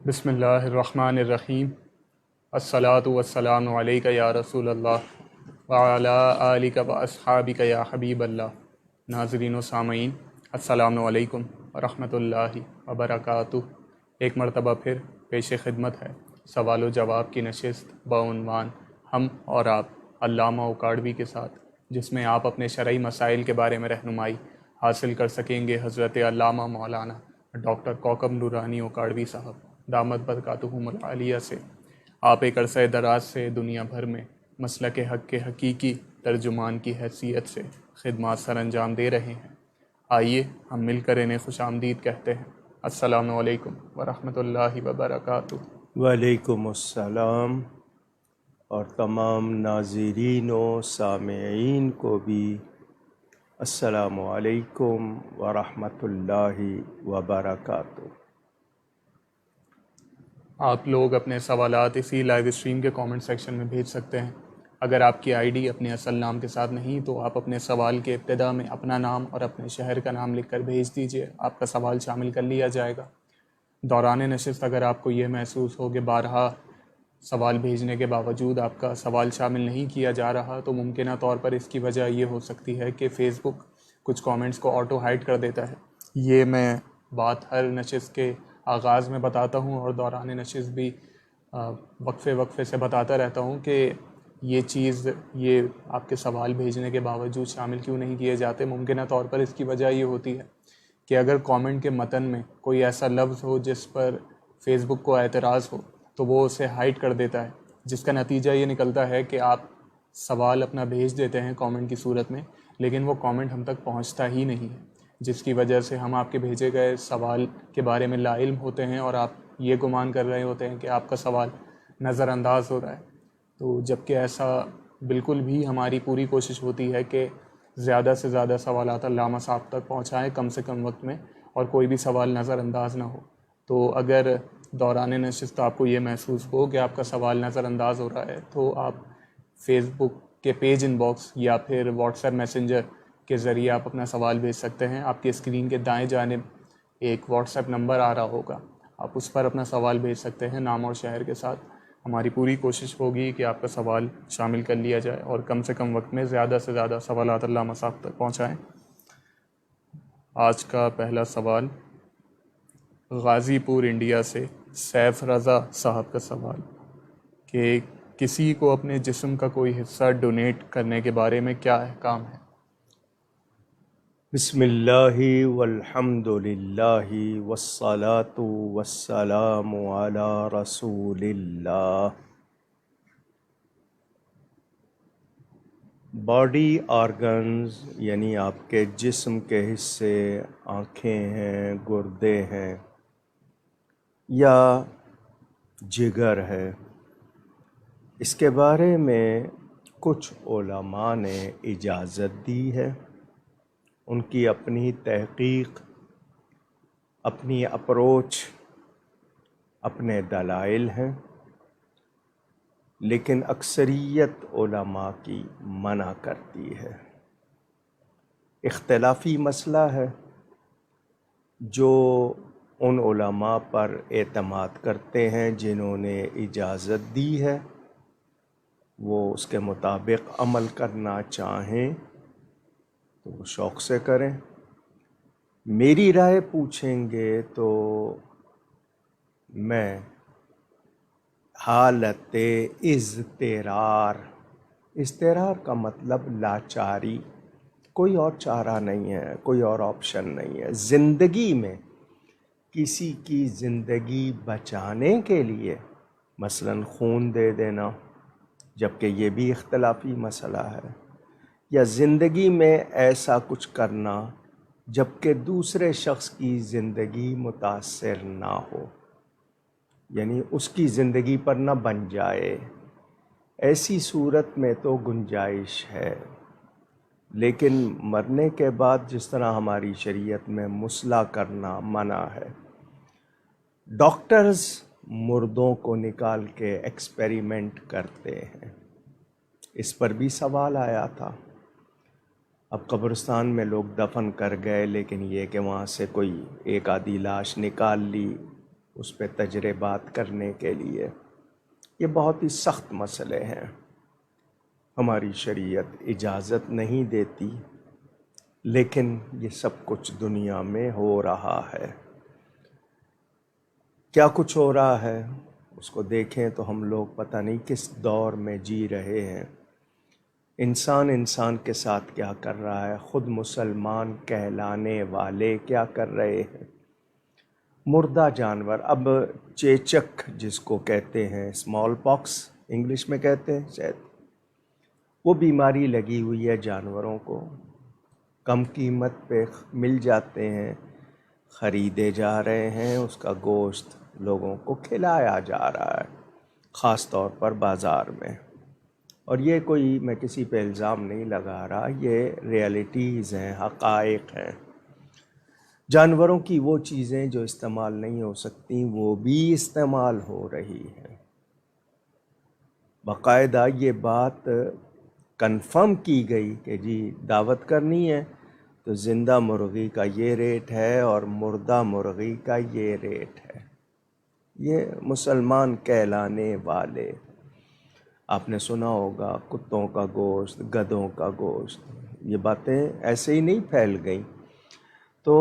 بسم اللہ الرحمن الرحیم۔ الصلاۃ والسلام علیک یا رسول اللہ وعلی آلک و اصحابک یا حبیب اللہ۔ ناظرین و سامعین، السلام علیکم ورحمۃ اللہ وبرکاتہ۔ ایک مرتبہ پھر پیش خدمت ہے سوال و جواب کی نشست بعنوان ہم اور آپ علامہ اکاڑوی کے ساتھ، جس میں آپ اپنے شرعی مسائل کے بارے میں رہنمائی حاصل کر سکیں گے حضرت علامہ مولانا ڈاکٹر کوکب نورانی اکاڑوی صاحب دامت برکاتہم العالیہ سے۔ آپ ایک عرصہ دراز سے دنیا بھر میں مسلک حق کے حقیقی ترجمان کی حیثیت سے خدمات سر انجام دے رہے ہیں۔ آئیے ہم مل کر انہیں خوش آمدید کہتے ہیں۔ السلام علیکم ورحمۃ اللہ وبرکاتہ۔ وعلیکم السلام، اور تمام ناظرین و سامعین کو بھی السلام علیکم ورحمۃ اللہ وبرکاتہ۔ آپ لوگ اپنے سوالات اسی لائیو اسٹریم کے کامنٹ سیکشن میں بھیج سکتے ہیں۔ اگر آپ کی آئی ڈی اپنے اصل نام کے ساتھ نہیں تو آپ اپنے سوال کے ابتدا میں اپنا نام اور اپنے شہر کا نام لکھ کر بھیج دیجیے، آپ کا سوال شامل کر لیا جائے گا۔ دوران نشست اگر آپ کو یہ محسوس ہو کہ بارہا سوال بھیجنے کے باوجود آپ کا سوال شامل نہیں کیا جا رہا، تو ممکنہ طور پر اس کی وجہ یہ ہو سکتی ہے کہ فیس بک کچھ کامنٹس کو آٹو ہائڈ کر دیتا ہے۔ یہ میں بات ہر نشست کے آغاز میں بتاتا ہوں اور دوران نشست بھی وقفے سے بتاتا رہتا ہوں کہ یہ چیز، یہ آپ کے سوال بھیجنے کے باوجود شامل کیوں نہیں کیے جاتے۔ ممکنہ طور پر اس کی وجہ یہ ہوتی ہے کہ اگر کامنٹ کے متن میں کوئی ایسا لفظ ہو جس پر فیس بک کو اعتراض ہو تو وہ اسے ہائڈ کر دیتا ہے، جس کا نتیجہ یہ نکلتا ہے کہ آپ سوال اپنا بھیج دیتے ہیں کامنٹ کی صورت میں، لیکن وہ کامنٹ ہم تک پہنچتا ہی نہیں ہے، جس کی وجہ سے ہم آپ کے بھیجے گئے سوال کے بارے میں لا علم ہوتے ہیں اور آپ یہ گمان کر رہے ہوتے ہیں کہ آپ کا سوال نظر انداز ہو رہا ہے۔ تو جبکہ ایسا بالکل بھی، ہماری پوری کوشش ہوتی ہے کہ زیادہ سے زیادہ سوالات علامہ صاحب تک پہنچائیں کم سے کم وقت میں، اور کوئی بھی سوال نظر انداز نہ ہو۔ تو اگر دوران نشست آپ کو یہ محسوس ہو کہ آپ کا سوال نظر انداز ہو رہا ہے تو آپ فیس بک کے پیج ان باکس یا پھر واٹس ایپ میسنجر کے ذریعے آپ اپنا سوال بھیج سکتے ہیں۔ آپ کی اسکرین کے دائیں جانب ایک واٹس ایپ نمبر آ رہا ہوگا، آپ اس پر اپنا سوال بھیج سکتے ہیں نام اور شہر کے ساتھ۔ ہماری پوری کوشش ہوگی کہ آپ کا سوال شامل کر لیا جائے اور کم سے کم وقت میں زیادہ سے زیادہ سوالات علامہ صاحب تک پہنچائیں۔ آج کا پہلا سوال غازی پور انڈیا سے سیف رضا صاحب کا سوال کہ کسی کو اپنے جسم کا کوئی حصہ ڈونیٹ کرنے کے بارے میں کیا احکام ہے؟ بسم اللہ والحمد للہ والصلاة والسلام علی رسول اللہ۔ باڈی آرگنز یعنی آپ کے جسم کے حصے، آنکھیں ہیں، گردے ہیں یا جگر ہے، اس کے بارے میں کچھ علماء نے اجازت دی ہے۔ ان کی اپنی تحقیق، اپنی اپروچ، اپنے دلائل ہیں، لیکن اکثریت علماء کی منع کرتی ہے۔ اختلافی مسئلہ ہے۔ جو ان علماء پر اعتماد کرتے ہیں جنہوں نے اجازت دی ہے، وہ اس کے مطابق عمل کرنا چاہیں تو وہ شوق سے کریں۔ میری رائے پوچھیں گے تو میں حالت اضطرار کا مطلب لاچاری، کوئی اور چارہ نہیں ہے، کوئی اور آپشن نہیں ہے۔ زندگی میں کسی کی زندگی بچانے کے لیے مثلاً خون دے دینا، جبکہ یہ بھی اختلافی مسئلہ ہے، یا زندگی میں ایسا کچھ کرنا جبکہ دوسرے شخص کی زندگی متاثر نہ ہو، یعنی اس کی زندگی پر نہ بن جائے، ایسی صورت میں تو گنجائش ہے۔ لیکن مرنے کے بعد جس طرح ہماری شریعت میں مصلح کرنا منع ہے، ڈاکٹرز مردوں کو نکال کے ایکسپیریمنٹ کرتے ہیں، اس پر بھی سوال آیا تھا۔ اب قبرستان میں لوگ دفن کر گئے، لیکن یہ کہ وہاں سے کوئی ایک آدھی لاش نکال لی، اس پہ تجربات کرنے کے لیے. یہ بہت ہی سخت مسئلے ہیں، ہماری شریعت اجازت نہیں دیتی، لیکن یہ سب کچھ دنیا میں ہو رہا ہے. کیا کچھ ہو رہا ہے اس کو دیکھیں تو ہم لوگ پتہ نہیں کس دور میں جی رہے ہیں. انسان کے ساتھ کیا کر رہا ہے، خود مسلمان کہلانے والے کیا کر رہے ہیں. مردہ جانور، اب چیچک جس کو کہتے ہیں، اسمال پاکس انگلش میں کہتے ہیں شاید، وہ بیماری لگی ہوئی ہے جانوروں کو، کم قیمت پہ مل جاتے ہیں، خریدے جا رہے ہیں، اس کا گوشت لوگوں کو کھلایا جا رہا ہے، خاص طور پر بازار میں. اور یہ کوئی میں کسی پہ الزام نہیں لگا رہا، یہ ریئلٹیز ہیں، حقائق ہیں. جانوروں کی وہ چیزیں جو استعمال نہیں ہو سکتی وہ بھی استعمال ہو رہی ہیں. باقاعدہ یہ بات کنفرم کی گئی کہ جی دعوت کرنی ہے تو زندہ مرغی کا یہ ریٹ ہے اور مردہ مرغی کا یہ ریٹ ہے. یہ مسلمان کہلانے والے، آپ نے سنا ہوگا کتوں کا گوشت، گدھوں کا گوشت، یہ باتیں ایسے ہی نہیں پھیل گئیں. تو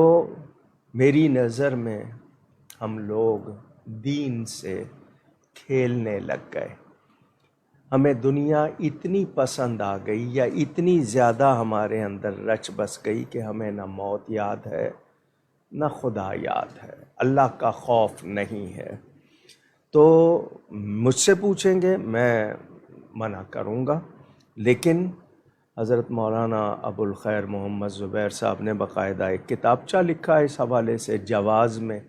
میری نظر میں ہم لوگ دین سے کھیلنے لگ گئے. ہمیں دنیا اتنی پسند آ گئی یا اتنی زیادہ ہمارے اندر رچ بس گئی کہ ہمیں نہ موت یاد ہے نہ خدا یاد ہے، اللہ کا خوف نہیں ہے. تو مجھ سے پوچھیں گے میں منع کروں گا، لیکن حضرت مولانا ابو الخیر محمد زبیر صاحب نے باقاعدہ ایک کتابچہ لکھا ہے اس حوالے سے جواز میں.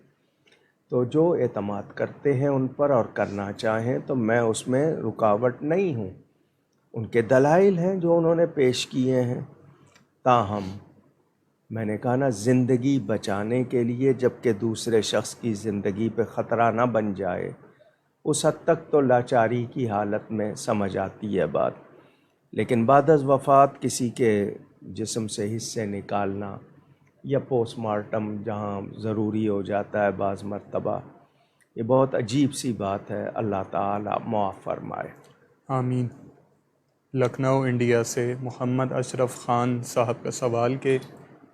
تو جو اعتماد کرتے ہیں ان پر اور کرنا چاہیں تو میں اس میں رکاوٹ نہیں ہوں. ان کے دلائل ہیں جو انہوں نے پیش کیے ہیں. تاہم میں نے کہا نا، زندگی بچانے کے لیے جب کہ دوسرے شخص کی زندگی پہ خطرہ نہ بن جائے، اس حد تک تو لاچاری کی حالت میں سمجھ آتی ہے بات. لیکن بعد از وفات کسی کے جسم سے حصے نکالنا یا پوسٹ مارٹم جہاں ضروری ہو جاتا ہے بعض مرتبہ، یہ بہت عجیب سی بات ہے. اللہ تعالی معاف فرمائے. آمین. لکھنؤ انڈیا سے محمد اشرف خان صاحب کا سوال کہ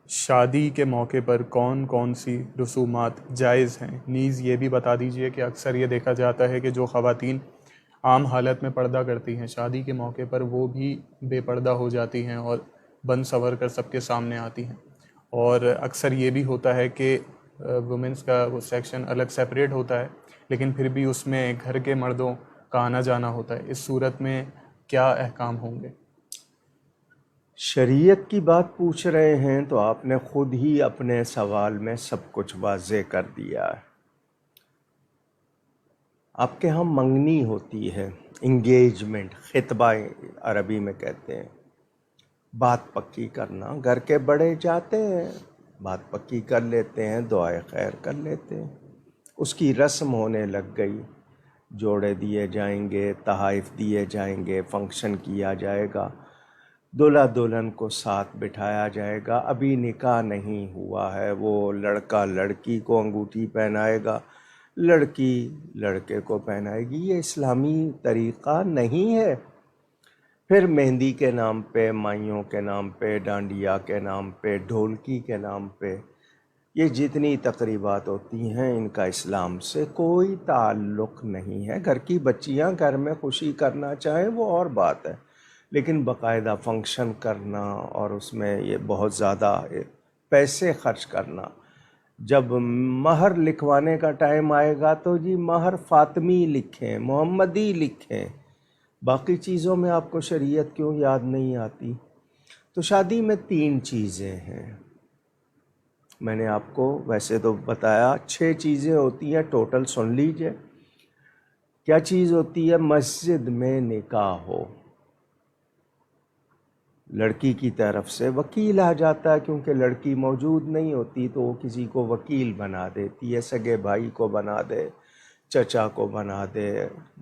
شادی کے موقع پر کون کون سی رسومات جائز ہیں، نیز یہ بھی بتا دیجئے کہ اکثر یہ دیکھا جاتا ہے کہ جو خواتین عام حالت میں پردہ کرتی ہیں، شادی کے موقع پر وہ بھی بے پردہ ہو جاتی ہیں اور بن سنور کر سب کے سامنے آتی ہیں. اور اکثر یہ بھی ہوتا ہے کہ وومنس کا وہ سیکشن الگ سیپریٹ ہوتا ہے، لیکن پھر بھی اس میں گھر کے مردوں کا آنا جانا ہوتا ہے. اس صورت میں کیا احکام ہوں گے؟ شریعت کی بات پوچھ رہے ہیں تو آپ نے خود ہی اپنے سوال میں سب کچھ واضح کر دیا ہے. آپ کے ہاں منگنی ہوتی ہے، انگیجمنٹ، خطبہ عربی میں کہتے ہیں. بات پکی کرنا، گھر کے بڑے جاتے ہیں، بات پکی کر لیتے ہیں، دعائے خیر کر لیتے ہیں. اس کی رسم ہونے لگ گئی، جوڑے دیے جائیں گے، تحائف دیے جائیں گے، فنکشن کیا جائے گا، دلہا دلہن کو ساتھ بٹھایا جائے گا. ابھی نکاح نہیں ہوا ہے، وہ لڑکا لڑکی کو انگوٹھی پہنائے گا، لڑکی لڑکے کو پہنائے گی. یہ اسلامی طریقہ نہیں ہے. پھر مہندی کے نام پہ، مائیوں کے نام پہ، ڈانڈیا کے نام پہ، ڈھولکی کے نام پہ، یہ جتنی تقریبات ہوتی ہیں ان کا اسلام سے کوئی تعلق نہیں ہے. گھر کی بچیاں گھر میں خوشی کرنا چاہیں وہ اور بات ہے، لیکن باقاعدہ فنکشن کرنا اور اس میں یہ بہت زیادہ پیسے خرچ کرنا. جب مہر لکھوانے کا ٹائم آئے گا تو جی مہر فاطمی لکھیں، محمدی لکھیں. باقی چیزوں میں آپ کو شریعت کیوں یاد نہیں آتی؟ تو شادی میں 3 چیزیں ہیں. میں نے آپ کو ویسے تو بتایا 6 چیزیں ہوتی ہیں ٹوٹل، سن لیجئے. کیا چیز ہوتی ہے؟ مسجد میں نکاح ہو، لڑکی کی طرف سے وکیل آ جاتا ہے، کیونکہ لڑکی موجود نہیں ہوتی تو وہ کسی کو وکیل بنا دیتی ہے، سگے بھائی کو بنا دے، چچا کو بنا دے،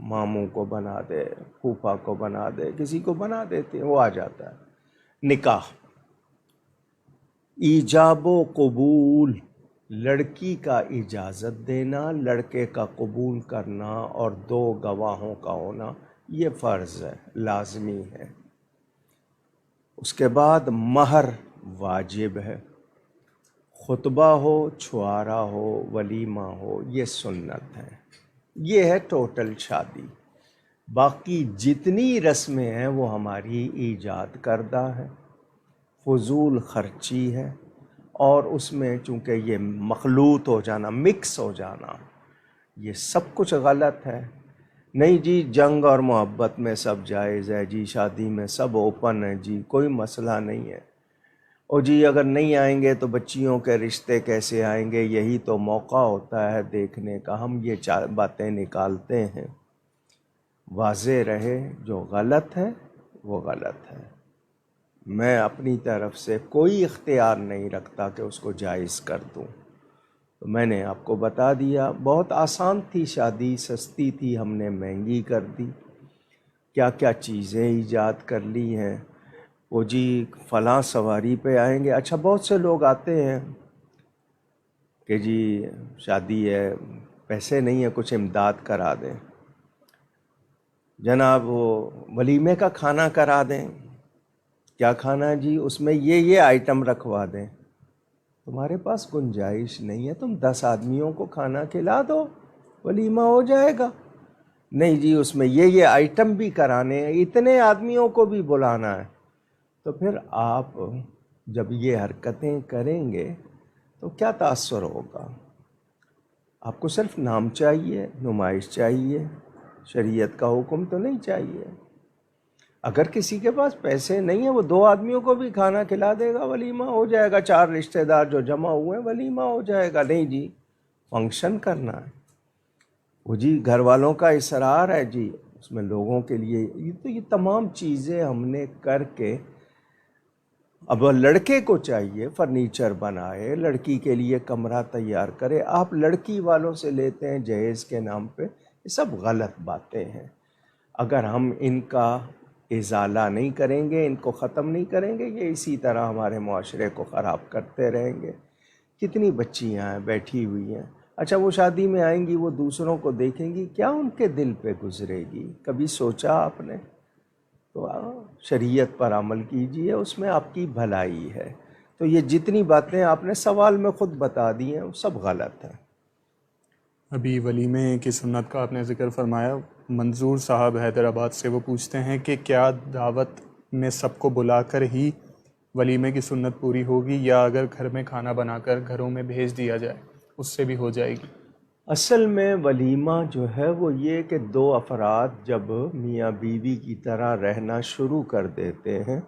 ماموں کو بنا دے، پھوپھا کو بنا دے، کسی کو بنا دیتے ہیں، وہ آ جاتا ہے. نکاح، ایجاب و قبول، لڑکی کا اجازت دینا، لڑکے کا قبول کرنا اور 2 گواہوں کا ہونا یہ فرض ہے، لازمی ہے۔ اس کے بعد مہر واجب ہے، خطبہ ہو، چھوارا ہو، ولیمہ ہو، یہ سنت ہے۔ یہ ہے ٹوٹل شادی۔ باقی جتنی رسمیں ہیں وہ ہماری ایجاد کردہ ہے، فضول خرچی ہے، اور اس میں چونکہ یہ مخلوط ہو جانا، مکس ہو جانا، یہ سب کچھ غلط ہے۔ نہیں جی جنگ اور محبت میں سب جائز ہے جی، شادی میں سب اوپن ہے جی، کوئی مسئلہ نہیں ہے۔ اور جی اگر نہیں آئیں گے تو بچیوں کے رشتے کیسے آئیں گے، یہی تو موقع ہوتا ہے دیکھنے کا۔ ہم یہ باتیں نکالتے ہیں۔ واضح رہے جو غلط ہے وہ غلط ہے۔ میں اپنی طرف سے کوئی اختیار نہیں رکھتا کہ اس کو جائز کر دوں۔ تو میں نے آپ کو بتا دیا، بہت آسان تھی شادی، سستی تھی، ہم نے مہنگی کر دی۔ کیا کیا چیزیں ایجاد کر لی ہیں۔ وہ جی فلاں سواری پہ آئیں گے، اچھا بہت سے لوگ آتے ہیں کہ جی شادی ہے، پیسے نہیں ہیں، کچھ امداد کرا دیں، جناب وہ ولیمے کا کھانا کرا دیں۔ کیا کھانا ہے جی؟ اس میں یہ آئٹم رکھوا دیں۔ تمہارے پاس گنجائش نہیں ہے، تم 10 آدمیوں کو کھانا کھلا دو، ولیمہ ہو جائے گا۔ نہیں جی اس میں یہ آئٹم بھی کرانے ہیں، اتنے آدمیوں کو بھی بلانا ہے۔ تو پھر آپ جب یہ حرکتیں کریں گے تو کیا تاثر ہوگا؟ آپ کو صرف نام چاہیے، نمائش چاہیے، شریعت کا حکم تو نہیں چاہیے۔ اگر کسی کے پاس پیسے نہیں ہیں، وہ 2 آدمیوں کو بھی کھانا کھلا دے گا، ولیمہ ہو جائے گا۔ 4 رشتہ دار جو جمع ہوئے ہیں، ولیمہ ہو جائے گا۔ نہیں جی فنکشن کرنا ہے، وہ جی گھر والوں کا اصرار ہے جی، اس میں لوگوں کے لیے یہ تمام چیزیں ہم نے کر کے، اب لڑکے کو چاہیے فرنیچر بنائے، لڑکی کے لیے کمرہ تیار کرے۔ آپ لڑکی والوں سے لیتے ہیں جہیز کے نام پہ، یہ سب غلط باتیں ہیں۔ اگر ہم ان کا ازالہ نہیں کریں گے، ان کو ختم نہیں کریں گے، یہ اسی طرح ہمارے معاشرے کو خراب کرتے رہیں گے۔ کتنی بچیاں ہیں بیٹھی ہوئی ہیں، اچھا وہ شادی میں آئیں گی، وہ دوسروں کو دیکھیں گی، کیا ان کے دل پہ گزرے گی؟ کبھی سوچا آپ نے؟ تو شریعت پر عمل کیجئے، اس میں آپ کی بھلائی ہے۔ تو یہ جتنی باتیں آپ نے سوال میں خود بتا دی ہیں وہ سب غلط ہیں۔ ابھی ولیمے کی سنت کا آپ نے ذکر فرمایا، منظور صاحب حیدرآباد سے وہ پوچھتے ہیں کہ کیا دعوت میں سب کو بلا کر ہی ولیمے کی سنت پوری ہوگی، یا اگر گھر میں کھانا بنا کر گھروں میں بھیج دیا جائے اس سے بھی ہو جائے گی؟ اصل میں ولیمہ جو ہے وہ یہ کہ 2 افراد جب میاں بیوی کی طرح رہنا شروع کر دیتے ہیں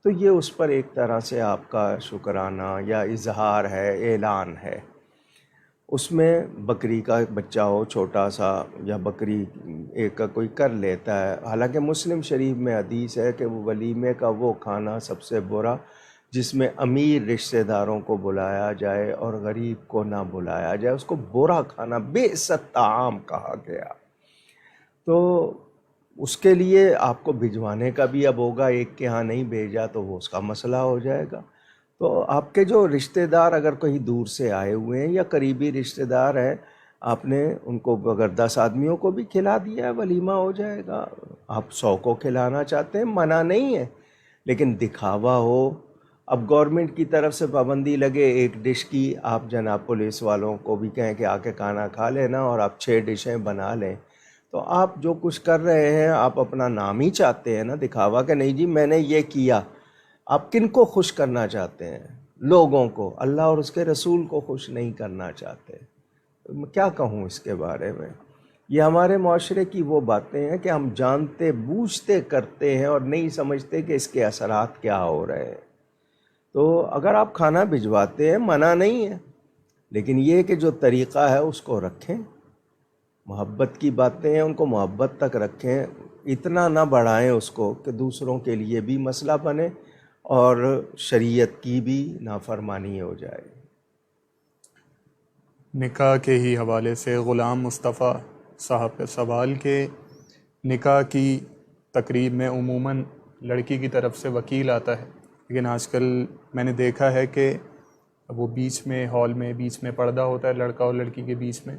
تو یہ اس پر ایک طرح سے آپ کا شکرانہ یا اظہار ہے، اعلان ہے۔ اس میں بکری کا ایک بچہ ہو چھوٹا سا، یا بکری ایک کا کوئی کر لیتا ہے۔ حالانکہ مسلم شریف میں حدیث ہے کہ وہ ولیمے کا وہ کھانا سب سے برا جس میں امیر رشتہ داروں کو بلایا جائے اور غریب کو نہ بلایا جائے، اس کو برا کھانا، بئست طعام کہا گیا۔ تو اس کے لیے آپ کو بھجوانے کا بھی اب ہوگا، ایک کے ہاں نہیں بھیجا تو وہ اس کا مسئلہ ہو جائے گا۔ تو آپ کے جو رشتہ دار اگر کہیں دور سے آئے ہوئے ہیں یا قریبی رشتہ دار ہیں، آپ نے ان کو اگر 10 آدمیوں کو بھی کھلا دیا ہے، ولیمہ ہو جائے گا۔ آپ 100 کو کھلانا چاہتے ہیں، منع نہیں ہے، لیکن دکھاوا ہو۔ اب گورنمنٹ کی طرف سے پابندی لگے ایک ڈش کی، آپ جناب پولیس والوں کو بھی کہیں کہ آ کے کھانا کھا لینا اور آپ 6 ڈشیں بنا لیں، تو آپ جو کچھ کر رہے ہیں آپ اپنا نام ہی چاہتے ہیں نا، دکھاوا کہ نہیں جی میں نے یہ کیا۔ آپ کن کو خوش کرنا چاہتے ہیں؟ لوگوں کو، اللہ اور اس کے رسول کو خوش نہیں کرنا چاہتے۔ میں کیا کہوں اس کے بارے میں؟ یہ ہمارے معاشرے کی وہ باتیں ہیں کہ ہم جانتے بوجھتے کرتے ہیں اور نہیں سمجھتے کہ اس کے اثرات کیا ہو رہے ہیں۔ تو اگر آپ کھانا بھجواتے ہیں منع نہیں ہے، لیکن یہ کہ جو طریقہ ہے اس کو رکھیں۔ محبت کی باتیں ہیں، ان کو محبت تک رکھیں، اتنا نہ بڑھائیں اس کو کہ دوسروں کے لیے بھی مسئلہ بنے اور شریعت کی بھی نافرمانی ہو جائے۔ نکاح کے ہی حوالے سے غلام مصطفیٰ صاحب کا سوال کہ نکاح کی تقریب میں عموماً لڑکی کی طرف سے وکیل آتا ہے، لیکن آج کل میں نے دیکھا ہے کہ وہ بیچ میں ہال میں بیچ میں پردہ ہوتا ہے لڑکا اور لڑکی کے بیچ میں،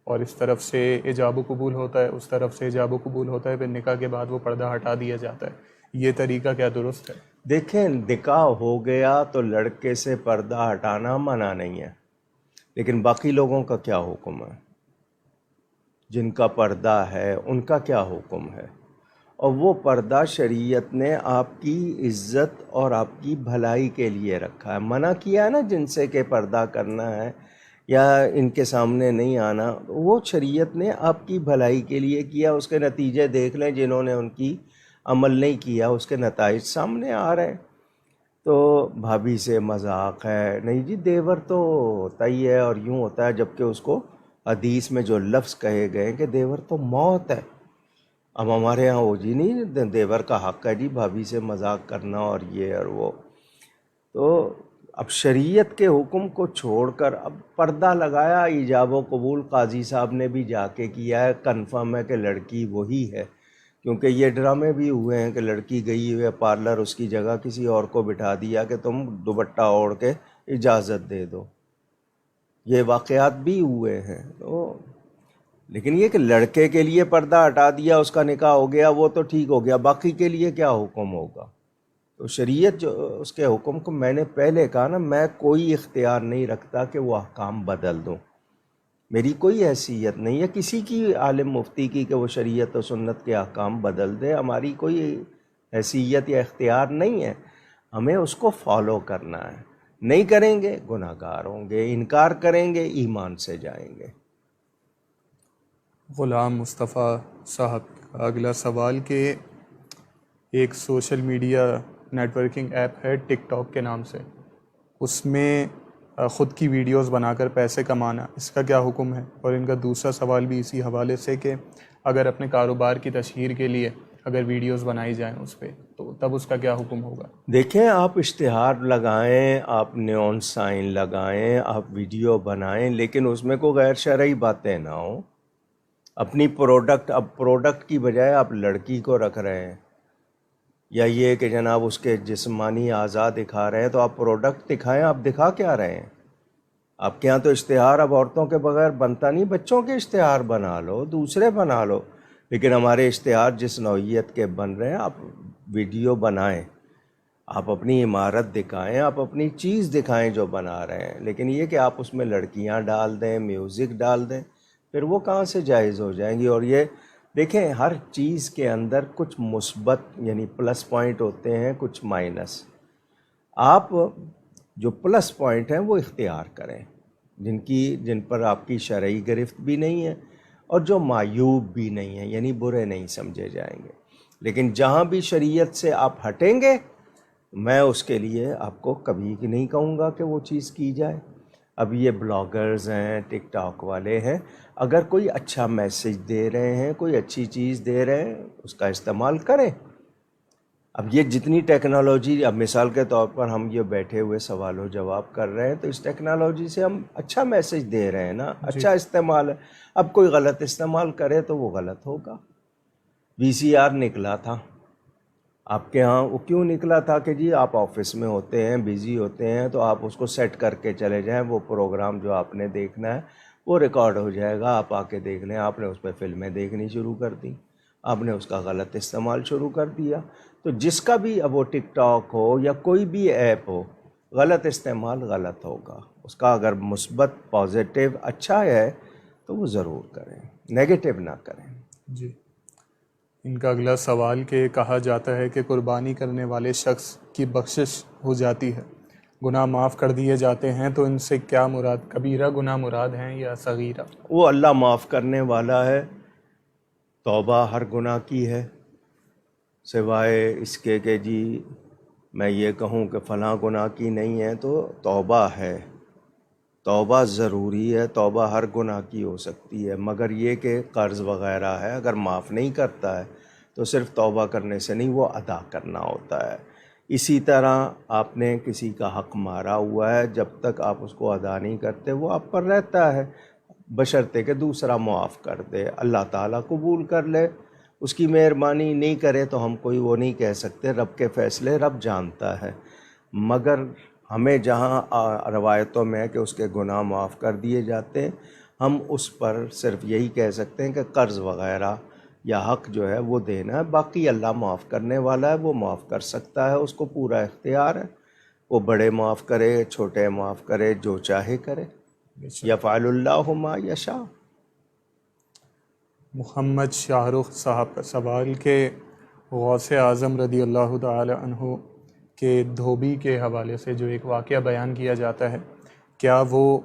اور اس طرف سے ایجاب و قبول ہوتا ہے، اس طرف سے ایجاب و قبول ہوتا ہے، پھر نکاح کے بعد وہ پردہ ہٹا دیا جاتا ہے، یہ طریقہ کیا درست ہے؟ دیکھیں، نکاح ہو گیا تو لڑکے سے پردہ ہٹانا منع نہیں ہے، لیکن باقی لوگوں کا کیا حکم ہے؟ جن کا پردہ ہے ان کا کیا حکم ہے؟ اور وہ پردہ شریعت نے آپ کی عزت اور آپ کی بھلائی کے لیے رکھا ہے، منع کیا ہے نا جن سے کہ پردہ کرنا ہے یا ان کے سامنے نہیں آنا، وہ شریعت نے آپ کی بھلائی کے لیے کیا۔ اس کے نتیجے دیکھ لیں، جنہوں نے ان کی عمل نہیں کیا اس کے نتائج سامنے آ رہے ہیں۔ تو بھابھی سے مذاق ہے، نہیں جی، دیور تو ہوتا ہی ہے اور یوں ہوتا ہے، جبکہ اس کو حدیث میں جو لفظ کہے گئے کہ دیور تو موت ہے۔ اب ہمارے ہاں وہ جی نہیں، دیور کا حق ہے جی بھابھی سے مذاق کرنا اور یہ اور وہ۔ تو اب شریعت کے حکم کو چھوڑ کر اب پردہ لگایا، ایجاب و قبول قاضی صاحب نے بھی جا کے کیا ہے، کنفرم ہے کہ لڑکی وہی ہے، کیونکہ یہ ڈرامے بھی ہوئے ہیں کہ لڑکی گئی ہوئی ہے پارلر، اس کی جگہ کسی اور کو بٹھا دیا کہ تم دوپٹہ اوڑھ کے اجازت دے دو، یہ واقعات بھی ہوئے ہیں۔ تو لیکن یہ کہ لڑکے کے لیے پردہ ہٹا دیا، اس کا نکاح ہو گیا، وہ تو ٹھیک ہو گیا، باقی کے لیے کیا حکم ہوگا؟ تو شریعت جو اس کے حکم کو، میں نے پہلے کہا نا، میں کوئی اختیار نہیں رکھتا کہ وہ احکام بدل دوں، میری کوئی حیثیت نہیں ہے کسی کی، عالم مفتی کی، کہ وہ شریعت و سنت کے احکام بدل دے، ہماری کوئی حیثیت یا اختیار نہیں ہے، ہمیں اس کو فالو کرنا ہے۔ نہیں کریں گے گناہ گار ہوں گے، انکار کریں گے ایمان سے جائیں گے۔ غلام مصطفیٰ صاحب کا اگلا سوال کہ ایک social media networking app TikTok talk کے نام سے، اس میں خود کی ویڈیوز بنا کر پیسے کمانا، اس کا کیا حکم ہے؟ اور ان کا دوسرا سوال بھی اسی حوالے سے کہ اگر اپنے کاروبار کی تشہیر کے لیے اگر ویڈیوز بنائی جائیں اس پہ تو تب اس کا کیا حکم ہوگا؟ دیکھیں، آپ اشتہار لگائیں، آپ نیون سائن لگائیں، آپ ویڈیو بنائیں، لیکن اس میں کوئی غیر شرعی باتیں نہ ہوں۔ اپنی اب پروڈکٹ کی بجائے آپ لڑکی کو رکھ رہے ہیں، یا یہ کہ جناب اس کے جسمانی اعضاء دکھا رہے ہیں، تو آپ پروڈکٹ دکھائیں، آپ دکھا کیا رہے ہیں؟ آپ کے ہاں تو اشتہار اب عورتوں کے بغیر بنتا نہیں، بچوں کے اشتہار بنا لو، دوسرے بنا لو، لیکن ہمارے اشتہار جس نوعیت کے بن رہے ہیں، آپ ویڈیو بنائیں، آپ اپنی عمارت دکھائیں، آپ اپنی چیز دکھائیں جو بنا رہے ہیں، لیکن یہ کہ آپ اس میں لڑکیاں ڈال دیں، میوزک ڈال دیں، پھر وہ کہاں سے جائز ہو جائیں گی؟ اور یہ دیکھیں، ہر چیز کے اندر کچھ مثبت یعنی پلس پوائنٹ ہوتے ہیں، کچھ مائنس۔ آپ جو پلس پوائنٹ ہیں وہ اختیار کریں، جن پر آپ کی شرعی گرفت بھی نہیں ہے اور جو معیوب بھی نہیں ہیں، یعنی برے نہیں سمجھے جائیں گے۔ لیکن جہاں بھی شریعت سے آپ ہٹیں گے، میں اس کے لیے آپ کو کبھی نہیں کہوں گا کہ وہ چیز کی جائے۔ اب یہ بلاگرز ہیں، ٹک ٹاک والے ہیں، اگر کوئی اچھا میسج دے رہے ہیں، کوئی اچھی چیز دے رہے ہیں، اس کا استعمال کریں۔ اب یہ جتنی ٹیکنالوجی، اب مثال کے طور پر ہم یہ بیٹھے ہوئے سوال و جواب کر رہے ہیں، تو اس ٹیکنالوجی سے ہم اچھا میسج دے رہے ہیں نا، اچھا استعمال ہے۔ اب کوئی غلط استعمال کرے تو وہ غلط ہوگا۔ VCR نکلا تھا آپ کے ہاں، وہ کیوں نکلا تھا؟ کہ جی آپ آفس میں ہوتے ہیں، بیزی ہوتے ہیں، تو آپ اس کو سیٹ کر کے چلے جائیں، وہ پروگرام جو آپ نے دیکھنا ہے وہ ریکارڈ ہو جائے گا، آپ آ کے دیکھ لیں۔ آپ نے اس پہ فلمیں دیکھنی شروع کر دی، آپ نے اس کا غلط استعمال شروع کر دیا۔ تو جس کا بھی، اب وہ ٹک ٹاک ہو یا کوئی بھی ایپ ہو، غلط استعمال غلط ہوگا۔ اس کا اگر مثبت پازیٹیو اچھا ہے تو وہ ضرور کریں، نیگیٹو نہ کریں۔ جی، ان کا اگلا سوال کہ کہا جاتا ہے کہ قربانی کرنے والے شخص کی بخشش ہو جاتی ہے، گناہ معاف کر دیے جاتے ہیں، تو ان سے کیا مراد؟ کبیرہ گناہ مراد ہیں یا صغیرہ؟ وہ اللہ معاف کرنے والا ہے، توبہ ہر گناہ کی ہے، سوائے اس کے کہ جی میں یہ کہوں کہ فلاں گناہ کی نہیں ہے، تو توبہ ہے، توبہ ضروری ہے، توبہ ہر گناہ کی ہو سکتی ہے، مگر یہ کہ قرض وغیرہ ہے، اگر معاف نہیں کرتا ہے تو صرف توبہ کرنے سے نہیں، وہ ادا کرنا ہوتا ہے۔ اسی طرح آپ نے کسی کا حق مارا ہوا ہے، جب تک آپ اس کو ادا نہیں کرتے وہ آپ پر رہتا ہے، بشرطے کہ دوسرا معاف کر دے، اللہ تعالیٰ قبول کر لے، اس کی مہربانی نہیں کرے تو ہم کوئی وہ نہیں کہہ سکتے، رب کے فیصلے رب جانتا ہے۔ مگر ہمیں جہاں روایتوں میں ہے کہ اس کے گناہ معاف کر دیے جاتے ہیں، ہم اس پر صرف یہی کہہ سکتے ہیں کہ قرض وغیرہ یا حق جو ہے وہ دینا ہے، باقی اللہ معاف کرنے والا ہے، وہ معاف کر سکتا ہے، اس کو پورا اختیار ہے، وہ بڑے معاف کرے چھوٹے معاف کرے، جو چاہے کرے، بے شک۔ یفعل اللہ ما یشاء۔ محمد شاہ رخ صاحب کا سوال کہ غوث اعظم رضی اللہ تعالی عنہ کے دھوبی کے حوالے سے جو ایک واقعہ بیان کیا جاتا ہے، کیا وہ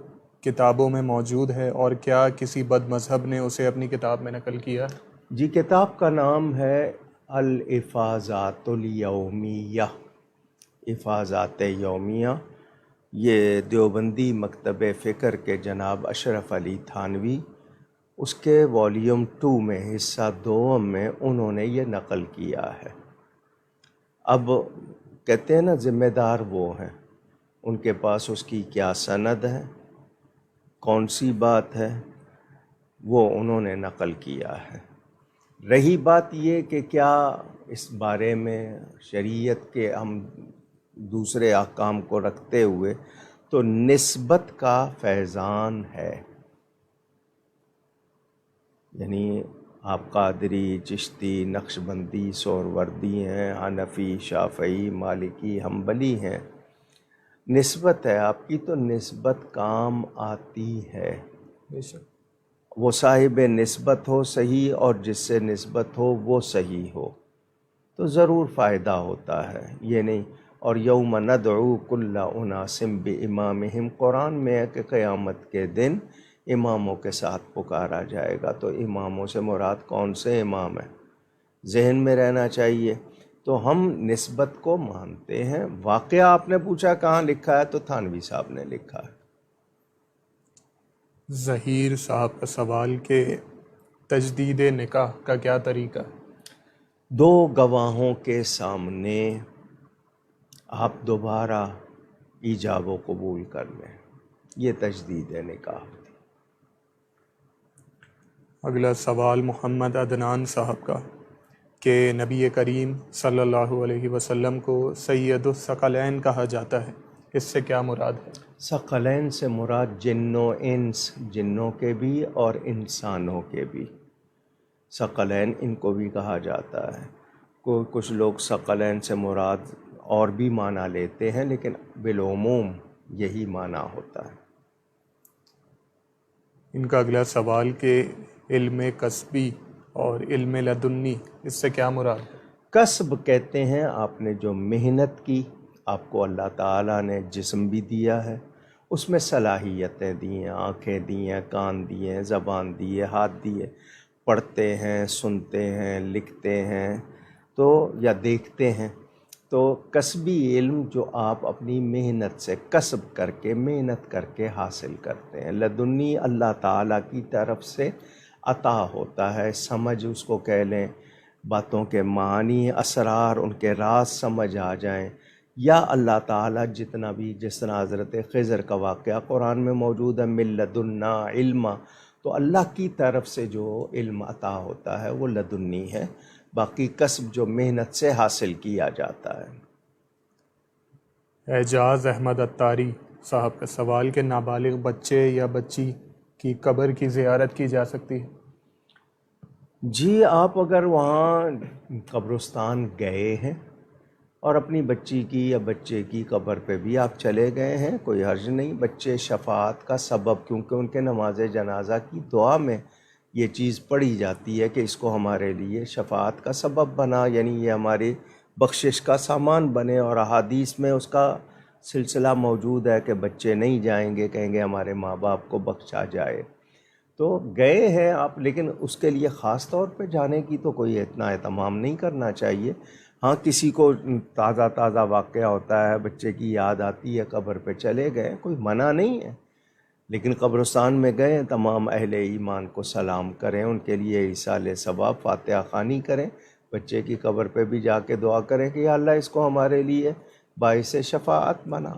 کتابوں میں موجود ہے اور کیا کسی بد مذہب نے اسے اپنی کتاب میں نقل کیا؟ جی، کتاب کا نام ہے الافاضات الیومیہ، افاضات یومیہ۔ یہ دیوبندی مکتب فکر کے جناب اشرف علی تھانوی، اس کے والیوم 2 میں حصہ 2 میں انہوں نے یہ نقل کیا ہے۔ اب کہتے ہیں نا ذمہ دار وہ ہیں، ان کے پاس اس کی کیا سند ہے، کون سی بات ہے، وہ انہوں نے نقل کیا ہے۔ رہی بات یہ کہ کیا اس بارے میں شریعت کے ہم دوسرے احکام کو رکھتے ہوئے تو نسبت کا فیضان ہے، یعنی آپ قادری، چشتی، نقشبندی، سہروردی ہیں، حنفی، شافعی، مالکی، حنبلی ہیں، نسبت ہے آپ کی تو نسبت کام آتی ہے۔ بے شک۔ وہ صاحب نسبت ہو صحیح اور جس سے نسبت ہو وہ صحیح ہو تو ضرور فائدہ ہوتا ہے، یہ نہیں۔ اور یوم ندعو کل اناس بامامہم، قرآن میں ہے کہ قیامت کے دن اماموں کے ساتھ پکارا جائے گا، تو اماموں سے مراد کون سے امام ہیں، ذہن میں رہنا چاہیے۔ تو ہم نسبت کو مانتے ہیں۔ واقعہ آپ نے پوچھا کہاں لکھا ہے، تو تھانوی صاحب نے لکھا ہے۔ ظہیر صاحب کا سوال کہ تجدید نکاح کا کیا طریقہ ہے؟ 2 گواہوں کے سامنے آپ دوبارہ ایجاب و قبول کر لیں، یہ تجدید نکاح ہوتی۔ اگلا سوال محمد عدنان صاحب کا کہ نبی کریم صلی اللہ علیہ وسلم کو سید الثقلین کہا جاتا ہے، اس سے کیا مراد ہے؟ ثقلین سے مراد جن و انس، جنوں کے بھی اور انسانوں کے بھی، ثقلین ان کو بھی کہا جاتا ہے۔ کچھ لوگ ثقلین سے مراد اور بھی معنی لیتے ہیں، لیکن بالعموم یہی معنی ہوتا ہے۔ ان کا اگلا سوال کہ علم کسبی اور علم لدنی، اس سے کیا مراد ہے؟ کسب کہتے ہیں آپ نے جو محنت کی، آپ کو اللہ تعالیٰ نے جسم بھی دیا ہے، اس میں صلاحیتیں دی ہیں، آنکھیں دی ہیں، کان دیے ہیں، زبان دی ہے، ہاتھ دیے، پڑھتے ہیں، سنتے ہیں، لکھتے ہیں تو یا دیکھتے ہیں، تو کسبی علم جو آپ اپنی محنت سے کسب کر کے محنت کر کے حاصل کرتے ہیں۔ لدنی اللہ تعالیٰ کی طرف سے عطا ہوتا ہے، سمجھ اس کو کہہ لیں، باتوں کے معنی، اسرار، ان کے راز سمجھ آ جائیں، یا اللہ تعالیٰ جتنا بھی، جس طرح حضرت خضر کا واقعہ قرآن میں موجود ہے، من لدنا علما، تو اللہ کی طرف سے جو علم عطا ہوتا ہے وہ لدنی ہے، باقی کسب جو محنت سے حاصل کیا جاتا ہے۔ اعجاز احمد عطاری صاحب کا سوال کہ نابالغ بچے یا بچی کی قبر کی زیارت کی جا سکتی ہے؟ جی، آپ اگر وہاں قبرستان گئے ہیں اور اپنی بچی کی یا بچے کی قبر پہ بھی آپ چلے گئے ہیں، کوئی حرج نہیں۔ بچے شفاعت کا سبب، کیونکہ ان کے نماز جنازہ کی دعا میں یہ چیز پڑھی جاتی ہے کہ اس کو ہمارے لیے شفاعت کا سبب بنا، یعنی یہ ہماری بخشش کا سامان بنے، اور احادیث میں اس کا سلسلہ موجود ہے کہ بچے نہیں جائیں گے، کہیں گے ہمارے ماں باپ کو بخشا جائے۔ تو گئے ہیں آپ، لیکن اس کے لیے خاص طور پہ جانے کی تو کوئی اتنا اہتمام نہیں کرنا چاہیے۔ ہاں، کسی کو تازہ تازہ واقعہ ہوتا ہے، بچے کی یاد آتی ہے، قبر پہ چلے گئے، کوئی منع نہیں ہے، لیکن قبرستان میں گئے تمام اہل ایمان کو سلام کریں، ان کے لیے ایصال ثواب فاتحہ خوانی کریں، بچے کی قبر پہ بھی جا کے دعا کریں کہ یا اللہ اس کو ہمارے لیے باعث شفاعت بنا۔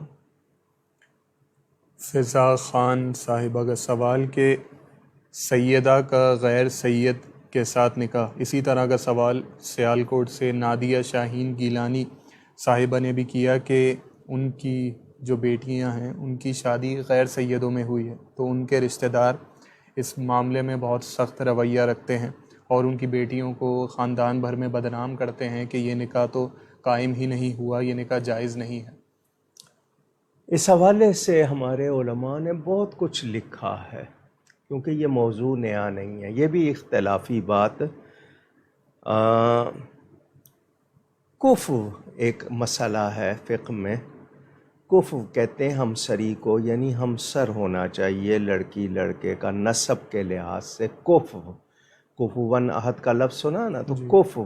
فضا خان صاحبہ کا سوال کہ سیدہ کا غیر سید کے ساتھ نکاح، اسی طرح کا سوال سیالکوٹ سے نادیہ شاہین گیلانی صاحبہ نے بھی کیا کہ ان کی جو بیٹیاں ہیں ان کی شادی غیر سیدوں میں ہوئی ہے تو ان کے رشتہ دار اس معاملے میں بہت سخت رویہ رکھتے ہیں اور ان کی بیٹیوں کو خاندان بھر میں بدنام کرتے ہیں کہ یہ نکاح تو قائم ہی نہیں ہوا، یہ نکاح جائز نہیں ہے۔ اس حوالے سے ہمارے علماء نے بہت کچھ لکھا ہے، کیونکہ یہ موضوع نیا نہیں ہے، یہ بھی اختلافی بات۔ کفو ایک مسئلہ ہے فقہ میں، کفو کہتے ہیں ہمسری کو، یعنی ہمسر ہونا چاہیے لڑکی لڑکے کا نسب کے لحاظ سے۔ کفو، کفوون احد کا لفظ سنا نا، تو جی کفو،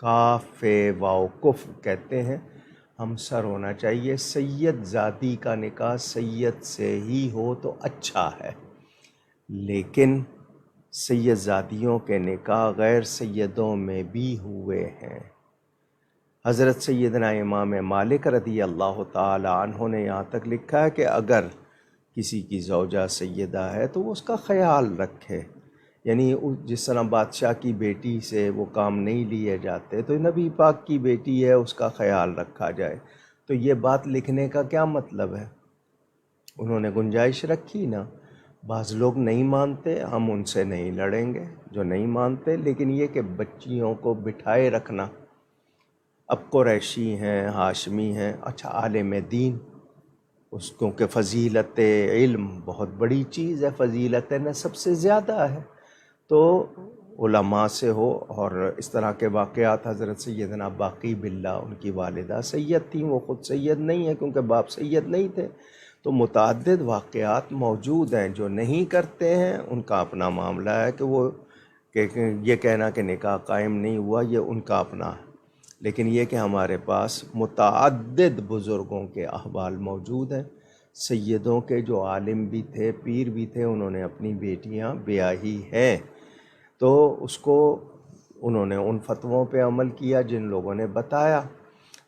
کاف فے واو، کفو کہتے ہیں ہمسر ہونا چاہیے۔ سید زادی کا نکاح سید سے ہی ہو تو اچھا ہے، لیکن سید زادیوں کے نکاح غیر سیدوں میں بھی ہوئے ہیں۔ حضرت سیدنا امام مالک رضی اللہ تعالی عنہ نے یہاں تک لکھا ہے کہ اگر کسی کی زوجہ سیدہ ہے تو وہ اس کا خیال رکھے، یعنی جس طرح بادشاہ کی بیٹی سے وہ کام نہیں لیے جاتے تو نبی پاک کی بیٹی ہے، اس کا خیال رکھا جائے۔ تو یہ بات لکھنے کا کیا مطلب ہے؟ انہوں نے گنجائش رکھی نا، بعض لوگ نہیں مانتے، ہم ان سے نہیں لڑیں گے جو نہیں مانتے، لیکن یہ کہ بچیوں کو بٹھائے رکھنا، اب قریشی ہیں، ہاشمی ہیں، اچھا عالم دین، اس کیونکہ فضیلت علم بہت بڑی چیز ہے، فضیلت نسب سے زیادہ ہے، تو علماء سے ہو۔ اور اس طرح کے واقعات حضرت سیدنا باقی باللہ، ان کی والدہ سید تھیں، وہ خود سید نہیں ہیں کیونکہ باپ سید نہیں تھے، تو متعدد واقعات موجود ہیں۔ جو نہیں کرتے ہیں ان کا اپنا معاملہ ہے کہ وہ کہ یہ کہنا کہ نکاح قائم نہیں ہوا، یہ ان کا اپنا ہے، لیکن یہ کہ ہمارے پاس متعدد بزرگوں کے احوال موجود ہیں، سیدوں کے جو عالم بھی تھے، پیر بھی تھے، انہوں نے اپنی بیٹیاں بیاہی ہیں، تو اس کو انہوں نے ان فتووں پہ عمل کیا جن لوگوں نے بتایا۔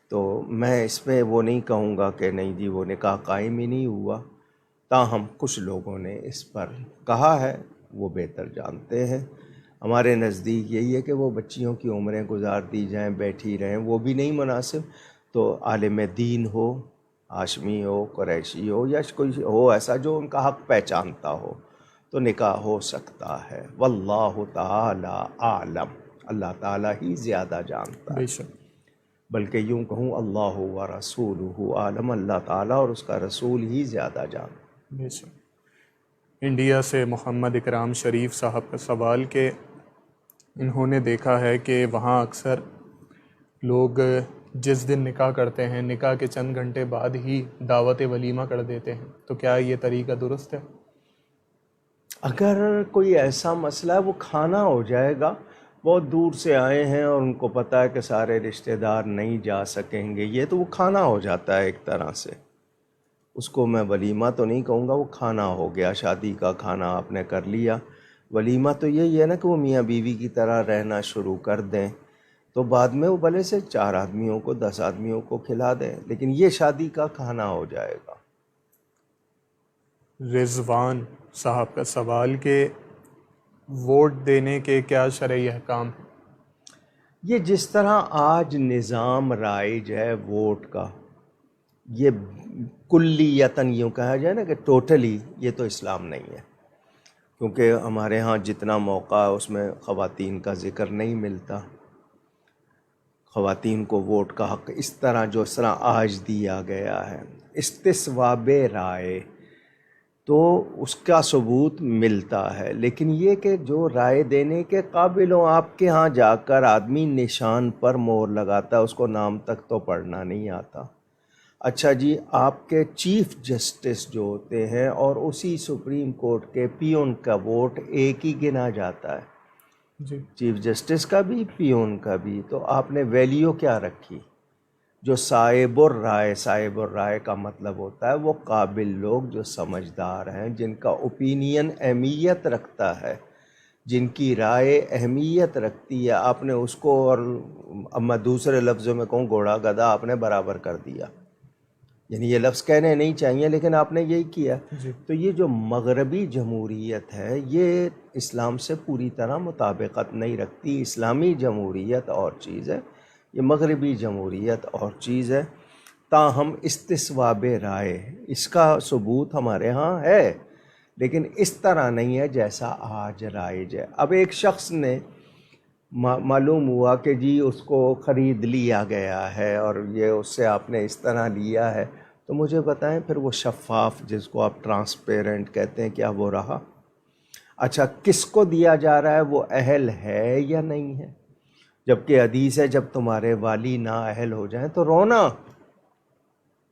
تو میں اس پہ وہ نہیں کہوں گا کہ نہیں جی وہ نکاح قائم ہی نہیں ہوا، تاہم کچھ لوگوں نے اس پر کہا ہے، وہ بہتر جانتے ہیں۔ ہمارے نزدیک یہی ہے کہ وہ بچیوں کی عمریں گزار دی جائیں، بیٹھی رہیں، وہ بھی نہیں مناسب، تو عالم دین ہو، ہاشمی ہو، قریشی ہو، یا کوئی ہو ایسا جو ان کا حق پہچانتا ہو تو نکاح ہو سکتا ہے۔ واللہ تعالی اعلم، اللہ تعالیٰ ہی زیادہ جانتا بے ہے، شک، بلکہ یوں کہوں اللہ و رسولہ عالم، اللہ تعالیٰ اور اس کا رسول ہی زیادہ جانتا ہے۔ بے شک۔ انڈیا سے محمد اکرام شریف صاحب کا سوال کہ انہوں نے دیکھا ہے کہ وہاں اکثر لوگ جس دن نکاح کرتے ہیں نکاح کے چند گھنٹے بعد ہی دعوت ولیمہ کر دیتے ہیں، تو کیا یہ طریقہ درست ہے؟ اگر کوئی ایسا مسئلہ ہے، وہ کھانا ہو جائے گا، بہت دور سے آئے ہیں اور ان کو پتہ ہے کہ سارے رشتہ دار نہیں جا سکیں گے، یہ تو وہ کھانا ہو جاتا ہے ایک طرح سے، اس کو میں ولیمہ تو نہیں کہوں گا، وہ کھانا ہو گیا، شادی کا کھانا آپ نے کر لیا۔ ولیمہ تو یہی ہے نا کہ وہ میاں بیوی کی طرح رہنا شروع کر دیں، تو بعد میں وہ بھلے سے 4 آدمیوں کو 10 آدمیوں کو کھلا دیں، لیکن یہ شادی کا کھانا ہو جائے گا۔ رضوان صاحب کا سوال کہ ووٹ دینے کے کیا شرعی احکام ہیں؟ یہ جس طرح آج نظام رائج ہے ووٹ کا، یہ کلیتاً یوں کہا جائے نا کہ ٹوٹلی یہ تو اسلام نہیں ہے، کیونکہ ہمارے ہاں جتنا موقع ہے اس میں خواتین کا ذکر نہیں ملتا، خواتین کو ووٹ کا حق اس طرح آج دیا گیا ہے۔ استصواب رائے تو اس کا ثبوت ملتا ہے، لیکن یہ کہ جو رائے دینے کے قابل ہوں، آپ کے ہاں جا کر آدمی نشان پر مہر لگاتا ہے، اس کو نام تک تو پڑھنا نہیں آتا۔ اچھا جی، آپ کے چیف جسٹس جو ہوتے ہیں اور اسی سپریم کورٹ کے پیون کا ووٹ ایک ہی گنا جاتا ہے، جی چیف جسٹس کا بھی پیون کا بھی، تو آپ نے ویلیو کیا رکھی؟ جو صاحب الرائے کا مطلب ہوتا ہے وہ قابل لوگ جو سمجھدار ہیں، جن کا اوپینین اہمیت رکھتا ہے، جن کی رائے اہمیت رکھتی ہے، آپ نے اس کو، اور اب میں دوسرے لفظوں میں کہوں گھوڑا گدھا آپ نے برابر کر دیا، یعنی یہ لفظ کہنے نہیں چاہیے لیکن آپ نے یہی کیا۔ جی تو یہ جو مغربی جمہوریت ہے یہ اسلام سے پوری طرح مطابقت نہیں رکھتی، اسلامی جمہوریت اور چیز ہے، یہ مغربی جمہوریت اور چیز ہے۔ تاہم استصواب رائے، اس کا ثبوت ہمارے ہاں ہے، لیکن اس طرح نہیں ہے جیسا آج رائج ہے۔ اب ایک شخص نے معلوم ہوا کہ جی اس کو خرید لیا گیا ہے اور یہ اس سے آپ نے اس طرح لیا ہے، تو مجھے بتائیں پھر وہ شفاف جس کو آپ ٹرانسپیرنٹ کہتے ہیں، کیا وہ رہا؟ اچھا، کس کو دیا جا رہا ہے؟ وہ اہل ہے یا نہیں ہے؟ جبکہ حدیث ہے جب تمہارے والی نااہل ہو جائیں تو رونا،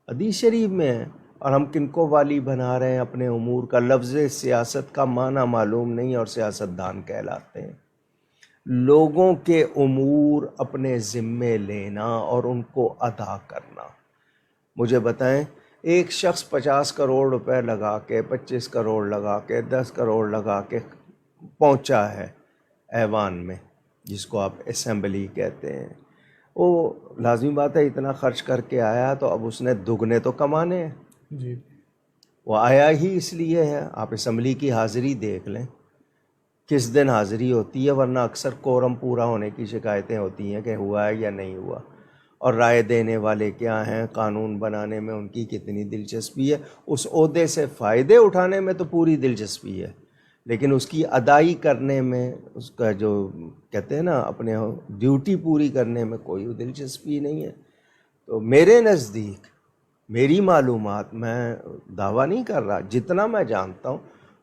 حدیث شریف میں ہے۔ اور ہم کن کو والی بنا رہے ہیں اپنے امور کا؟ لفظ سیاست کا معنی معلوم نہیں اور سیاست دان کہلاتے ہیں۔ لوگوں کے امور اپنے ذمے لینا اور ان کو ادا کرنا۔ مجھے بتائیں، ایک شخص 50 کروڑ روپے لگا کے، 25 کروڑ لگا کے، 10 کروڑ لگا کے پہنچا ہے ایوان میں، جس کو آپ اسمبلی کہتے ہیں، وہ لازمی بات ہے اتنا خرچ کر کے آیا تو اب اس نے دگنے تو کمانے ہیں۔ جی وہ آیا ہی اس لیے ہے۔ آپ اسمبلی کی حاضری دیکھ لیں، کس دن حاضری ہوتی ہے، ورنہ اکثر کورم پورا ہونے کی شکایتیں ہوتی ہیں کہ ہوا ہے یا نہیں ہوا، اور رائے دینے والے کیا ہیں، قانون بنانے میں ان کی کتنی دلچسپی ہے، اس عہدے سے فائدے اٹھانے میں تو پوری دلچسپی ہے، لیکن اس کی ادائی کرنے میں، اس کا جو کہتے ہیں نا اپنے ڈیوٹی پوری کرنے میں کوئی دلچسپی نہیں ہے۔ تو میرے نزدیک، میری معلومات، میں دعویٰ نہیں کر رہا، جتنا میں جانتا ہوں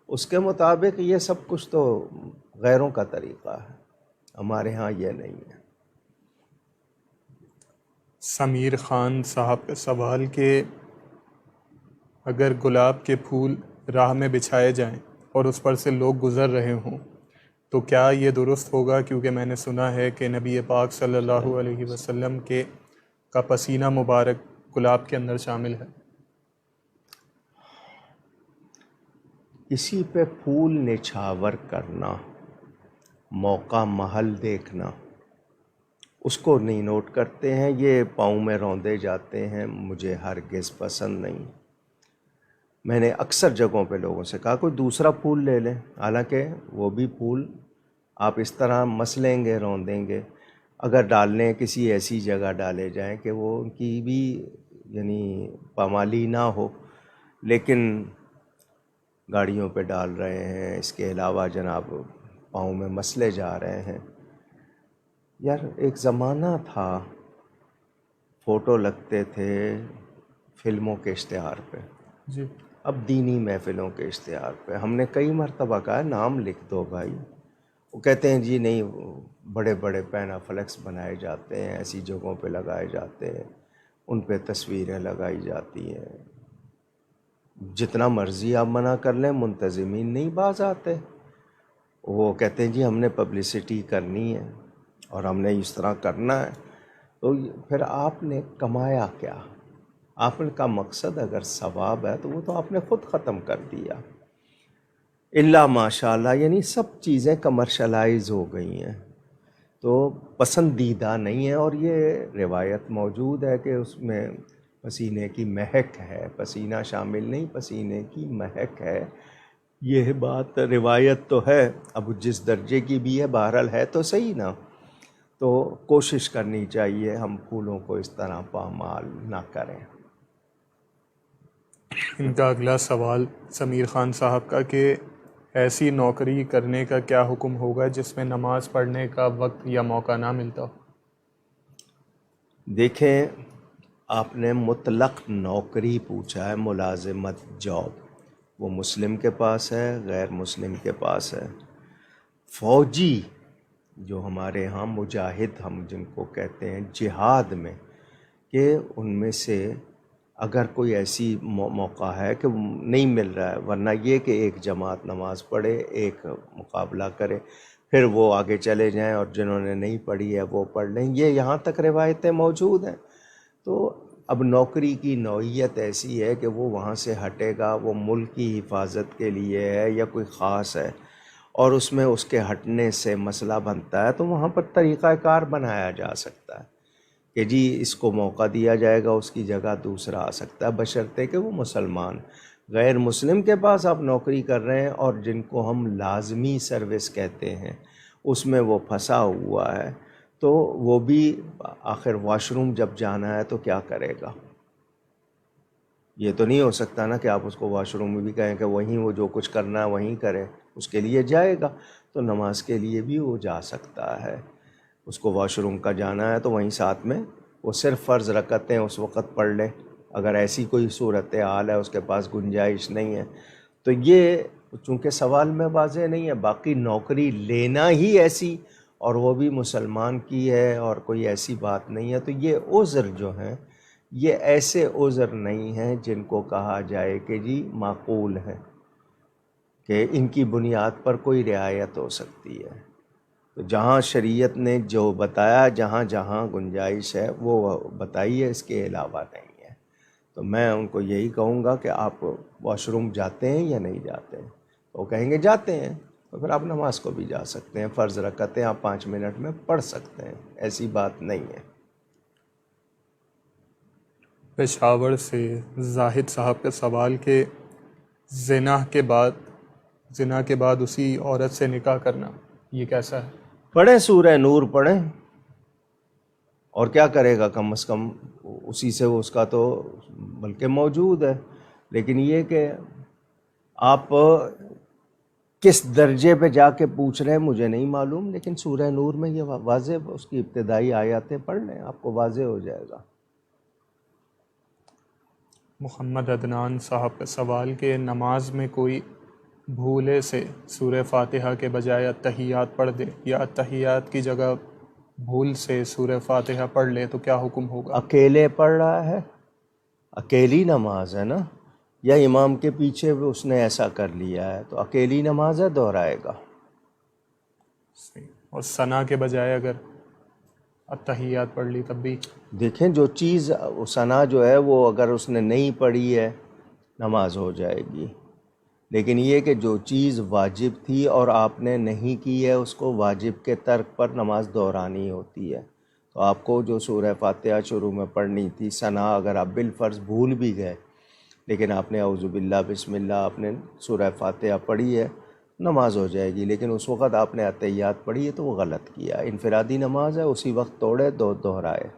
اس کے مطابق یہ سب کچھ تو غیروں کا طریقہ ہے، ہمارے ہاں یہ نہیں ہے۔ سمیر خان صاحب کا سوال کہ اگر گلاب کے پھول راہ میں بچھائے جائیں اور اس پر سے لوگ گزر رہے ہوں تو کیا یہ درست ہوگا؟ کیونکہ میں نے سنا ہے کہ نبی پاک صلی اللہ علیہ وسلم کا پسینہ مبارک گلاب کے اندر شامل ہے۔ کسی پہ پھول نچھاور کرنا، موقع محل دیکھنا، اس کو نہیں نوٹ کرتے ہیں، یہ پاؤں میں روندے جاتے ہیں، مجھے ہرگز پسند نہیں۔ میں نے اکثر جگہوں پہ لوگوں سے کہا کوئی دوسرا پھول لے لیں، حالانکہ وہ بھی پھول آپ اس طرح مسلیں گے، روندیں گے، اگر ڈالنے کسی ایسی جگہ ڈالے جائیں کہ وہ ان کی بھی یعنی پامالی نہ ہو، لیکن گاڑیوں پہ ڈال رہے ہیں، اس کے علاوہ جناب پاؤں میں مسلے جا رہے ہیں۔ یار ایک زمانہ تھا فوٹو لگتے تھے فلموں کے اشتہار پہ، جی اب دینی محفلوں کے اشتہار پہ۔ ہم نے کئی مرتبہ کہا نام لکھ دو بھائی، وہ کہتے ہیں جی نہیں، بڑے بڑے پینا فلیکس بنائے جاتے ہیں، ایسی جگہوں پہ لگائے جاتے ہیں، ان پہ تصویریں لگائی جاتی ہیں۔ جتنا مرضی آپ منع کر لیں، منتظمین نہیں باز آتے، وہ کہتے ہیں جی ہم نے پبلسٹی کرنی ہے اور ہم نے اس طرح کرنا ہے۔ تو پھر آپ نے کمایا کیا؟ آپ کا مقصد اگر ثواب ہے تو وہ تو آپ نے خود ختم کر دیا۔ اللہ ماشاء اللہ، یعنی سب چیزیں کمرشلائز ہو گئی ہیں تو پسندیدہ نہیں ہے، اور یہ روایت موجود ہے کہ اس میں پسینے کی مہک ہے، پسینہ شامل نہیں، پسینے کی مہک ہے، یہ بات روایت تو ہے، اب جس درجے کی بھی ہے بہرحال ہے تو صحیح نا۔ تو کوشش کرنی چاہیے ہم پھولوں کو اس طرح پامال نہ کریں۔ ان کا اگلا سوال سمیر خان صاحب کا کہ ایسی نوکری کرنے کا کیا حکم ہوگا جس میں نماز پڑھنے کا وقت یا موقع نہ ملتا ہو؟ دیکھیں، آپ نے مطلق نوکری پوچھا ہے، ملازمت، جاب، وہ مسلم کے پاس ہے، غیر مسلم کے پاس ہے۔ فوجی جو ہمارے ہاں مجاہد ہم جن کو کہتے ہیں جہاد میں، کہ ان میں سے اگر کوئی ایسی موقع ہے کہ نہیں مل رہا ہے، ورنہ یہ کہ ایک جماعت نماز پڑھے، ایک مقابلہ کرے، پھر وہ آگے چلے جائیں اور جنہوں نے نہیں پڑھی ہے وہ پڑھ لیں، یہ یہاں تک روایتیں موجود ہیں۔ تو اب نوکری کی نوعیت ایسی ہے کہ وہ وہاں سے ہٹے گا، وہ ملک کی حفاظت کے لیے ہے یا کوئی خاص ہے، اور اس میں اس کے ہٹنے سے مسئلہ بنتا ہے، تو وہاں پر طریقہ کار بنایا جا سکتا ہے کہ جی اس کو موقع دیا جائے گا، اس کی جگہ دوسرا آ سکتا ہے، بشرطے کہ وہ مسلمان۔ غیر مسلم کے پاس آپ نوکری کر رہے ہیں اور جن کو ہم لازمی سروس کہتے ہیں اس میں وہ پھنسا ہوا ہے، تو وہ بھی آخر واش روم جب جانا ہے تو کیا کرے گا؟ یہ تو نہیں ہو سکتا نا کہ آپ اس کو واش روم میں بھی کہیں کہ وہیں وہ جو کچھ کرنا ہے وہیں کرے، اس کے لیے جائے گا، تو نماز کے لیے بھی وہ جا سکتا ہے۔ اس کو واش روم کا جانا ہے تو وہیں ساتھ میں وہ صرف فرض رکعتیں اس وقت پڑھ لے، اگر ایسی کوئی صورت حال ہے اس کے پاس گنجائش نہیں ہے تو یہ چونکہ سوال میں واضح نہیں ہے۔ باقی نوکری لینا ہی ایسی اور وہ بھی مسلمان کی ہے اور کوئی ایسی بات نہیں ہے، تو یہ عذر جو ہیں یہ ایسے عذر نہیں ہیں جن کو کہا جائے کہ جی معقول ہے کہ ان کی بنیاد پر کوئی رعایت ہو سکتی ہے۔ تو جہاں شریعت نے جو بتایا، جہاں جہاں گنجائش ہے وہ بتائی ہے، اس کے علاوہ نہیں ہے۔ تو میں ان کو یہی کہوں گا کہ آپ واش روم جاتے ہیں یا نہیں جاتے ہیں؟ وہ کہیں گے جاتے ہیں، تو پھر آپ نماز کو بھی جا سکتے ہیں، فرض رکعتیں آپ 5 منٹ میں پڑھ سکتے ہیں، ایسی بات نہیں ہے۔ پشاور سے زاہد صاحب کا سوال کہ زنا کے بعد اسی عورت سے نکاح کرنا یہ کیسا ہے؟ پڑھیں سورہ نور پڑھیں، اور کیا کرے گا، کم از کم اسی سے اس کا تو بلکہ موجود ہے۔ لیکن یہ کہ آپ کس درجے پہ جا کے پوچھ رہے ہیں مجھے نہیں معلوم، لیکن سورہ نور میں یہ واضح اس کی ابتدائی آیاتیں پڑھ لیں، آپ کو واضح ہو جائے گا۔ محمد عدنان صاحب کا سوال کہ نماز میں کوئی بھولے سے سورہ فاتحہ کے بجائے اتحیات پڑھ دے یا اتحیات کی جگہ بھول سے سورہ فاتحہ پڑھ لے تو کیا حکم ہوگا؟ اکیلے پڑھ رہا ہے، اکیلی نماز ہے نا، یا امام کے پیچھے بھی اس نے ایسا کر لیا ہے تو اکیلی نماز ہے، دہرائے گا۔ صحیح۔ اور ثنا کے بجائے اگر اتحیات پڑھ لی تب بھی؟ دیکھیں جو چیز ثنا جو ہے وہ اگر اس نے نہیں پڑھی ہے نماز ہو جائے گی، لیکن یہ کہ جو چیز واجب تھی اور آپ نے نہیں کی ہے اس کو واجب کے ترک پر نماز دہرانی ہوتی ہے۔ تو آپ کو جو سورہ فاتحہ شروع میں پڑھنی تھی ثنا، اگر آپ بالفرض بھول بھی گئے لیکن آپ نے اعوذ باللہ بسم اللہ آپ نے سورہ فاتحہ پڑھی ہے، نماز ہو جائے گی۔ لیکن اس وقت آپ نے اتحیات پڑھی ہے تو وہ غلط کیا، انفرادی نماز ہے، اسی وقت توڑے دہرائے۔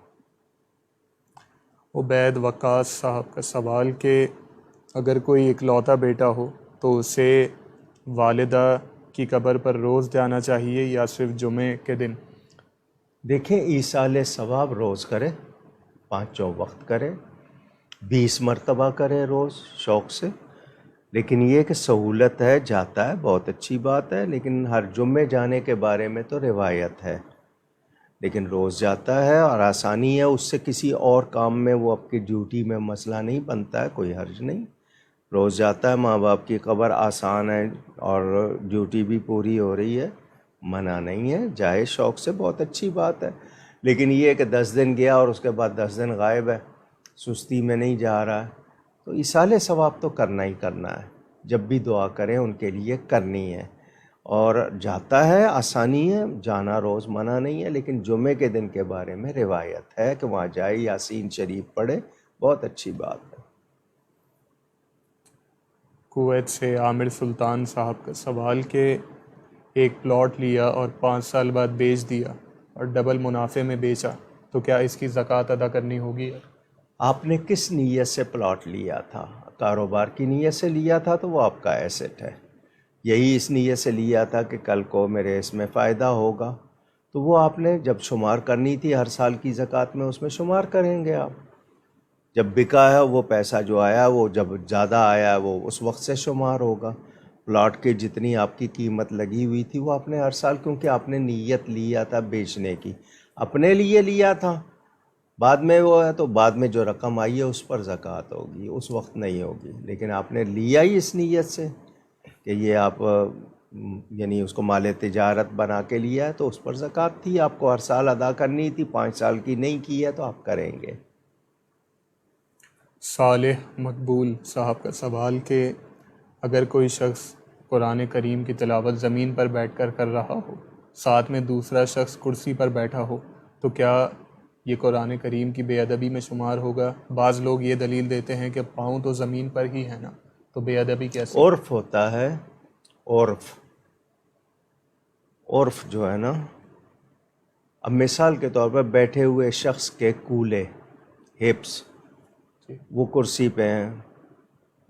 عبید وقاص صاحب کا سوال کہ اگر کوئی اکلوتا بیٹا ہو تو اسے والدہ کی قبر پر روز جانا چاہیے یا صرف جمعے کے دن؟ دیکھیں ایصال ثواب روز کرے، 5 وقت کرے، 20 مرتبہ کرے روز شوق سے، لیکن یہ کہ سہولت ہے جاتا ہے بہت اچھی بات ہے، لیکن ہر جمعے جانے کے بارے میں تو روایت ہے، لیکن روز جاتا ہے اور آسانی ہے، اس سے کسی اور کام میں وہ آپ کی ڈیوٹی میں مسئلہ نہیں بنتا ہے، کوئی حرج نہیں، روز جاتا ہے، ماں باپ کی قبر آسان ہے اور ڈیوٹی بھی پوری ہو رہی ہے، منع نہیں ہے، جائے شوق سے، بہت اچھی بات ہے۔ لیکن یہ کہ 10 دن گیا اور اس کے بعد 10 دن غائب ہے، سستی میں نہیں جا رہا ہے، تو ایصال ثواب تو کرنا ہی کرنا ہے، جب بھی دعا کریں ان کے لیے کرنی ہے، اور جاتا ہے آسانی ہے، جانا روز منع نہیں ہے، لیکن جمعے کے دن کے بارے میں روایت ہے کہ وہاں جائے، یاسین شریف پڑھے، بہت اچھی بات ہے۔ کویت سے عامر سلطان صاحب کا سوال کہ ایک پلاٹ لیا اور 5 سال بعد بیچ دیا اور ڈبل منافع میں بیچا تو کیا اس کی زکوٰۃ ادا کرنی ہوگی؟ آپ نے کس نیت سے پلاٹ لیا تھا؟ کاروبار کی نیت سے لیا تھا تو وہ آپ کا ایسٹ ہے، یہی اس نیت سے لیا تھا کہ کل کو میرے اس میں فائدہ ہوگا، تو وہ آپ نے جب شمار کرنی تھی ہر سال کی زکوٰۃ میں اس میں شمار کریں گے آپ، جب بکا ہے وہ پیسہ جو آیا وہ جب زیادہ آیا وہ اس وقت سے شمار ہوگا، پلاٹ کی جتنی آپ کی قیمت لگی ہوئی تھی وہ آپ نے ہر سال، کیونکہ آپ نے نیت لیا تھا بیچنے کی، اپنے لیے لیا تھا، بعد میں وہ ہے تو بعد میں جو رقم آئی ہے اس پر زکوٰۃ ہوگی، اس وقت نہیں ہوگی، لیکن آپ نے لیا ہی اس نیت سے کہ یہ آپ یعنی اس کو مال تجارت بنا کے لیا ہے تو اس پر زکوٰۃ تھی، آپ کو ہر سال ادا کرنی تھی، 5 سال کی نہیں کی ہے تو آپ کریں گے۔ صالح مقبول صاحب کا سوال کہ اگر کوئی شخص قرآن کریم کی تلاوت زمین پر بیٹھ کر کر رہا ہو، ساتھ میں دوسرا شخص کرسی پر بیٹھا ہو، تو کیا یہ قرآن کریم کی بے ادبی میں شمار ہوگا؟ بعض لوگ یہ دلیل دیتے ہیں کہ پاؤں تو زمین پر ہی ہے نا، تو بے ادبی کیسے؟ عرف ہوتا ہے، عرف جو ہے نا، اب مثال کے طور پر بیٹھے ہوئے شخص کے کولے ہپس وہ کرسی پہ ہیں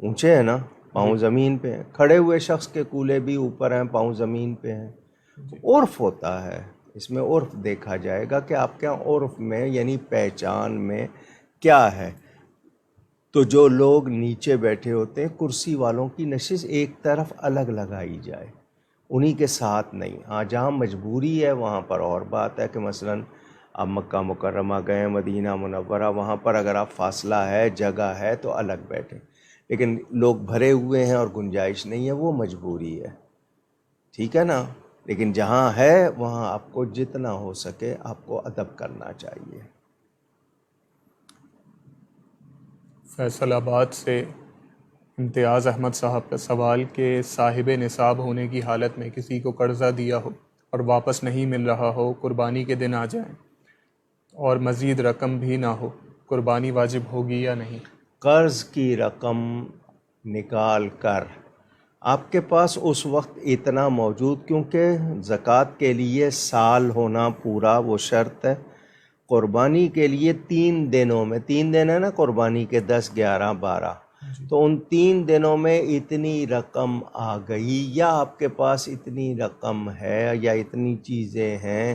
اونچے ہیں نا، پاؤں زمین پہ ہیں، کھڑے ہوئے شخص کے کولے بھی اوپر ہیں، پاؤں زمین پہ ہیں. عرف ہوتا ہے، اس میں عرف دیکھا جائے گا کہ آپ کے یہاں عرف میں یعنی پہچان میں کیا ہے. تو جو لوگ نیچے بیٹھے ہوتے ہیں کرسی والوں کی نشست ایک طرف الگ لگائی جائے، انہی کے ساتھ نہیں. ہاں جہاں مجبوری ہے وہاں پر اور بات ہے کہ مثلاً آپ مکہ مکرمہ گئے، مدینہ منورہ، وہاں پر اگر آپ فاصلہ ہے، جگہ ہے تو الگ بیٹھیں. لیکن لوگ بھرے ہوئے ہیں اور گنجائش نہیں ہے، وہ مجبوری ہے، ٹھیک ہے نا. لیکن جہاں ہے وہاں آپ کو جتنا ہو سکے آپ کو ادب کرنا چاہیے. فیصل آباد سے امتیاز احمد صاحب کا سوال کہ صاحب نصاب ہونے کی حالت میں کسی کو قرضہ دیا ہو اور واپس نہیں مل رہا ہو، قربانی کے دن آ جائیں اور مزید رقم بھی نہ ہو، قربانی واجب ہوگی یا نہیں؟ قرض کی رقم نکال کر آپ کے پاس اس وقت اتنا موجود، کیونکہ زکوٰۃ کے لیے سال ہونا پورا وہ شرط ہے. قربانی کے لیے 3 دنوں میں، 3 دن ہے نا قربانی کے، 10 11 12، تو ان 3 دنوں میں اتنی رقم آ گئی یا آپ کے پاس اتنی رقم ہے یا اتنی چیزیں ہیں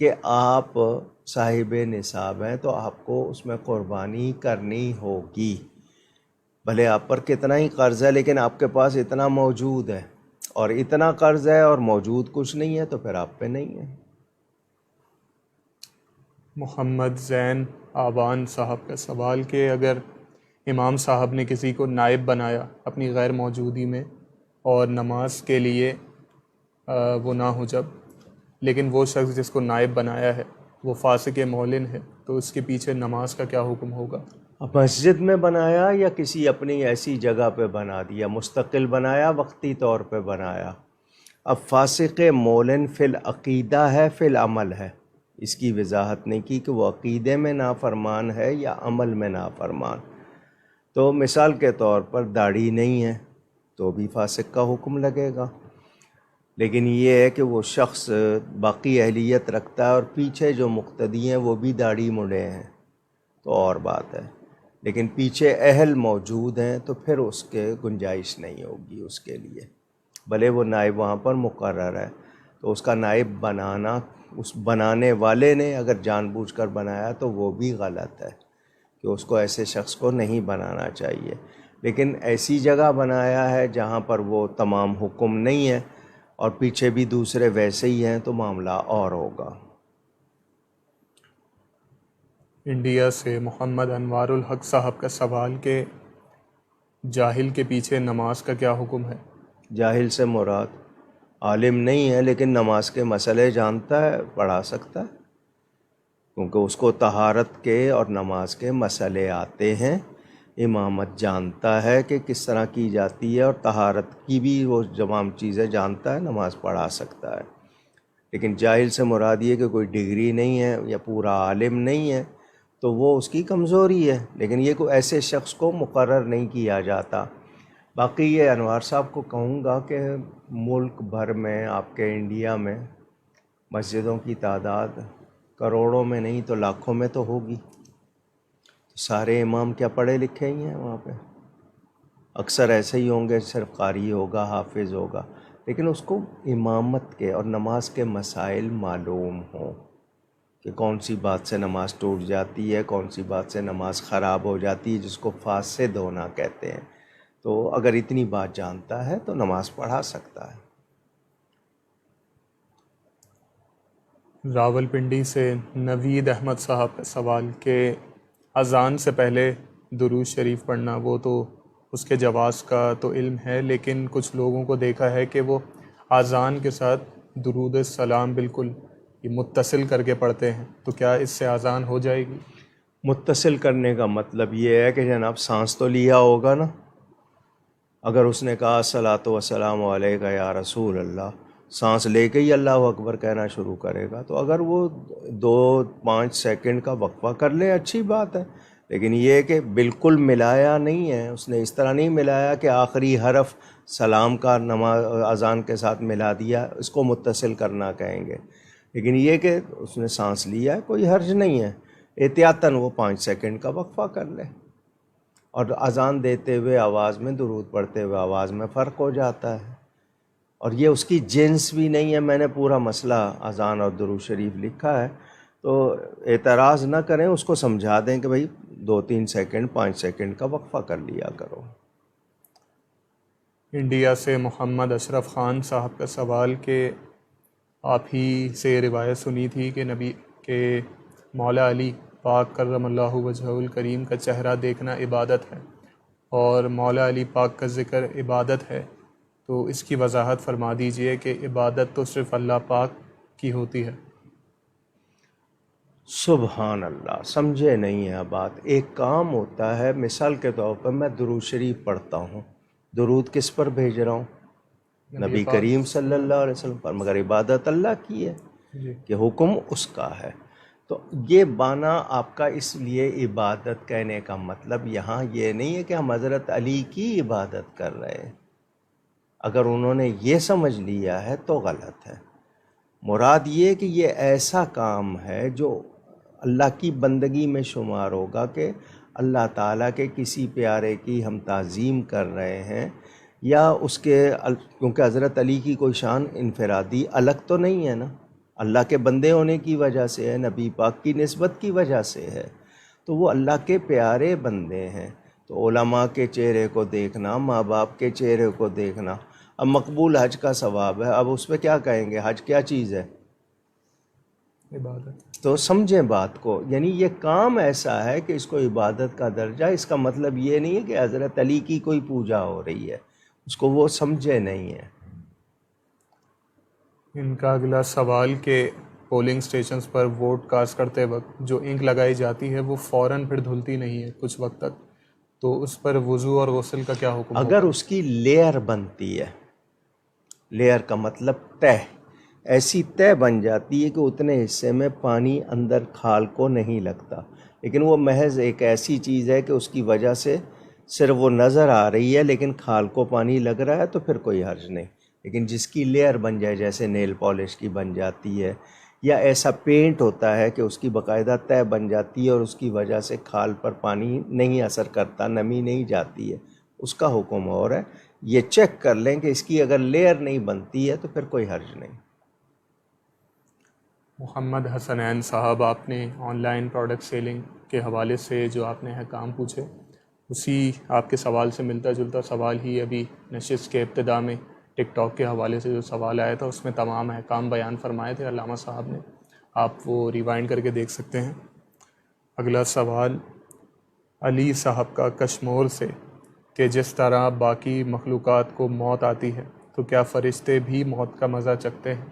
کہ آپ صاحب نصاب ہیں، تو آپ کو اس میں قربانی کرنی ہوگی. بھلے آپ پر کتنا ہی قرض ہے لیکن آپ کے پاس اتنا موجود ہے، اور اتنا قرض ہے اور موجود کچھ نہیں ہے تو پھر آپ پہ نہیں ہے. محمد زین آوان صاحب کا سوال کہ اگر امام صاحب نے کسی کو نائب بنایا اپنی غیر موجودی میں اور نماز کے لیے وہ نہ ہو جب، لیکن وہ شخص جس کو نائب بنایا ہے وہ فاسق معلن ہے، تو اس کے پیچھے نماز کا کیا حکم ہوگا؟ اب مسجد میں بنایا یا کسی اپنی ایسی جگہ پہ بنا دیا، مستقل بنایا، وقتی طور پہ بنایا. اب فاسق معلن فی العقیدہ ہے، فی العمل ہے. اس کی وضاحت نہیں کی کہ وہ عقیدے میں نافرمان ہے یا عمل میں نافرمان. تو مثال کے طور پر داڑھی نہیں ہے تو بھی فاسق کا حکم لگے گا. لیکن یہ ہے کہ وہ شخص باقی اہلیت رکھتا ہے اور پیچھے جو مقتدی ہیں وہ بھی داڑھی مڑے ہیں تو اور بات ہے. لیکن پیچھے اہل موجود ہیں تو پھر اس کے گنجائش نہیں ہوگی اس کے لیے. بھلے وہ نائب وہاں پر مقرر ہے تو اس کا نائب بنانا، اس بنانے والے نے اگر جان بوجھ کر بنایا تو وہ بھی غلط ہے کہ اس کو ایسے شخص کو نہیں بنانا چاہیے. لیکن ایسی جگہ بنایا ہے جہاں پر وہ تمام حکم نہیں ہے اور پیچھے بھی دوسرے ویسے ہی ہیں تو معاملہ اور ہوگا. انڈیا سے محمد انوار الحق صاحب کا سوال کہ جاہل کے پیچھے نماز کا کیا حکم ہے؟ جاہل سے مراد عالم نہیں ہے لیکن نماز کے مسئلے جانتا ہے، پڑھا سکتا ہے، کیونکہ اس کو طہارت کے اور نماز کے مسئلے آتے ہیں. امامت جانتا ہے کہ کس طرح کی جاتی ہے اور طہارت کی بھی وہ تمام چیزیں جانتا ہے، نماز پڑھا سکتا ہے. لیکن جاہل سے مراد یہ کہ کوئی ڈگری نہیں ہے یا پورا عالم نہیں ہے تو وہ اس کی کمزوری ہے، لیکن یہ کوئی ایسے شخص کو مقرر نہیں کیا جاتا. باقی یہ انوار صاحب کو کہوں گا کہ ملک بھر میں آپ کے انڈیا میں مسجدوں کی تعداد کروڑوں میں نہیں تو لاکھوں میں تو ہوگی. سارے امام کیا پڑھے لکھے ہی ہیں وہاں پہ؟ اکثر ایسے ہی ہوں گے، صرف قاری ہوگا، حافظ ہوگا، لیکن اس کو امامت کے اور نماز کے مسائل معلوم ہوں کہ کون سی بات سے نماز ٹوٹ جاتی ہے، کون سی بات سے نماز خراب ہو جاتی ہے، جس کو فاسد ہونا کہتے ہیں. تو اگر اتنی بات جانتا ہے تو نماز پڑھا سکتا ہے. راولپنڈی سے نوید احمد صاحب کا سوال کہ اذان سے پہلے درود شریف پڑھنا، وہ تو اس کے جواز کا تو علم ہے، لیکن کچھ لوگوں کو دیکھا ہے کہ وہ اذان کے ساتھ درود السلام بالکل متصل کر کے پڑھتے ہیں، تو کیا اس سے اذان ہو جائے گی؟ متصل کرنے کا مطلب یہ ہے کہ جناب سانس تو لیا ہوگا نا. اگر اس نے کہا الصلاۃ والسلام علیک یا رسول اللہ، سانس لے کے ہی اللہ اکبر کہنا شروع کرے گا، تو اگر وہ 2-5 سیکنڈ کا وقفہ کر لے اچھی بات ہے. لیکن یہ کہ بالکل ملایا نہیں ہے، اس نے اس طرح نہیں ملایا کہ آخری حرف سلام کا نماز اذان کے ساتھ ملا دیا، اس کو متصل کرنا کہیں گے. لیکن یہ کہ اس نے سانس لیا ہے، کوئی حرج نہیں ہے، احتیاطاً وہ 5 سیکنڈ کا وقفہ کر لے اور اذان دیتے ہوئے آواز میں، درود پڑھتے ہوئے آواز میں فرق ہو جاتا ہے، اور یہ اس کی جنس بھی نہیں ہے۔ میں نے پورا مسئلہ اذان اور درود شریف لکھا ہے، تو اعتراض نہ کریں، اس کو سمجھا دیں کہ بھائی 2-3 سیکنڈ 5 سیکنڈ کا وقفہ کر لیا کرو۔ انڈیا سے محمد اشرف خان صاحب کا سوال کہ آپ ہی سے روایت سنی تھی کہ نبی کے مولا علی پاک کرم اللہ وجہہ الکریم کا چہرہ دیکھنا عبادت ہے، اور مولا علی پاک کا ذکر عبادت ہے، تو اس کی وضاحت فرما دیجئے کہ عبادت تو صرف اللہ پاک کی ہوتی ہے۔ سبحان اللہ، سمجھے نہیں ہے بات۔ ایک کام ہوتا ہے، مثال کے طور پر میں درود شریف پڑھتا ہوں، درود کس پر بھیج رہا ہوں؟ نبی کریم صلی اللہ علیہ وسلم پر، مگر عبادت اللہ کی ہے جی کہ حکم اس کا ہے۔ تو یہ بانا آپ کا، اس لیے عبادت کہنے کا مطلب یہاں یہ نہیں ہے کہ ہم حضرت علی کی عبادت کر رہے ہیں۔ اگر انہوں نے یہ سمجھ لیا ہے تو غلط ہے۔ مراد یہ کہ یہ ایسا کام ہے جو اللہ کی بندگی میں شمار ہوگا کہ اللہ تعالیٰ کے کسی پیارے کی ہم تعظیم کر رہے ہیں، یا اس کے، کیونکہ حضرت علی کی کوئی شان انفرادی الگ تو نہیں ہے نا، اللہ کے بندے ہونے کی وجہ سے ہے، نبی پاک کی نسبت کی وجہ سے ہے، تو وہ اللہ کے پیارے بندے ہیں۔ تو علماء کے چہرے کو دیکھنا، ماں باپ کے چہرے کو دیکھنا، اب مقبول حج کا ثواب ہے، اب اس پہ کیا کہیں گے؟ حج کیا چیز ہے؟ عبادت۔ تو سمجھیں بات کو، یعنی یہ کام ایسا ہے کہ اس کو عبادت کا درجہ، اس کا مطلب یہ نہیں ہے کہ حضرت علی کی کوئی پوجا ہو رہی ہے، اس کو وہ سمجھے نہیں ہے۔ ان کا اگلا سوال کہ پولنگ سٹیشنز پر ووٹ کاسٹ کرتے وقت جو انک لگائی جاتی ہے وہ فوراً پھر دھلتی نہیں ہے کچھ وقت تک، تو اس پر وضو اور غسل کا کیا حکم اگر ہوگا؟ اس کی لیئر بنتی ہے، لیئر کا مطلب تہ، ایسی تہ بن جاتی ہے کہ اتنے حصے میں پانی اندر کھال کو نہیں لگتا، لیکن وہ محض ایک ایسی چیز ہے کہ اس کی وجہ سے صرف وہ نظر آ رہی ہے لیکن کھال کو پانی لگ رہا ہے، تو پھر کوئی حرج نہیں۔ لیکن جس کی لیئر بن جائے، جیسے نیل پالش کی بن جاتی ہے، یا ایسا پینٹ ہوتا ہے کہ اس کی باقاعدہ تہ بن جاتی ہے اور اس کی وجہ سے کھال پر پانی نہیں اثر کرتا، نمی نہیں جاتی ہے، اس کا حکم اور ہے۔ یہ چیک کر لیں کہ اس کی اگر لیئر نہیں بنتی ہے تو پھر کوئی حرج نہیں۔ محمد حسنین صاحب، آپ نے آن لائن پروڈکٹ سیلنگ کے حوالے سے جو آپ نے احکام پوچھے، اسی آپ کے سوال سے ملتا جلتا سوال ہی ابھی نشست کے ابتدا میں ٹک ٹاک کے حوالے سے جو سوال آیا تھا، اس میں تمام احکام بیان فرمائے تھے علامہ صاحب نے، آپ وہ ریوائنڈ کر کے دیکھ سکتے ہیں۔ اگلا سوال علی صاحب کا کشمور سے کہ جس طرح باقی مخلوقات کو موت آتی ہے تو کیا فرشتے بھی موت کا مزہ چکھتے ہیں؟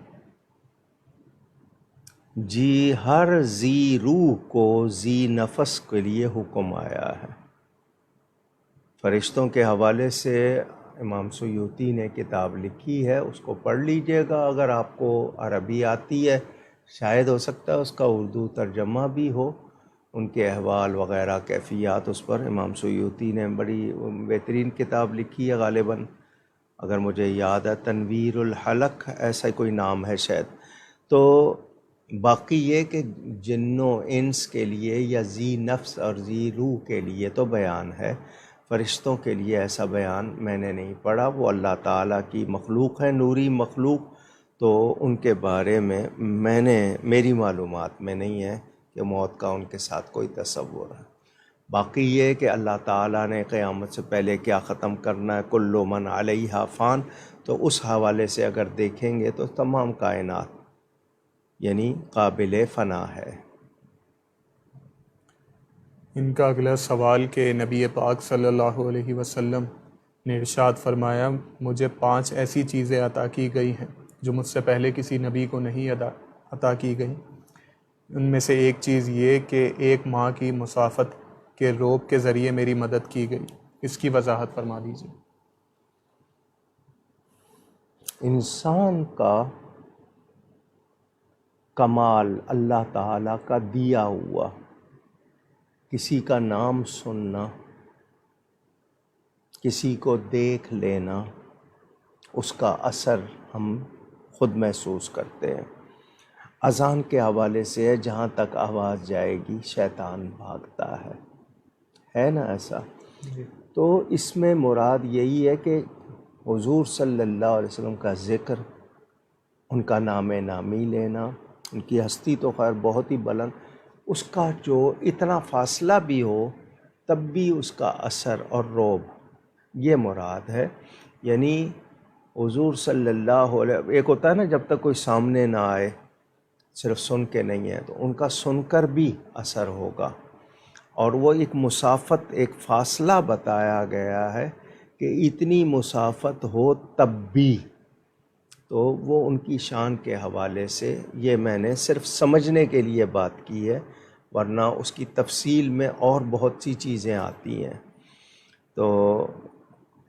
جی، ہر ذی روح کو ذی نفس کے لیے حکم آیا ہے۔ فرشتوں کے حوالے سے امام سیوطی نے کتاب لکھی ہے، اس کو پڑھ لیجئے گا۔ اگر آپ کو عربی آتی ہے، شاید ہو سکتا ہے اس کا اردو ترجمہ بھی ہو، ان کے احوال وغیرہ کیفیات، اس پر امام سیوطی نے بڑی بہترین کتاب لکھی ہے، غالباً اگر مجھے یاد ہے تنویر الحلق ایسا کوئی نام ہے شاید۔ تو باقی یہ کہ جن و انس کے لیے یا ذی نفس اور ذی روح کے لیے تو بیان ہے، فرشتوں کے لیے ایسا بیان میں نے نہیں پڑھا۔ وہ اللہ تعالیٰ کی مخلوق ہے، نوری مخلوق، تو ان کے بارے میں میری معلومات میں نہیں ہے کہ موت کا ان کے ساتھ کوئی تصور ہے۔ باقی یہ کہ اللہ تعالیٰ نے قیامت سے پہلے کیا ختم کرنا ہے، کل من علیہا فان، تو اس حوالے سے اگر دیکھیں گے تو تمام کائنات یعنی قابل فنا ہے۔ ان کا اگلا سوال کہ نبی پاک صلی اللہ علیہ وسلم نے ارشاد فرمایا، مجھے 5 ایسی چیزیں عطا کی گئی ہیں جو مجھ سے پہلے کسی نبی کو نہیں عطا کی گئی۔ ان میں سے ایک چیز یہ کہ 1 ماہ کی مسافت کے روب کے ذریعے میری مدد کی گئی، اس کی وضاحت فرما دیجیے۔ انسان کا کمال اللہ تعالیٰ کا دیا ہوا، کسی کا نام سننا، کسی کو دیکھ لینا، اس کا اثر ہم خود محسوس کرتے ہیں۔ اذان کے حوالے سے جہاں تک آواز جائے گی شیطان بھاگتا ہے نا ایسا؟ تو اس میں مراد یہی ہے کہ حضور صلی اللہ علیہ وسلم کا ذکر، ان کا نام نامی لینا، ان کی ہستی تو خیر بہت ہی بلند، اس کا جو اتنا فاصلہ بھی ہو تب بھی اس کا اثر اور روب، یہ مراد ہے۔ یعنی حضور صلی اللہ علیہ، ایک ہوتا ہے نا جب تک کوئی سامنے نہ آئے، صرف سن کے نہیں ہے، تو ان کا سن کر بھی اثر ہوگا، اور وہ ایک مسافت، ایک فاصلہ بتایا گیا ہے کہ اتنی مسافت ہو تب بھی، تو وہ ان کی شان کے حوالے سے یہ میں نے صرف سمجھنے کے لیے بات کی ہے، ورنہ اس کی تفصیل میں اور بہت سی چیزیں آتی ہیں۔ تو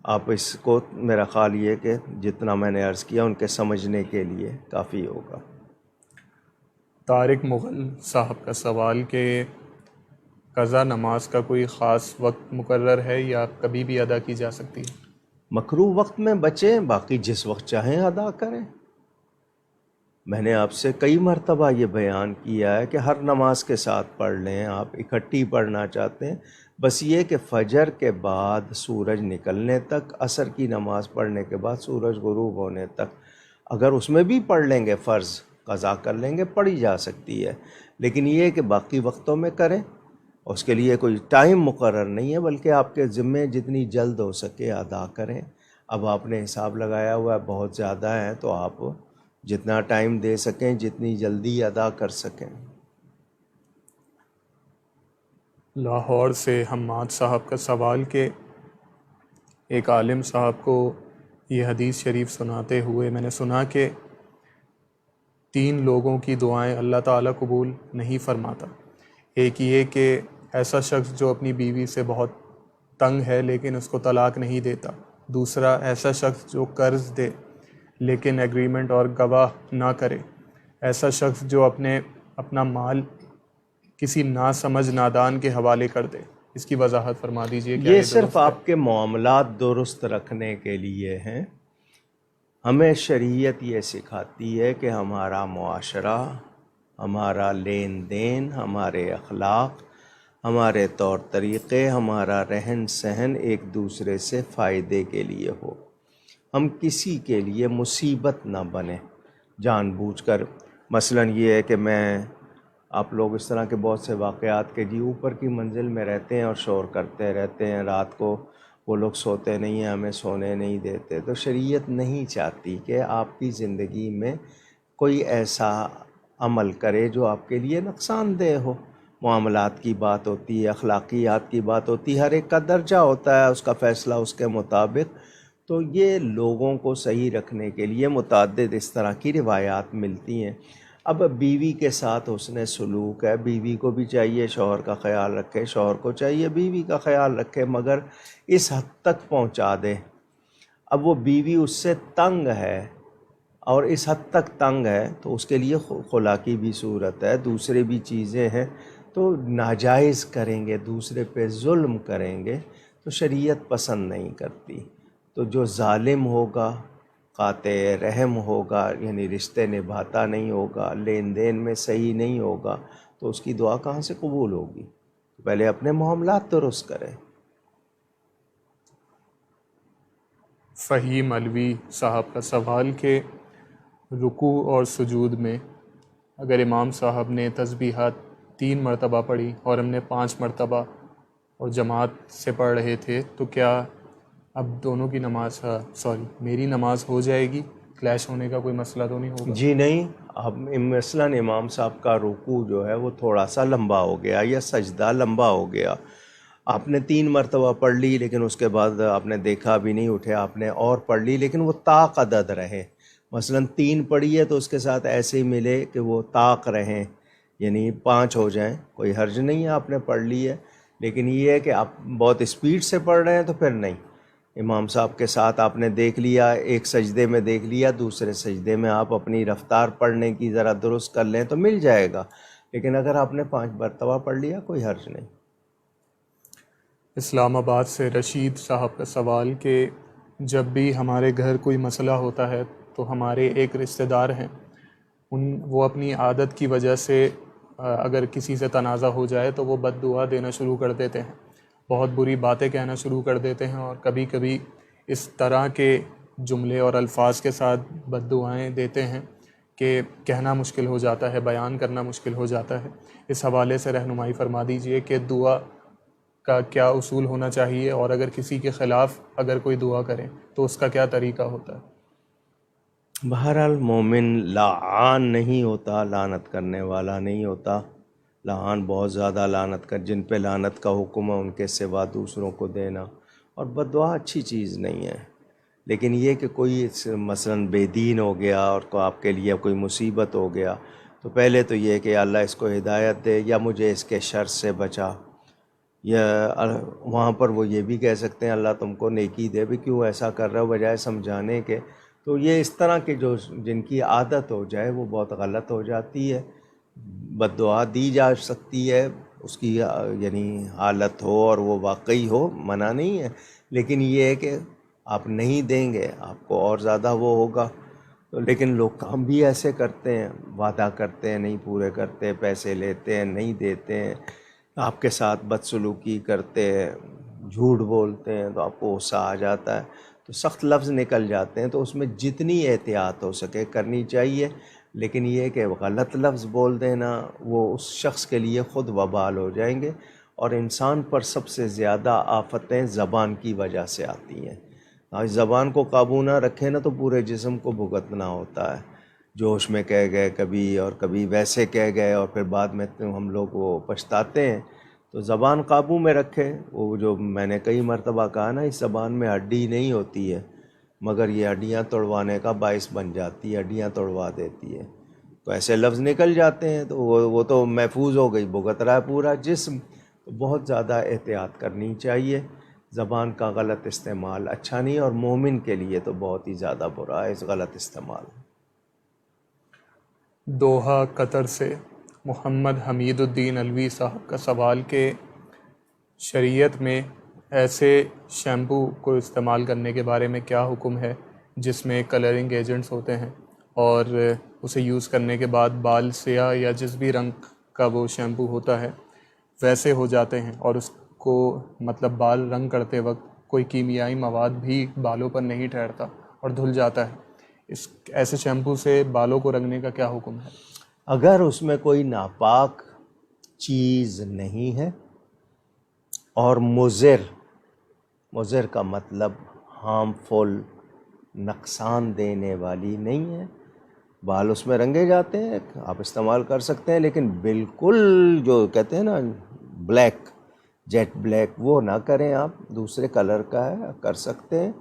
آپ اس کو، میرا خیال یہ کہ جتنا میں نے عرض کیا ان کے سمجھنے کے لیے کافی ہوگا۔ طارق مغل صاحب کا سوال کہ قضا نماز کا کوئی خاص وقت مقرر ہے یا کبھی بھی ادا کی جا سکتی ہے؟ مکروہ وقت میں بچیں، باقی جس وقت چاہیں ادا کریں۔ میں نے آپ سے کئی مرتبہ یہ بیان کیا ہے کہ ہر نماز کے ساتھ پڑھ لیں، آپ اکٹھی پڑھنا چاہتے ہیں، بس یہ کہ فجر کے بعد سورج نکلنے تک، عصر کی نماز پڑھنے کے بعد سورج غروب ہونے تک، اگر اس میں بھی پڑھ لیں گے فرض قضا کر لیں گے، پڑھی جا سکتی ہے، لیکن یہ کہ باقی وقتوں میں کریں، اس کے لیے کوئی ٹائم مقرر نہیں ہے، بلکہ آپ کے ذمے جتنی جلد ہو سکے ادا کریں۔ اب آپ نے حساب لگایا ہوا ہے بہت زیادہ ہے، تو آپ جتنا ٹائم دے سکیں، جتنی جلدی ادا کر سکیں۔ لاہور سے حماد صاحب کا سوال کہ ایک عالم صاحب کو یہ حدیث شریف سناتے ہوئے میں نے سنا کہ 3 لوگوں کی دعائیں اللہ تعالیٰ قبول نہیں فرماتا۔ ایک یہ کہ ایسا شخص جو اپنی بیوی سے بہت تنگ ہے لیکن اس کو طلاق نہیں دیتا۔ دوسرا ایسا شخص جو قرض دے لیکن ایگریمنٹ اور گواہ نہ کرے۔ ایسا شخص جو اپنا مال کسی ناسمجھ نادان کے حوالے کر دے۔ اس کی وضاحت فرما دیجئے۔ کیا یہ درست صرف ہے؟ آپ کے معاملات درست رکھنے کے لیے ہیں۔ ہمیں شریعت یہ سکھاتی ہے کہ ہمارا معاشرہ، ہمارا لین دین، ہمارے اخلاق، ہمارے طور طریقے، ہمارا رہن سہن ایک دوسرے سے فائدے کے لیے ہو، ہم کسی کے لیے مصیبت نہ بنیں جان بوجھ کر۔ مثلا یہ ہے کہ آپ لوگ اس طرح کے بہت سے واقعات کے جی اوپر کی منزل میں رہتے ہیں اور شور کرتے رہتے ہیں، رات کو وہ لوگ سوتے نہیں ہیں، ہمیں سونے نہیں دیتے۔ تو شریعت نہیں چاہتی کہ آپ کی زندگی میں کوئی ایسا عمل کرے جو آپ کے لیے نقصان دہ ہو۔ معاملات کی بات ہوتی ہے، اخلاقیات کی بات ہوتی ہے، ہر ایک کا درجہ ہوتا ہے، اس کا فیصلہ اس کے مطابق۔ تو یہ لوگوں کو صحیح رکھنے کے لیے متعدد اس طرح کی روایات ملتی ہیں۔ اب بیوی کے ساتھ حسن سلوک ہے، بیوی کو بھی چاہیے شوہر کا خیال رکھے، شوہر کو چاہیے بیوی کا خیال رکھے، مگر اس حد تک پہنچا دے۔ اب وہ بیوی اس سے تنگ ہے اور اس حد تک تنگ ہے تو اس کے لیے خلا کی بھی صورت ہے، دوسرے بھی چیزیں ہیں۔ تو ناجائز کریں گے، دوسرے پہ ظلم کریں گے تو شریعت پسند نہیں کرتی۔ تو جو ظالم ہوگا، قاطع رحم ہوگا، یعنی رشتے نبھاتا نہیں ہوگا، لین دین میں صحیح نہیں ہوگا، تو اس کی دعا کہاں سے قبول ہوگی؟ پہلے اپنے معاملات درست کرے۔ فہیم علوی صاحب کا سوال کہ رکوع اور سجود میں اگر امام صاحب نے تسبیحات 3 مرتبہ پڑھی اور ہم نے 5 مرتبہ اور جماعت سے پڑھ رہے تھے تو کیا اب دونوں کی نماز میری نماز ہو جائے گی؟ کلیش ہونے کا کوئی مسئلہ تو نہیں ہوگا؟ جی نہیں، اب مثلاً امام صاحب کا رکوع جو ہے وہ تھوڑا سا لمبا ہو گیا یا سجدہ لمبا ہو گیا، آپ نے 3 مرتبہ پڑھ لی لیکن اس کے بعد آپ نے دیکھا بھی نہیں، اٹھے آپ نے اور پڑھ لی، لیکن وہ طاق عدد رہے۔ مثلاً 3 پڑھی ہے تو اس کے ساتھ ایسے ہی ملے کہ وہ طاق رہیں، یعنی 5 ہو جائیں، کوئی حرج نہیں ہے، آپ نے پڑھ لی ہے۔ لیکن یہ ہے کہ آپ بہت اسپیڈ سے پڑھ رہے ہیں تو پھر نہیں، امام صاحب کے ساتھ آپ نے دیکھ لیا، ایک سجدے میں دیکھ لیا، دوسرے سجدے میں آپ اپنی رفتار پڑھنے کی ذرا درست کر لیں تو مل جائے گا، لیکن اگر آپ نے 5 مرتبہ پڑھ لیا کوئی حرج نہیں۔ اسلام آباد سے رشید صاحب کا سوال کہ جب بھی ہمارے گھر کوئی مسئلہ ہوتا ہے تو ہمارے ایک رشتہ دار ہیں، وہ اپنی عادت کی وجہ سے اگر کسی سے تنازع ہو جائے تو وہ بد دعا دینا شروع کر دیتے ہیں، بہت بری باتیں کہنا شروع کر دیتے ہیں، اور کبھی کبھی اس طرح کے جملے اور الفاظ کے ساتھ بد دعائیں دیتے ہیں کہ کہنا مشکل ہو جاتا ہے، بیان کرنا مشکل ہو جاتا ہے۔ اس حوالے سے رہنمائی فرما دیجئے کہ دعا کا کیا اصول ہونا چاہیے، اور اگر کسی کے خلاف اگر کوئی دعا کرے تو اس کا کیا طریقہ ہوتا ہے؟ بہرحال مومن لعان نہیں ہوتا، لعنت کرنے والا نہیں ہوتا۔ لعان بہت زیادہ لعنت کر، جن پہ لعنت کا حکم ہے ان کے سوا دوسروں کو دینا، اور بد دعا اچھی چیز نہیں ہے۔ لیکن یہ کہ کوئی مثلاً بے دین ہو گیا اور آپ کے لیے کوئی مصیبت ہو گیا، تو پہلے تو یہ کہ اللہ اس کو ہدایت دے، یا مجھے اس کے شر سے بچا، یا وہاں پر وہ یہ بھی کہہ سکتے ہیں اللہ تم کو نیکی دے، بھی کیوں ایسا کر رہے ہو، بجائے سمجھانے کے۔ تو یہ اس طرح کے جن کی عادت ہو جائے وہ بہت غلط ہو جاتی ہے۔ بد دعا دی جا سکتی ہے، اس کی یعنی حالت ہو اور وہ واقعی ہو، منع نہیں ہے، لیکن یہ ہے کہ آپ نہیں دیں گے آپ کو اور زیادہ وہ ہوگا۔ لیکن لوگ کام بھی ایسے کرتے ہیں، وعدہ کرتے ہیں نہیں پورے کرتے، پیسے لیتے ہیں نہیں دیتے ہیں، آپ کے ساتھ بدسلوکی کرتے ہیں، جھوٹ بولتے ہیں، تو آپ کو غصہ آ جاتا ہے، تو سخت لفظ نکل جاتے ہیں۔ تو اس میں جتنی احتیاط ہو سکے کرنی چاہیے، لیکن یہ کہ غلط لفظ بول دینا وہ اس شخص کے لیے خود وبال ہو جائیں گے، اور انسان پر سب سے زیادہ آفتیں زبان کی وجہ سے آتی ہیں۔ آج زبان کو قابو نہ رکھے نا تو پورے جسم کو بھگتنا ہوتا ہے۔ جوش میں کہہ گئے کبھی، اور کبھی ویسے کہہ گئے، اور پھر بعد میں ہم لوگ وہ پچھتاتے ہیں۔ تو زبان قابو میں رکھے۔ وہ جو میں نے کئی مرتبہ کہا نا، اس زبان میں ہڈی نہیں ہوتی ہے، مگر یہ ہڈیاں توڑوانے کا باعث بن جاتی ہے، ہڈیاں توڑوا دیتی ہے۔ تو ایسے لفظ نکل جاتے ہیں تو وہ تو محفوظ ہو گئی، بھگت رہا ہے پورا جسم۔ تو بہت زیادہ احتیاط کرنی چاہیے۔ زبان کا غلط استعمال اچھا نہیں، اور مومن کے لیے تو بہت ہی زیادہ برا ہے اس غلط استعمال۔ دوحہ قطر سے محمد حمید الدین علوی صاحب کا سوال کہ شریعت میں ایسے شیمپو کو استعمال کرنے کے بارے میں کیا حکم ہے جس میں کلرنگ ایجنٹس ہوتے ہیں، اور اسے یوز کرنے کے بعد بال سیاہ یا جس بھی رنگ کا وہ شیمپو ہوتا ہے ویسے ہو جاتے ہیں، اور اس کو مطلب بال رنگ کرتے وقت کوئی کیمیائی مواد بھی بالوں پر نہیں ٹھہرتا اور دھل جاتا ہے۔ ایسے شیمپو سے بالوں کو رنگنے کا کیا حکم ہے؟ اگر اس میں کوئی ناپاک چیز نہیں ہے اور مضر کا مطلب ہارمفل، نقصان دینے والی نہیں ہے، بال اس میں رنگے جاتے ہیں، آپ استعمال کر سکتے ہیں، لیکن بالکل جو کہتے ہیں نا بلیک، جیٹ بلیک، وہ نہ کریں آپ۔ دوسرے کلر کا ہے کر سکتے ہیں،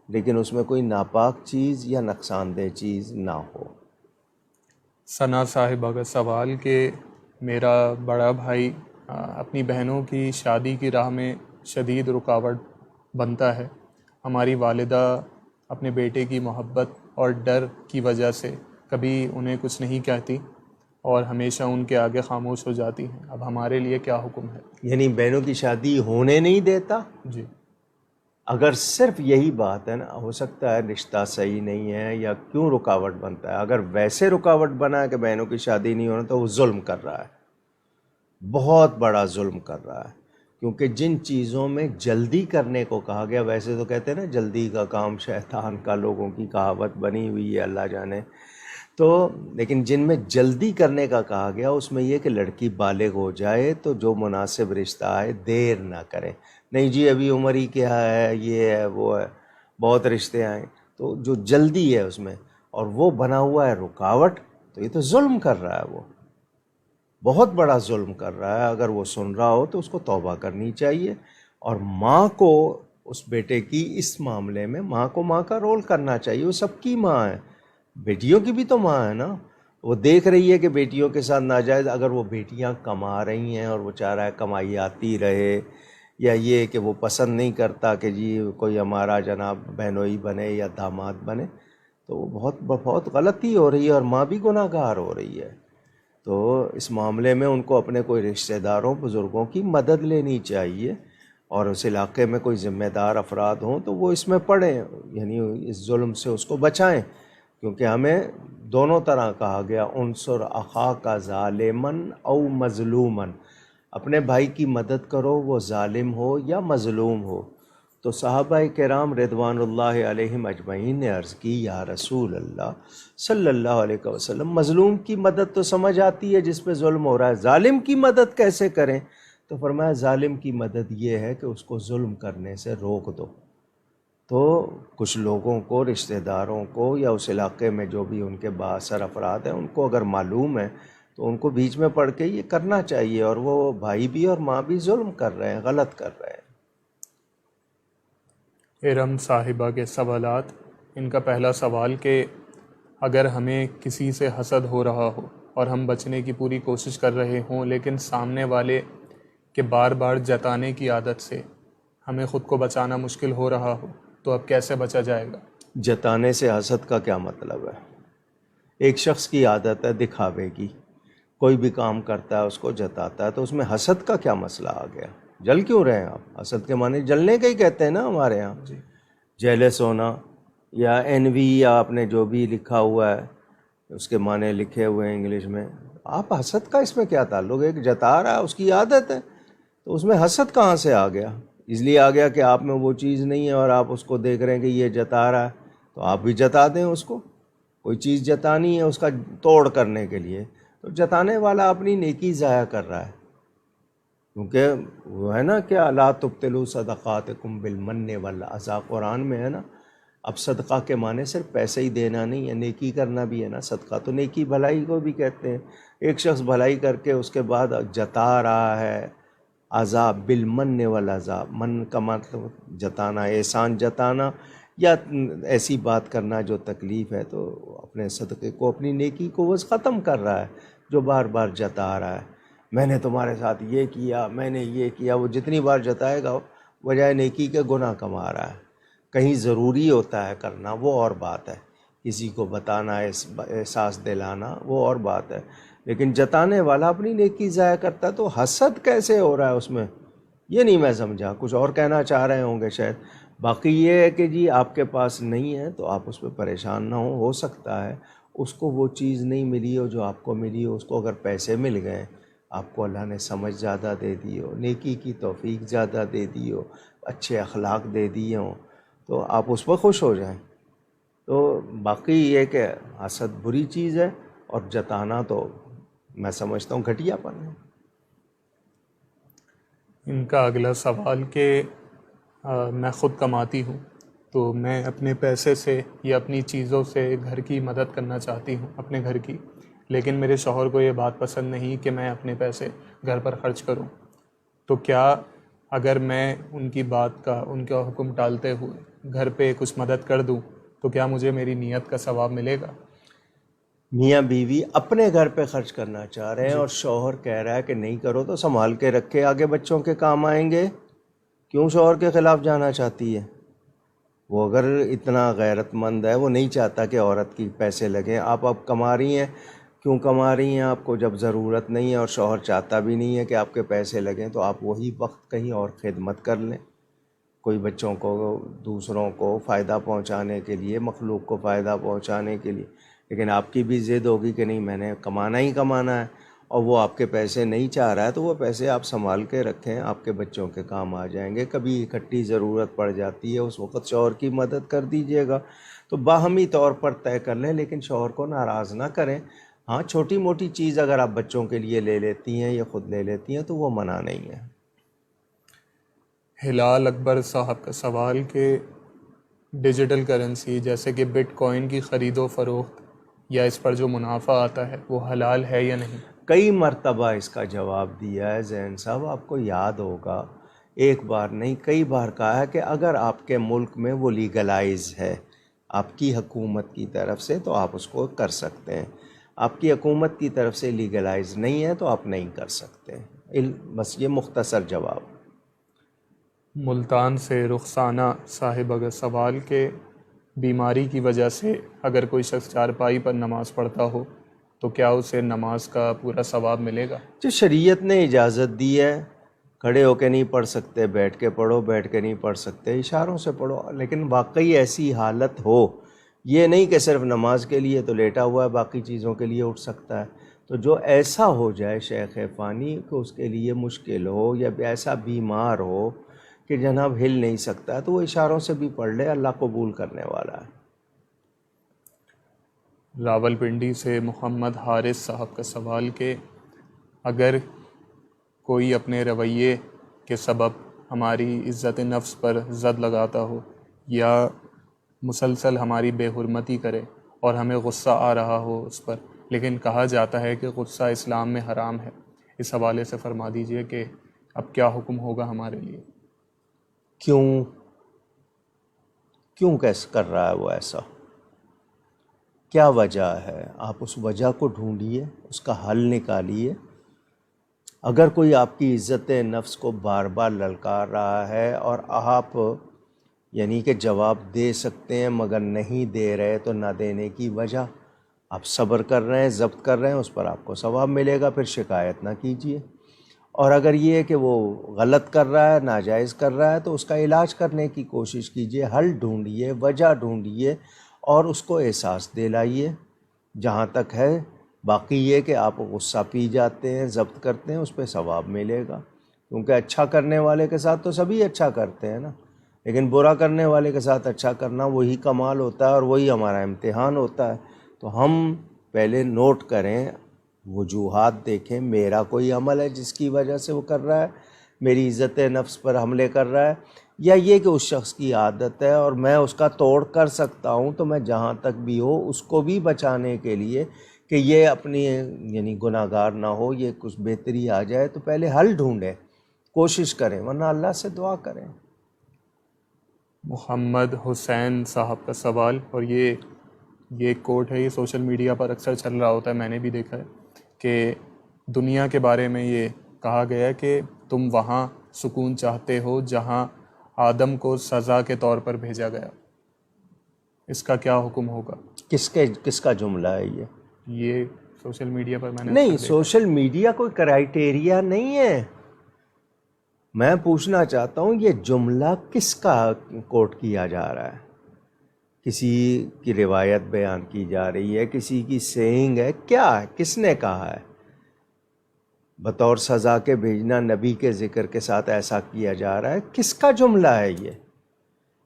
لیکن اس میں کوئی ناپاک چیز یا نقصان دہ چیز نہ ہو۔ ثنا صاحبہ کا سوال کہ میرا بڑا بھائی اپنی بہنوں کی شادی کی راہ میں شدید رکاوٹ بنتا ہے۔ ہماری والدہ اپنے بیٹے کی محبت اور ڈر کی وجہ سے کبھی انہیں کچھ نہیں کہتی اور ہمیشہ ان کے آگے خاموش ہو جاتی ہیں۔ اب ہمارے لیے کیا حکم ہے؟ یعنی بہنوں کی شادی ہونے نہیں دیتا؟ جی۔ اگر صرف یہی بات ہے نا، ہو سکتا ہے رشتہ صحیح نہیں ہے یا کیوں رکاوٹ بنتا ہے۔ اگر ویسے رکاوٹ بنا ہے کہ بہنوں کی شادی نہیں ہونا، تو وہ ظلم کر رہا ہے، بہت بڑا ظلم کر رہا ہے۔ کیونکہ جن چیزوں میں جلدی کرنے کو کہا گیا، ویسے تو کہتے ہیں نا جلدی کا کام شیطان کا، لوگوں کی کہاوت بنی ہوئی ہے، اللہ جانے، تو لیکن جن میں جلدی کرنے کا کہا گیا اس میں یہ کہ لڑکی بالغ ہو جائے تو جو مناسب رشتہ آئے دیر نہ کرے۔ نہیں جی ابھی عمر ہی کیا ہے، یہ ہے وہ ہے، بہت رشتے آئیں، تو جو جلدی ہے اس میں اور وہ بنا ہوا ہے رکاوٹ، تو یہ تو ظلم کر رہا ہے، وہ بہت بڑا ظلم کر رہا ہے۔ اگر وہ سن رہا ہو تو اس کو توبہ کرنی چاہیے، اور ماں کو اس بیٹے کی اس معاملے میں ماں کو ماں کا رول کرنا چاہیے۔ وہ سب کی ماں ہے، بیٹیوں کی بھی تو ماں ہے نا۔ وہ دیکھ رہی ہے کہ بیٹیوں کے ساتھ ناجائز، اگر وہ بیٹیاں کما رہی ہیں اور وہ چاہ رہا ہے کمائی آتی رہے، یا یہ کہ وہ پسند نہیں کرتا کہ جی کوئی ہمارا جناب بہنوئی بنے یا داماد بنے، تو وہ بہت غلطی ہو رہی ہے، اور ماں بھی گناہ گار ہو رہی ہے۔ تو اس معاملے میں ان کو اپنے کوئی رشتہ داروں بزرگوں کی مدد لینی چاہیے، اور اس علاقے میں کوئی ذمہ دار افراد ہوں تو وہ اس میں پڑھیں، یعنی اس ظلم سے اس کو بچائیں، کیونکہ ہمیں دونوں طرح کہا گیا انصر اخاک ظالما او مظلوما۔ اپنے بھائی کی مدد کرو، وہ ظالم ہو یا مظلوم ہو۔ تو صحابہ کرام رضوان اللہ علیہم اجمعین نے عرض کی، یا رسول اللہ صلی اللہ علیہ وسلم، مظلوم کی مدد تو سمجھ آتی ہے جس پہ ظلم ہو رہا ہے، ظالم کی مدد کیسے کریں؟ تو فرمایا ظالم کی مدد یہ ہے کہ اس کو ظلم کرنے سے روک دو۔ تو کچھ لوگوں کو، رشتہ داروں کو یا اس علاقے میں جو بھی ان کے بااثر افراد ہیں، ان کو اگر معلوم ہے تو ان کو بیچ میں پڑھ کے یہ کرنا چاہیے، اور وہ بھائی بھی اور ماں بھی ظلم کر رہے ہیں، غلط کر رہے ہیں۔ ارم صاحبہ کے سوالات، ان کا پہلا سوال کہ اگر ہمیں کسی سے حسد ہو رہا ہو اور ہم بچنے کی پوری کوشش کر رہے ہوں، لیکن سامنے والے کے بار بار جتانے کی عادت سے ہمیں خود کو بچانا مشکل ہو رہا ہو، تو اب کیسے بچا جائے گا؟ جتانے سے حسد کا کیا مطلب ہے؟ ایک شخص کی عادت ہے دکھاوے کی، کوئی بھی کام کرتا ہے اس کو جتاتا ہے، تو اس میں حسد کا کیا مسئلہ آ گیا؟ جل کیوں رہے ہیں آپ؟ حسد کے معنی جلنے کا ہی کہتے ہیں نا ہمارے ہاں، جی، جیلس ہونا یا انوی، یا آپ نے جو بھی لکھا ہوا ہے اس کے معنی لکھے ہوئے ہیں انگلش میں، آپ حسد کا اس میں کیا تعلق ہے؟ ایک جتا رہا ہے، اس کی عادت ہے، تو اس میں حسد کہاں سے آ گیا؟ اس لیے آ گیا کہ آپ میں وہ چیز نہیں ہے اور آپ اس کو دیکھ رہے ہیں کہ یہ جتا رہا ہے، تو آپ بھی جتا دیں اس کو۔ کوئی چیز جتانی ہے اس کا توڑ کرنے کے لیے، تو جتانے والا اپنی نیکی ضائع کر رہا ہے، کیونکہ وہ ہے نا کہ لا تبطلوا صدقاتکم بالمن والاذی، قرآن میں ہے نا۔ اب صدقہ کے معنی صرف پیسے ہی دینا نہیں ہے، نیکی کرنا بھی ہے نا۔ صدقہ تو نیکی بھلائی کو بھی کہتے ہیں۔ ایک شخص بھلائی کر کے اس کے بعد جتا رہا ہے عذاب، بالمن والاذی، من کا مطلب جتانا، احسان جتانا یا ایسی بات کرنا جو تکلیف ہے، تو اپنے صدقے کو، اپنی نیکی کو وہ ختم کر رہا ہے جو بار بار جتا رہا ہے۔ میں نے تمہارے ساتھ یہ کیا، میں نے یہ کیا، وہ جتنی بار جتائے گا بجائے نیکی کے گناہ کما رہا ہے۔ کہیں ضروری ہوتا ہے کرنا، وہ اور بات ہے، کسی کو بتانا، احساس دلانا، وہ اور بات ہے، لیکن جتانے والا اپنی نیکی ضائع کرتا ہے، تو حسد کیسے ہو رہا ہے اس میں؟ یہ نہیں میں سمجھا، کچھ اور کہنا چاہ رہے ہوں گے شاید۔ باقی یہ ہے کہ جی آپ کے پاس نہیں ہے تو آپ اس پہ پریشان نہ ہو سکتا ہے اس کو وہ چیز نہیں ملی ہو جو آپ کو ملی ہو، اس کو اگر پیسے مل گئے، آپ کو اللہ نے سمجھ زیادہ دے دی ہو، نیکی کی توفیق زیادہ دے دی ہو، اچھے اخلاق دے دیے ہوں، تو آپ اس پر خوش ہو جائیں۔ تو باقی یہ کہ حسد بری چیز ہے، اور جتانا تو میں سمجھتا ہوں گھٹیا پن ہے۔ ان کا اگلا سوال کہ میں خود کماتی ہوں، تو میں اپنے پیسے سے یا اپنی چیزوں سے گھر کی مدد کرنا چاہتی ہوں، اپنے گھر کی، لیکن میرے شوہر کو یہ بات پسند نہیں کہ میں اپنے پیسے گھر پر خرچ کروں، تو کیا اگر میں ان کی بات کا، ان کا حکم ٹالتے ہوئے گھر پہ کچھ مدد کر دوں تو کیا مجھے میری نیت کا ثواب ملے گا؟ میاں بیوی اپنے گھر پہ خرچ کرنا چاہ رہے ہیں اور شوہر کہہ رہا ہے کہ نہیں کرو تو سنبھال کے رکھے، آگے بچوں کے کام آئیں گے، کیوں شوہر کے خلاف جانا چاہتی ہے؟ وہ اگر اتنا غیرت مند ہے، وہ نہیں چاہتا کہ عورت کی پیسے لگیں۔ آپ اب کما رہی ہیں، کیوں کما رہی ہیں؟ آپ کو جب ضرورت نہیں ہے اور شوہر چاہتا بھی نہیں ہے کہ آپ کے پیسے لگیں، تو آپ وہی وقت کہیں اور خدمت کر لیں، کوئی بچوں کو، دوسروں کو فائدہ پہنچانے کے لیے، مخلوق کو فائدہ پہنچانے کے لیے۔ لیکن آپ کی بھی ضد ہوگی کہ نہیں میں نے کمانا ہی کمانا ہے، اور وہ آپ کے پیسے نہیں چاہ رہا ہے، تو وہ پیسے آپ سنبھال کے رکھیں، آپ کے بچوں کے کام آ جائیں گے۔ کبھی اکٹھی ضرورت پڑ جاتی ہے، اس وقت شوہر کی مدد کر دیجئے گا، تو باہمی طور پر طے کر لیں، لیکن شوہر کو ناراض نہ کریں۔ ہاں، چھوٹی موٹی چیز اگر آپ بچوں کے لیے لے لیتی ہیں یا خود لے لیتی ہیں تو وہ منع نہیں ہے۔ ہلال اکبر صاحب کا سوال کہ ڈیجیٹل کرنسی جیسے کہ بٹ کوائن کی خرید و فروخت یا اس پر جو منافع آتا ہے وہ حلال ہے یا نہیں؟ کئی مرتبہ اس کا جواب دیا ہے زین صاحب، آپ کو یاد ہوگا، ایک بار نہیں کئی بار کہا ہے کہ اگر آپ کے ملک میں وہ لیگلائز ہے آپ کی حکومت کی طرف سے تو آپ اس کو کر سکتے ہیں، آپ کی حکومت کی طرف سے لیگلائز نہیں ہے تو آپ نہیں کر سکتے۔ بس یہ مختصر جواب۔ ملتان سے رخسانہ صاحبہ کا سوال کہ بیماری کی وجہ سے اگر کوئی شخص چارپائی پر نماز پڑھتا ہو تو کیا اسے نماز کا پورا ثواب ملے گا؟ جو شریعت نے اجازت دی ہے، کھڑے ہو کے نہیں پڑھ سکتے، بیٹھ کے پڑھو، بیٹھ کے نہیں پڑھ سکتے، اشاروں سے پڑھو، لیکن واقعی ایسی حالت ہو، یہ نہیں کہ صرف نماز کے لیے تو لیٹا ہوا ہے باقی چیزوں کے لیے اٹھ سکتا ہے، تو تو جو ایسا ہو جائے شیخ فانی کہ اس کے لیے مشکل ہو یا ایسا بیمار ہو کہ جناب ہل نہیں سکتا، تو وہ اشاروں سے بھی پڑھ لے، اللہ قبول کرنے والا ہے۔ راولپنڈی سے محمد حارث صاحب کا سوال کہ اگر کوئی اپنے رویے کے سبب ہماری عزت نفس پر زد لگاتا ہو یا مسلسل ہماری بے حرمتی کرے اور ہمیں غصہ آ رہا ہو اس پر، لیکن کہا جاتا ہے کہ غصہ اسلام میں حرام ہے، اس حوالے سے فرما دیجئے کہ اب کیا حکم ہوگا ہمارے لیے؟ کیوں کیسے کر رہا ہے وہ ایسا؟ کیا وجہ ہے؟ آپ اس وجہ کو ڈھونڈیے، اس کا حل نکالیے۔ اگر کوئی آپ کی عزت نفس کو بار بار للکار رہا ہے اور آپ یعنی کہ جواب دے سکتے ہیں مگر نہیں دے رہے، تو نہ دینے کی وجہ، آپ صبر کر رہے ہیں، ضبط کر رہے ہیں، اس پر آپ کو ثواب ملے گا، پھر شکایت نہ کیجیے۔ اور اگر یہ ہے کہ وہ غلط کر رہا ہے، ناجائز کر رہا ہے، تو اس کا علاج کرنے کی کوشش کیجیے، حل ڈھونڈیے، وجہ ڈھونڈیے اور اس کو احساس دلائیے جہاں تک ہے۔ باقی یہ کہ آپ غصہ پی جاتے ہیں، ضبط کرتے ہیں، اس پہ ثواب ملے گا، کیونکہ اچھا کرنے والے کے ساتھ تو سبھی اچھا کرتے ہیں نا، لیکن برا کرنے والے کے ساتھ اچھا کرنا وہی کمال ہوتا ہے اور وہی ہمارا امتحان ہوتا ہے۔ تو ہم پہلے نوٹ کریں، وجوہات دیکھیں، میرا کوئی عمل ہے جس کی وجہ سے وہ کر رہا ہے، میری عزت نفس پر حملے کر رہا ہے، یا یہ کہ اس شخص کی عادت ہے اور میں اس کا توڑ کر سکتا ہوں، تو میں جہاں تک بھی ہو اس کو بھی بچانے کے لیے کہ یہ اپنی یعنی گناہ گار نہ ہو، یہ کچھ بہتری آ جائے، تو پہلے حل ڈھونڈیں، کوشش کریں، ورنہ اللہ سے دعا کریں۔ محمد حسین صاحب کا سوال، اور یہ ایک کوٹ ہے، یہ سوشل میڈیا پر اکثر چل رہا ہوتا ہے، میں نے بھی دیکھا ہے کہ دنیا کے بارے میں یہ کہا گیا ہے کہ تم وہاں سکون چاہتے ہو جہاں آدم کو سزا کے طور پر بھیجا گیا، اس کا کیا حکم ہوگا؟ کس کا جملہ ہے یہ؟ یہ سوشل میڈیا پر میں نے نہیں، اکثر دیکھا۔ سوشل میڈیا کوئی کرائیٹیریا نہیں ہے۔ میں پوچھنا چاہتا ہوں یہ جملہ کس کا کوٹ کیا جا رہا ہے؟ کسی کی روایت بیان کی جا رہی ہے، کسی کی سینگ ہے، کیا ہے، کس نے کہا ہے؟ بطور سزا کے بھیجنا، نبی کے ذکر کے ساتھ ایسا کیا جا رہا ہے، کس کا جملہ ہے یہ؟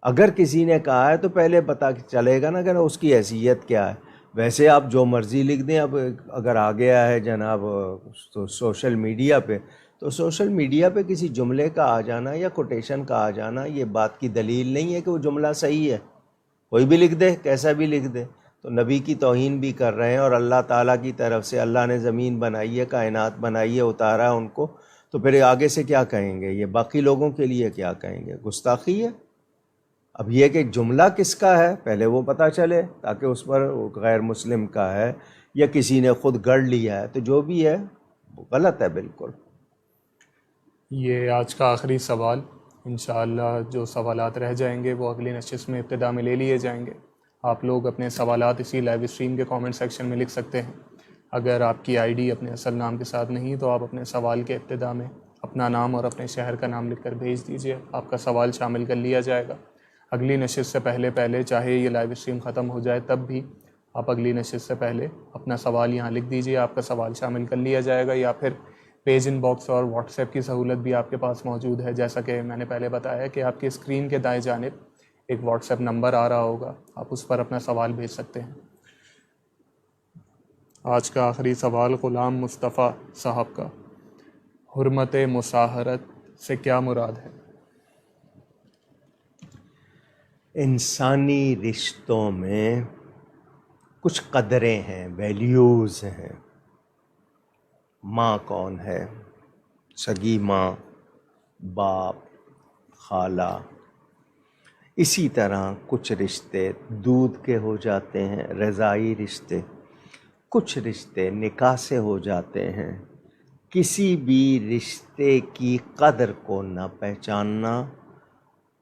اگر کسی نے کہا ہے تو پہلے پتہ چلے گا نا کہ اس کی حیثیت کیا ہے۔ ویسے آپ جو مرضی لکھ دیں، اب اگر آ گیا ہے جناب سوشل میڈیا پہ، تو سوشل میڈیا پہ کسی جملے کا آ جانا یا کوٹیشن کا آ جانا یہ بات کی دلیل نہیں ہے کہ وہ جملہ صحیح ہے۔ کوئی بھی لکھ دے، کیسا بھی لکھ دے، تو نبی کی توہین بھی کر رہے ہیں، اور اللہ تعالیٰ کی طرف سے اللہ نے زمین بنائی ہے، کائنات بنائی ہے، اتارا ہے ان کو، تو پھر آگے سے کیا کہیں گے؟ یہ باقی لوگوں کے لیے کیا کہیں گے؟ گستاخی ہے۔ اب یہ کہ جملہ کس کا ہے پہلے وہ پتہ چلے، تاکہ اس پر غیر مسلم کا ہے یا کسی نے خود گڑھ لیا ہے، تو جو بھی ہے وہ غلط ہے بالکل۔ یہ آج کا آخری سوال، انشاءاللہ جو سوالات رہ جائیں گے وہ اگلی نشست میں ابتدا میں لے لیے جائیں گے۔ آپ لوگ اپنے سوالات اسی لائیو اسٹریم کے کامنٹ سیکشن میں لکھ سکتے ہیں۔ اگر آپ کی آئی ڈی اپنے اصل نام کے ساتھ نہیں تو آپ اپنے سوال کے ابتدا میں اپنا نام اور اپنے شہر کا نام لکھ کر بھیج دیجیے، آپ کا سوال شامل کر لیا جائے گا۔ اگلی نشست سے پہلے چاہے یہ لائیو اسٹریم ختم ہو جائے تب بھی آپ اگلی نشست سے پہلے اپنا سوال یہاں لکھ دیجیے، آپ کا سوال شامل کر لیا جائے گا، یا پھر پیج ان باکس اور واٹس ایپ کی سہولت بھی آپ کے پاس موجود ہے۔ جیسا کہ میں نے پہلے بتایا کہ آپ کی اسکرین کے دائیں جانب ایک واٹس ایپ نمبر آ رہا ہوگا، آپ اس پر اپنا سوال بھیج سکتے ہیں۔ آج کا آخری سوال غلام مصطفیٰ صاحب کا، حرمت مصاہرت سے کیا مراد ہے؟ انسانی رشتوں میں کچھ قدریں ہیں، ویلیوز ہیں۔ ماں کون ہے؟ سگی ماں، باپ، خالہ۔ اسی طرح کچھ رشتے دودھ کے ہو جاتے ہیں، رضاعی رشتے، کچھ رشتے نکاح سے ہو جاتے ہیں۔ کسی بھی رشتے کی قدر کو نہ پہچاننا،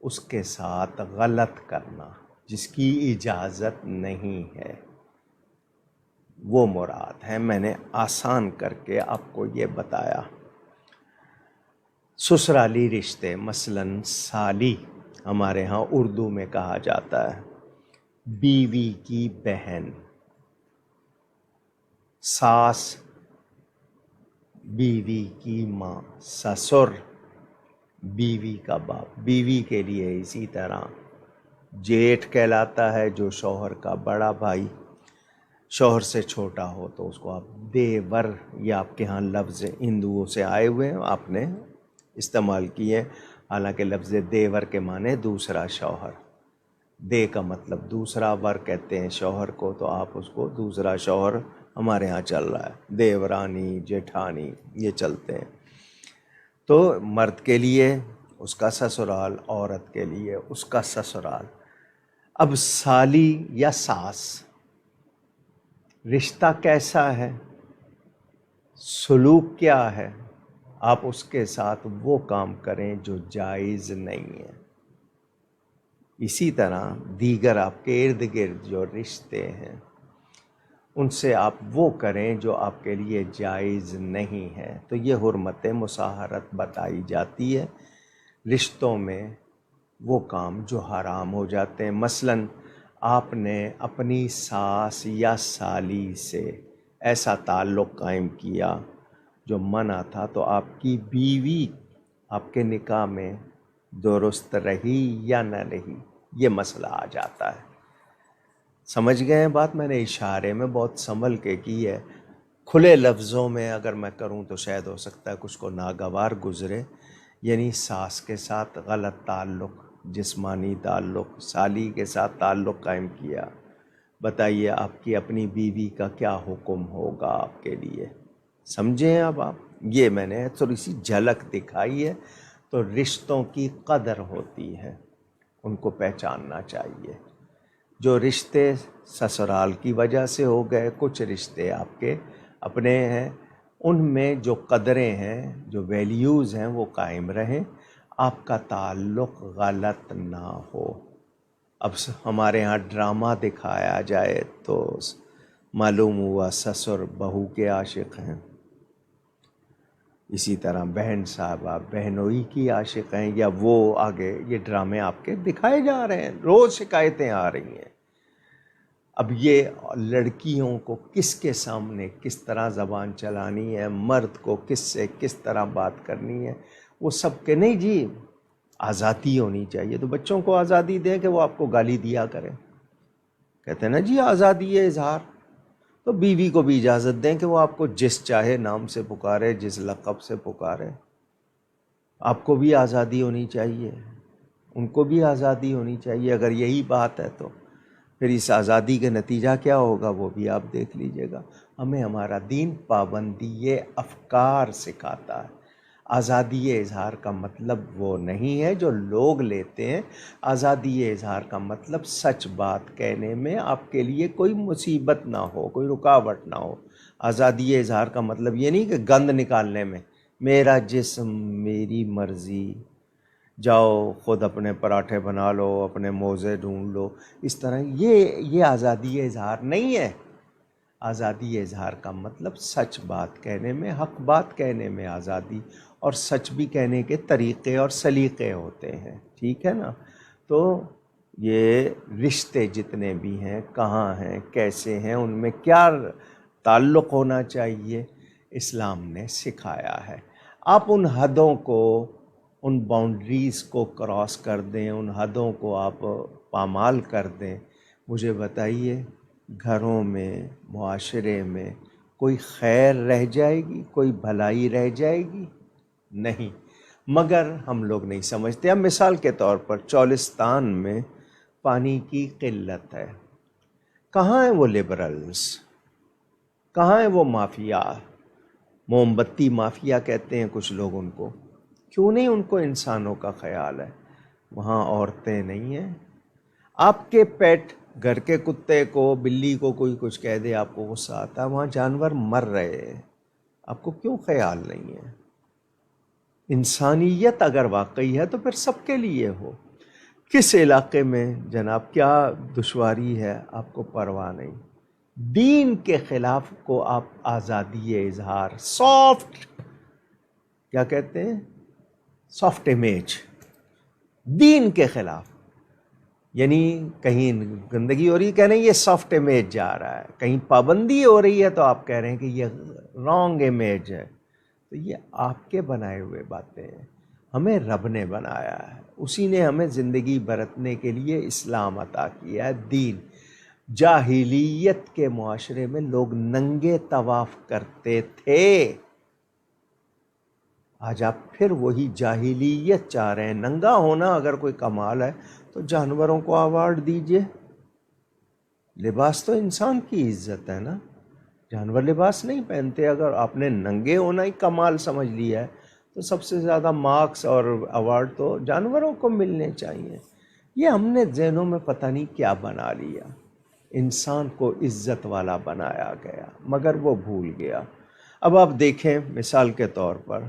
اس کے ساتھ غلط کرنا جس کی اجازت نہیں ہے، وہ مراد ہے۔ میں نے آسان کر کے آپ کو یہ بتایا۔ سسرالی رشتے، مثلاً سالی ہمارے ہاں اردو میں کہا جاتا ہے، بیوی کی بہن، ساس بیوی کی ماں، سسر بیوی کا باپ، بیوی کے لیے اسی طرح جیٹھ کہلاتا ہے جو شوہر کا بڑا بھائی، شوہر سے چھوٹا ہو تو اس کو آپ دیور، یہ آپ کے ہاں لفظ ہندوؤں سے آئے ہوئے ہیں، آپ نے استعمال کیے، حالانکہ لفظ دیور کے معنی دوسرا شوہر، دے کا مطلب دوسرا، ور کہتے ہیں شوہر کو، تو آپ اس کو دوسرا شوہر ہمارے ہاں چل رہا ہے، دیورانی جیٹھانی یہ چلتے ہیں۔ تو مرد کے لیے اس کا سسرال، عورت کے لیے اس کا سسرال۔ اب سالی یا ساس رشتہ کیسا ہے، سلوک کیا ہے، آپ اس کے ساتھ وہ کام کریں جو جائز نہیں ہے۔ اسی طرح دیگر آپ کے ارد گرد جو رشتے ہیں ان سے آپ وہ کریں جو آپ کے لیے جائز نہیں ہے، تو یہ حرمت مصاہرت بتائی جاتی ہے۔ رشتوں میں وہ کام جو حرام ہو جاتے ہیں، مثلاً آپ نے اپنی ساس یا سالی سے ایسا تعلق قائم کیا جو منع تھا، تو آپ کی بیوی آپ کے نکاح میں درست رہی یا نہ رہی، یہ مسئلہ آ جاتا ہے۔ سمجھ گئے ہیں بات؟ میں نے اشارے میں بہت سنبھل کے کی ہے، کھلے لفظوں میں اگر میں کروں تو شاید ہو سکتا ہے کچھ کو ناگوار گزرے۔ یعنی ساس کے ساتھ غلط تعلق، جسمانی تعلق، سالی کے ساتھ تعلق قائم کیا، بتائیے آپ کی اپنی بیوی کا کیا حکم ہوگا آپ کے لیے؟ سمجھیں اب آپ؟ یہ میں نے تھوڑی سی جھلک دکھائی ہے۔ تو رشتوں کی قدر ہوتی ہے، ان کو پہچاننا چاہیے۔ جو رشتے سسرال کی وجہ سے ہو گئے، کچھ رشتے آپ کے اپنے ہیں، ان میں جو قدریں ہیں، جو ویلیوز ہیں وہ قائم رہیں، آپ کا تعلق غلط نہ ہو۔ اب ہمارے ہاں ڈرامہ دکھایا جائے تو معلوم ہوا سسر بہو کے عاشق ہیں، اسی طرح بہن صاحبہ بہنوئی کی عاشق ہیں، یا وہ آگے یہ ڈرامے آپ کے دکھائے جا رہے ہیں، روز شکایتیں آ رہی ہیں۔ اب یہ لڑکیوں کو کس کے سامنے کس طرح زبان چلانی ہے، مرد کو کس سے کس طرح بات کرنی ہے، وہ سب کے نہیں جی، آزادی ہونی چاہیے۔ تو بچوں کو آزادی دیں کہ وہ آپ کو گالی دیا کریں، کہتے ہیں نا جی آزادی ہے اظہار، تو بیوی کو بھی اجازت دیں کہ وہ آپ کو جس چاہے نام سے پکارے، جس لقب سے پکارے۔ آپ کو بھی آزادی ہونی چاہیے، ان کو بھی آزادی ہونی چاہیے۔ اگر یہی بات ہے تو پھر اس آزادی کا نتیجہ کیا ہوگا وہ بھی آپ دیکھ لیجئے گا۔ ہمیں ہمارا دین پابندی افکار سکھاتا ہے۔ آزادی اظہار کا مطلب وہ نہیں ہے جو لوگ لیتے ہیں۔ آزادی اظہار کا مطلب سچ بات کہنے میں آپ کے لیے کوئی مصیبت نہ ہو، کوئی رکاوٹ نہ ہو۔ آزادی اظہار کا مطلب یہ نہیں کہ گند نکالنے میں، میرا جسم میری مرضی، جاؤ خود اپنے پراٹھے بنا لو، اپنے موزے ڈھونڈ لو، اس طرح یہ آزادی اظہار نہیں ہے۔ آزادی اظہار کا مطلب سچ بات کہنے میں، حق بات کہنے میں آزادی، اور سچ بھی کہنے کے طریقے اور سلیقے ہوتے ہیں، ٹھیک ہے نا؟ تو یہ رشتے جتنے بھی ہیں، کہاں ہیں، کیسے ہیں، ان میں کیا تعلق ہونا چاہیے، اسلام نے سکھایا ہے۔ آپ ان حدوں کو، ان باؤنڈریز کو کراس کر دیں، ان حدوں کو آپ پامال کر دیں، مجھے بتائیے گھروں میں، معاشرے میں کوئی خیر رہ جائے گی، کوئی بھلائی رہ جائے گی؟ نہیں، مگر ہم لوگ نہیں سمجھتے۔ اب مثال کے طور پر چولستان میں پانی کی قلت ہے، کہاں ہیں وہ لبرلز، کہاں ہیں وہ مافیا، موم بتی مافیا کہتے ہیں کچھ لوگ ان کو، کیوں نہیں ان کو انسانوں کا خیال ہے؟ وہاں عورتیں نہیں ہیں؟ آپ کے پیٹ، گھر کے کتے کو، بلی کو کوئی کچھ کہہ دے آپ کو غصہ آتا ہے، وہاں جانور مر رہے ہیں، آپ کو کیوں خیال نہیں ہے؟ انسانیت اگر واقعی ہے تو پھر سب کے لیے ہو۔ کس علاقے میں جناب کیا دشواری ہے آپ کو پرواہ نہیں؟ دین کے خلاف کو آپ آزادی اظہار، سافٹ، کیا کہتے ہیں، سافٹ امیج، دین کے خلاف، یعنی کہیں گندگی ہو رہی ہے کہہ رہے ہیں یہ سافٹ امیج جا رہا ہے، کہیں پابندی ہو رہی ہے تو آپ کہہ رہے ہیں کہ یہ رانگ امیج ہے۔ تو یہ آپ کے بنائے ہوئے باتیں ہیں. ہمیں رب نے بنایا ہے، اسی نے ہمیں زندگی برتنے کے لیے اسلام عطا کیا ہے، دین. جاہلیت کے معاشرے میں لوگ ننگے طواف کرتے تھے، آج آپ پھر وہی جاہلیت چاہ رہے ہیں. ننگا ہونا اگر کوئی کمال ہے تو جانوروں کو ایوارڈ دیجئے. لباس تو انسان کی عزت ہے نا، جانور لباس نہیں پہنتے. اگر آپ نے ننگے ہونا ہی کمال سمجھ لیا ہے تو سب سے زیادہ مارکس اور ایوارڈ تو جانوروں کو ملنے چاہیے. یہ ہم نے ذہنوں میں پتہ نہیں کیا بنا لیا. انسان کو عزت والا بنایا گیا مگر وہ بھول گیا. اب آپ دیکھیں مثال کے طور پر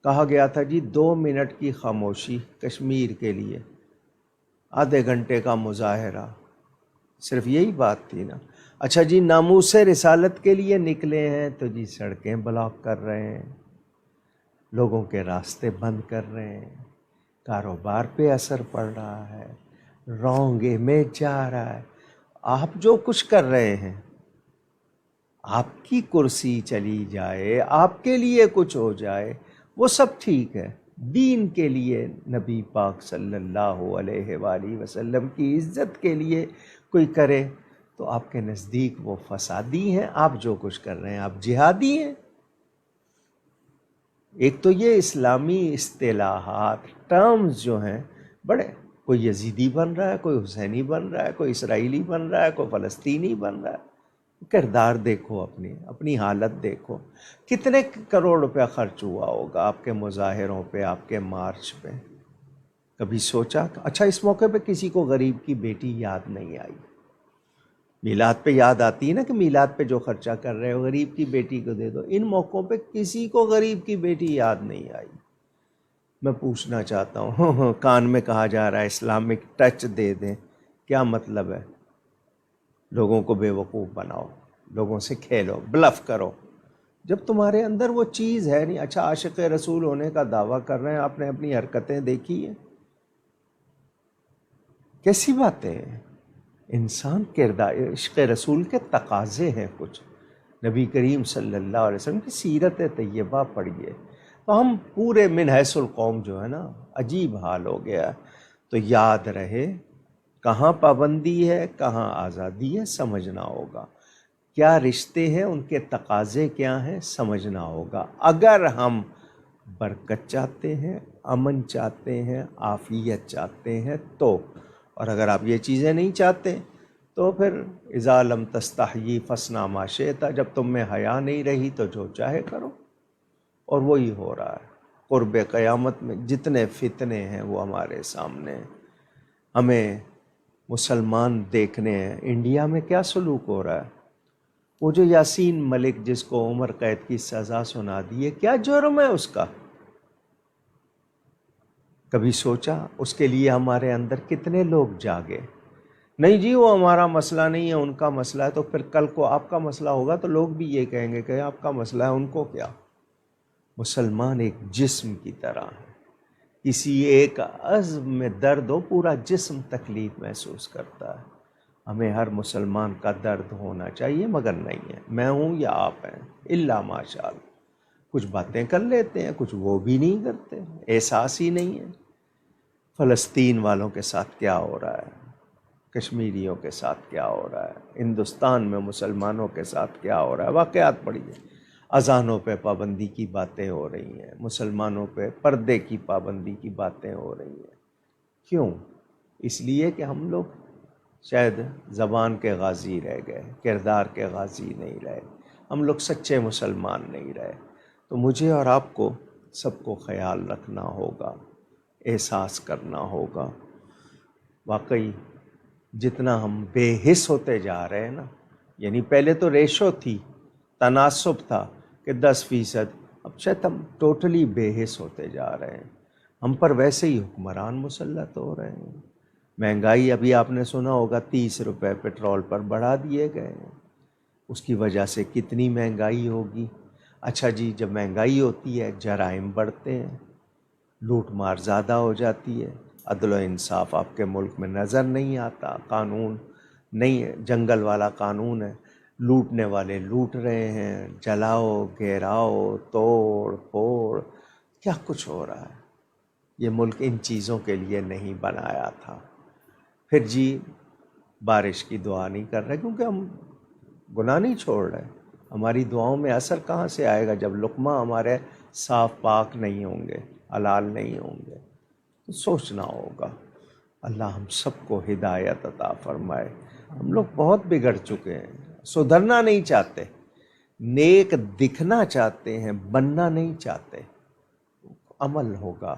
کہا گیا تھا جی 2 منٹ کی خاموشی کشمیر کے لیے، آدھے گھنٹے کا مظاہرہ، صرف یہی بات تھی نا. اچھا جی ناموس رسالت کے لیے نکلے ہیں تو جی سڑکیں بلاک کر رہے ہیں، لوگوں کے راستے بند کر رہے ہیں، کاروبار پہ اثر پڑ رہا ہے، رانگ امیج جا رہا ہے. آپ جو کچھ کر رہے ہیں، آپ کی کرسی چلی جائے، آپ کے لیے کچھ ہو جائے، وہ سب ٹھیک ہے. دین کے لیے، نبی پاک صلی اللہ علیہ وآلہ وسلم کی عزت کے لیے کوئی کرے تو آپ کے نزدیک وہ فسادی ہیں. آپ جو کچھ کر رہے ہیں آپ جہادی ہیں. ایک تو یہ اسلامی اصطلاحات ٹرمز جو ہیں بڑے، کوئی یزیدی بن رہا ہے، کوئی حسینی بن رہا ہے، کوئی اسرائیلی بن رہا ہے، کوئی فلسطینی بن رہا ہے. کردار دیکھو، اپنی حالت دیکھو. کتنے کروڑ روپیہ خرچ ہوا ہوگا آپ کے مظاہروں پہ، آپ کے مارچ پہ؟ کبھی سوچا؟ اچھا اس موقع پہ کسی کو غریب کی بیٹی یاد نہیں آئی؟ میلاد پہ یاد آتی ہے نا کہ میلاد پہ جو خرچہ کر رہے ہو غریب کی بیٹی کو دے دو. ان موقعوں پہ کسی کو غریب کی بیٹی یاد نہیں آئی. میں پوچھنا چاہتا ہوں، کان میں کہا جا رہا ہے اسلامک ٹچ دے دیں، کیا مطلب ہے؟ لوگوں کو بے وقوف بناؤ، لوگوں سے کھیلو، بلف کرو، جب تمہارے اندر وہ چیز ہے نہیں. اچھا عاشق رسول ہونے کا دعویٰ کر رہے ہیں، آپ نے اپنی حرکتیں دیکھی ہیں، کیسی باتیں ہیں؟ انسان کردار، عشق رسول کے تقاضے ہیں کچھ. نبی کریم صلی اللہ علیہ وسلم کی سیرت طیبہ پڑھیے تو ہم پورے من حیث القوم جو ہے نا عجیب حال ہو گیا. تو یاد رہے کہاں پابندی ہے، کہاں آزادی ہے، سمجھنا ہوگا. کیا رشتے ہیں، ان کے تقاضے کیا ہیں، سمجھنا ہوگا. اگر ہم برکت چاہتے ہیں، امن چاہتے ہیں، عافیت چاہتے ہیں تو، اور اگر آپ یہ چیزیں نہیں چاہتے تو پھر اذا لم تستحیی فاصنع ما شئت، جب تم میں حیا نہیں رہی تو جو چاہے کرو. اور وہی ہو رہا ہے. قرب قیامت میں جتنے فتنے ہیں وہ ہمارے سامنے ہیں. ہمیں مسلمان دیکھنے ہیں انڈیا میں کیا سلوک ہو رہا ہے. وہ جو یاسین ملک جس کو عمر قید کی سزا سنا دی ہے، کیا جرم ہے اس کا؟ کبھی سوچا اس کے لیے ہمارے اندر کتنے لوگ جاگے؟ نہیں جی وہ ہمارا مسئلہ نہیں ہے، ان کا مسئلہ ہے. تو پھر کل کو آپ کا مسئلہ ہوگا تو لوگ بھی یہ کہیں گے کہ آپ کا مسئلہ ہے، ان کو کیا؟ مسلمان ایک جسم کی طرح ہے. کسی ایک عضو میں درد ہو پورا جسم تکلیف محسوس کرتا ہے. ہمیں ہر مسلمان کا درد ہونا چاہیے مگر نہیں ہے. میں ہوں یا آپ ہیں، الا ماشاء اللہ. کچھ باتیں کر لیتے ہیں، کچھ وہ بھی نہیں کرتے، احساس ہی نہیں ہے. فلسطین والوں کے ساتھ کیا ہو رہا ہے، کشمیریوں کے ساتھ کیا ہو رہا ہے، ہندوستان میں مسلمانوں کے ساتھ کیا ہو رہا ہے. واقعات پڑھیے. اذانوں پہ پابندی کی باتیں ہو رہی ہیں، مسلمانوں پہ پردے کی پابندی کی باتیں ہو رہی ہیں. کیوں؟ اس لیے کہ ہم لوگ شاید زبان کے غازی رہ گئے، کردار کے غازی نہیں رہے، ہم لوگ سچے مسلمان نہیں رہے. تو مجھے اور آپ کو سب کو خیال رکھنا ہوگا، احساس کرنا ہوگا. واقعی جتنا ہم بے حس ہوتے جا رہے ہیں نا، یعنی پہلے تو ریشو تھی، تناسب تھا کہ 10%، اب شاید ہم ٹوٹلی بے حس ہوتے جا رہے ہیں. ہم پر ویسے ہی حکمران مسلط ہو رہے ہیں. مہنگائی ابھی آپ نے سنا ہوگا 30 روپے پیٹرول پر بڑھا دیے گئے ہیں. اس کی وجہ سے کتنی مہنگائی ہوگی. اچھا جی جب مہنگائی ہوتی ہے جرائم بڑھتے ہیں، لوٹ مار زیادہ ہو جاتی ہے، عدل و انصاف آپ کے ملک میں نظر نہیں آتا، قانون نہیں ہے، جنگل والا قانون ہے. لوٹنے والے لوٹ رہے ہیں، جلاؤ گھیراؤ توڑ پھوڑ، کیا کچھ ہو رہا ہے۔ یہ ملک ان چیزوں کے لیے نہیں بنایا تھا۔ پھر جی بارش کی دعا نہیں کر رہے کیونکہ ہم گناہ نہیں چھوڑ رہے۔ ہماری دعاؤں میں اثر کہاں سے آئے گا جب لقمہ ہمارے صاف پاک نہیں ہوں گے، حلال نہیں ہوں گے؟ تو سوچنا ہوگا۔ اللہ ہم سب کو ہدایت عطا فرمائے۔ ہم لوگ بہت بگڑ چکے ہیں، سدھرنا نہیں چاہتے، نیک دکھنا چاہتے ہیں، بننا نہیں چاہتے۔ عمل ہوگا،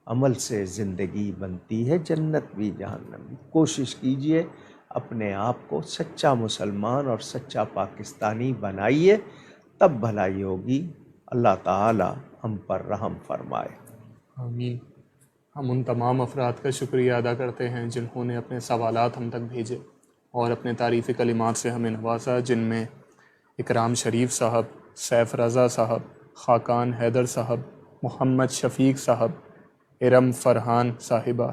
عمل سے زندگی بنتی ہے، جنت بھی جہنم بھی۔ کوشش کیجئے اپنے آپ کو سچا مسلمان اور سچا پاکستانی بنائیے، تب بھلائی ہوگی۔ اللہ تعالی ہم پر رحم فرمائے۔ آمین۔ ہم ان تمام افراد کا شکریہ ادا کرتے ہیں جنہوں نے اپنے سوالات ہم تک بھیجے اور اپنے تعریفی کلمات سے ہمیں نوازا، جن میں اکرام شریف صاحب، سیف رضا صاحب، خاقان حیدر صاحب، محمد شفیق صاحب، ارم فرحان صاحبہ،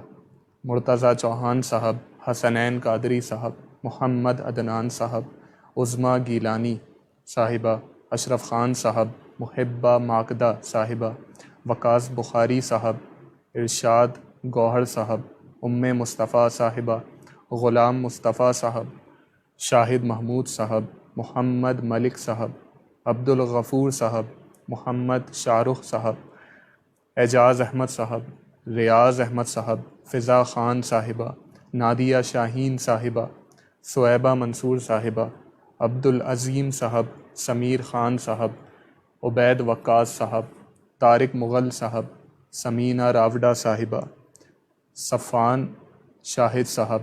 مرتضیٰ چوہان صاحب، حسنین قادری صاحب، محمد عدنان صاحب، عظمیٰ گیلانی صاحبہ، اشرف خان صاحب، محبہ ماکدہ صاحبہ، وقاص بخاری صاحب، ارشاد گوہر صاحب، ام مصطفیٰ صاحبہ، غلام مصطفیٰ صاحب، شاہد محمود صاحب، محمد ملک صاحب، عبد الغفور صاحب، محمد شاہ رخ صاحب، اعجاز احمد صاحب، ریاض احمد صاحب، فضا خان صاحبہ، نادیہ شاہین صاحبہ، صعیبہ منصور صاحبہ، عبد العظیم صاحب، سمیر خان صاحب، عبید وقاص صاحب، طارق مغل صاحب، سمینہ راوڈہ صاحبہ، صفان شاہد صاحب،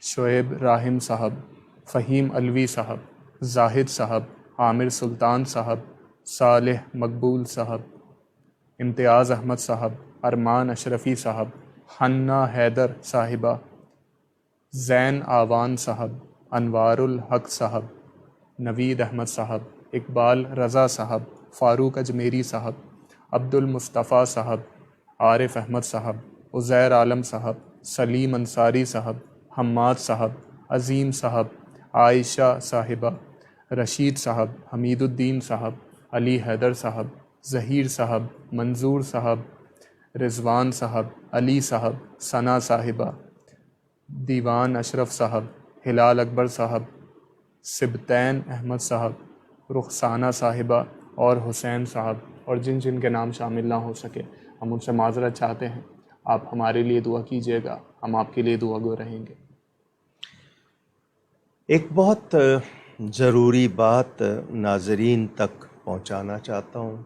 شعیب راہم صاحب، فہیم علوی صاحب، زاہد صاحب، عامر سلطان صاحب، صالح مقبول صاحب، امتیاز احمد صاحب، ارمان اشرفی صاحب، حنا حیدر صاحبہ، زین آوان صاحب، انوار الحق صاحب، نوید احمد صاحب، اقبال رضا صاحب، فاروق اجمیری صاحب، عبد المصطفیٰ صاحب، عارف احمد صاحب، عزیر عالم صاحب، سلیم انصاری صاحب، حماد صاحب، عظیم صاحب، عائشہ صاحبہ، رشید صاحب، حمید الدین صاحب، علی حیدر صاحب، ظہیر صاحب، منظور صاحب، رضوان صاحب، علی صاحب، ثنا صاحبہ، دیوان اشرف صاحب، ہلال اکبر صاحب، سبطین احمد صاحب، رخسانہ صاحبہ اور حسین صاحب، اور جن جن کے نام شامل نہ ہو سکے ہم ان سے معذرت چاہتے ہیں۔ آپ ہمارے لیے دعا کیجیے گا، ہم آپ کے لیے دعا گو رہیں گے۔ ایک بہت ضروری بات ناظرین تک پہنچانا چاہتا ہوں۔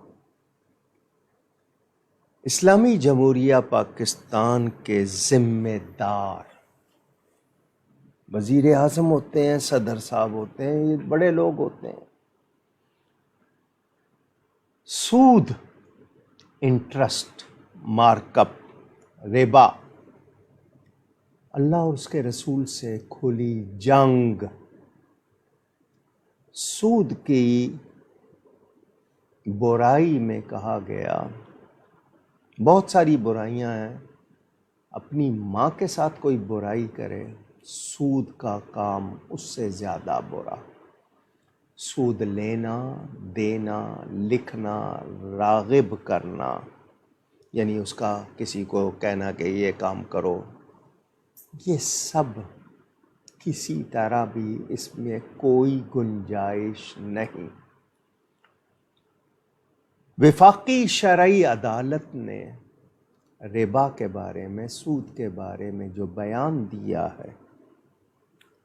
اسلامی جمہوریہ پاکستان کے ذمہ دار وزیر اعظم ہوتے ہیں، صدر صاحب ہوتے ہیں، یہ بڑے لوگ ہوتے ہیں۔ سود، انٹرسٹ، مارک اپ، ربا، اللہ اور اس کے رسول سے کھلی جنگ۔ سود کی برائی میں کہا گیا، بہت ساری برائیاں ہیں، اپنی ماں کے ساتھ کوئی برائی کرے، سود کا کام اس سے زیادہ برا۔ سود لینا، دینا، لکھنا، راغب کرنا، یعنی اس کا کسی کو کہنا کہ یہ کام کرو، یہ سب کسی طرح بھی اس میں کوئی گنجائش نہیں۔ وفاقی شرعی عدالت نے ربا کے بارے میں، سود کے بارے میں جو بیان دیا ہے،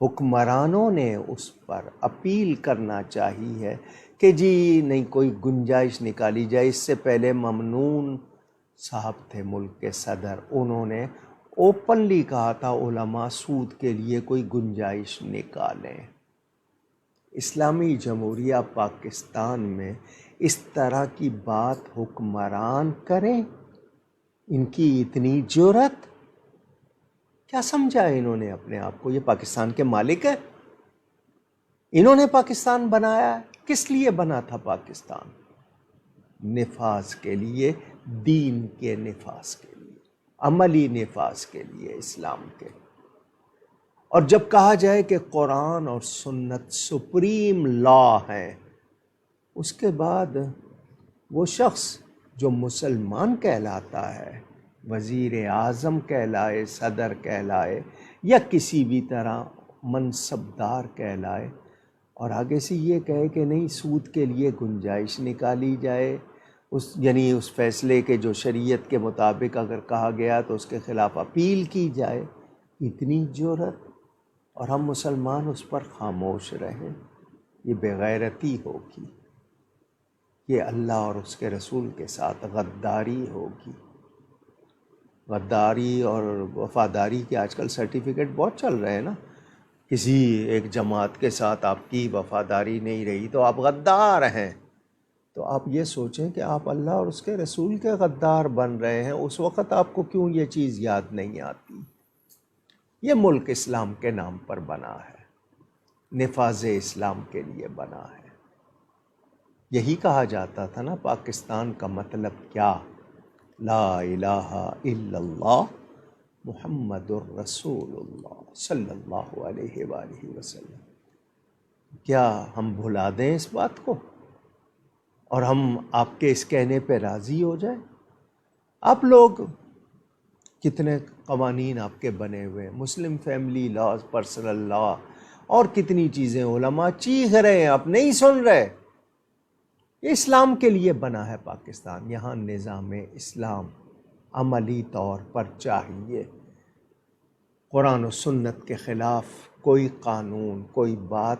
حکمرانوں نے اس پر اپیل کرنا چاہیے کہ جی نہیں، کوئی گنجائش نکالی جائے۔ اس سے پہلے ممنون صاحب تھے ملک کے صدر، انہوں نے اوپنلی کہا تھا علماء سود کے لیے کوئی گنجائش نکالیں۔ اسلامی جمہوریہ پاکستان میں اس طرح کی بات حکمران کریں، ان کی اتنی جرأت! کیا سمجھا انہوں نے اپنے آپ کو؟ یہ پاکستان کے مالک ہے، انہوں نے پاکستان بنایا ہے۔ کس لیے بنا تھا پاکستان؟ نفاذ کے لیے، دین کے نفاذ کے لیے، عملی نفاذ کے لیے، اسلام کے۔ اور جب کہا جائے کہ قرآن اور سنت سپریم لا ہیں، اس کے بعد وہ شخص جو مسلمان کہلاتا ہے، وزیر اعظم کہلائے، صدر کہلائے، یا کسی بھی طرح منصبدار کہلائے، اور آگے سے یہ کہے کہ نہیں سود کے لیے گنجائش نکالی جائے، یعنی اس فیصلے کے جو شریعت کے مطابق اگر کہا گیا تو اس کے خلاف اپیل کی جائے، اتنی جرأت، اور ہم مسلمان اس پر خاموش رہیں، یہ بے غیرتی ہوگی، یہ اللہ اور اس کے رسول کے ساتھ غداری ہوگی۔ غداری اور وفاداری کے آج کل سرٹیفکیٹ بہت چل رہے ہیں نا، کسی ایک جماعت کے ساتھ آپ کی وفاداری نہیں رہی تو آپ غدار ہیں، تو آپ یہ سوچیں کہ آپ اللہ اور اس کے رسول کے غدار بن رہے ہیں، اس وقت آپ کو کیوں یہ چیز یاد نہیں آتی؟ یہ ملک اسلام کے نام پر بنا ہے، نفاذ اسلام کے لیے بنا ہے۔ یہی کہا جاتا تھا نا پاکستان کا مطلب کیا؟ لا الہ الا اللہ محمد الرسول اللہ صلی اللہ علیہ وآلہ وسلم۔ کیا ہم بھلا دیں اس بات کو اور ہم آپ کے اس کہنے پہ راضی ہو جائیں؟ آپ لوگ کتنے قوانین آپ کے بنے ہوئے، مسلم فیملی لاز، پرسنل لا، اور کتنی چیزیں، علماء چیخ رہے ہیں، آپ نہیں سن رہے۔ اسلام کے لیے بنا ہے پاکستان، یہاں نظام اسلام عملی طور پر چاہیے۔ قرآن و سنت کے خلاف کوئی قانون، کوئی بات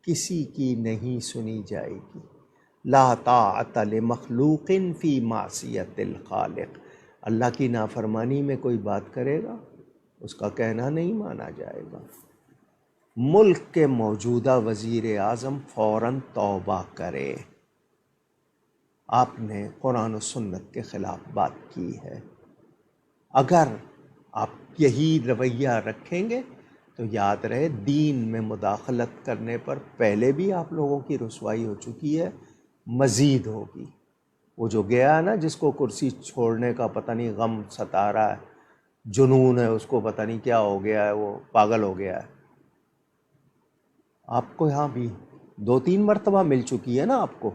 کسی کی نہیں سنی جائے گی۔ لا طاعت لمخلوق فی معصیت الخالق، اللہ کی نافرمانی میں کوئی بات کرے گا اس کا کہنا نہیں مانا جائے گا۔ ملک کے موجودہ وزیر اعظم فوراً توبہ کرے، آپ نے قرآن و سنت کے خلاف بات کی ہے۔ اگر آپ یہی رویہ رکھیں گے تو یاد رہے دین میں مداخلت کرنے پر پہلے بھی آپ لوگوں کی رسوائی ہو چکی ہے، مزید ہوگی۔ وہ جو گیا ہے نا، جس کو کرسی چھوڑنے کا پتہ نہیں غم ستا رہا ہے، جنون ہے اس کو، پتہ نہیں کیا ہو گیا ہے، وہ پاگل ہو گیا ہے، آپ کو یہاں بھی 2-3 مرتبہ مل چکی ہے نا آپ کو،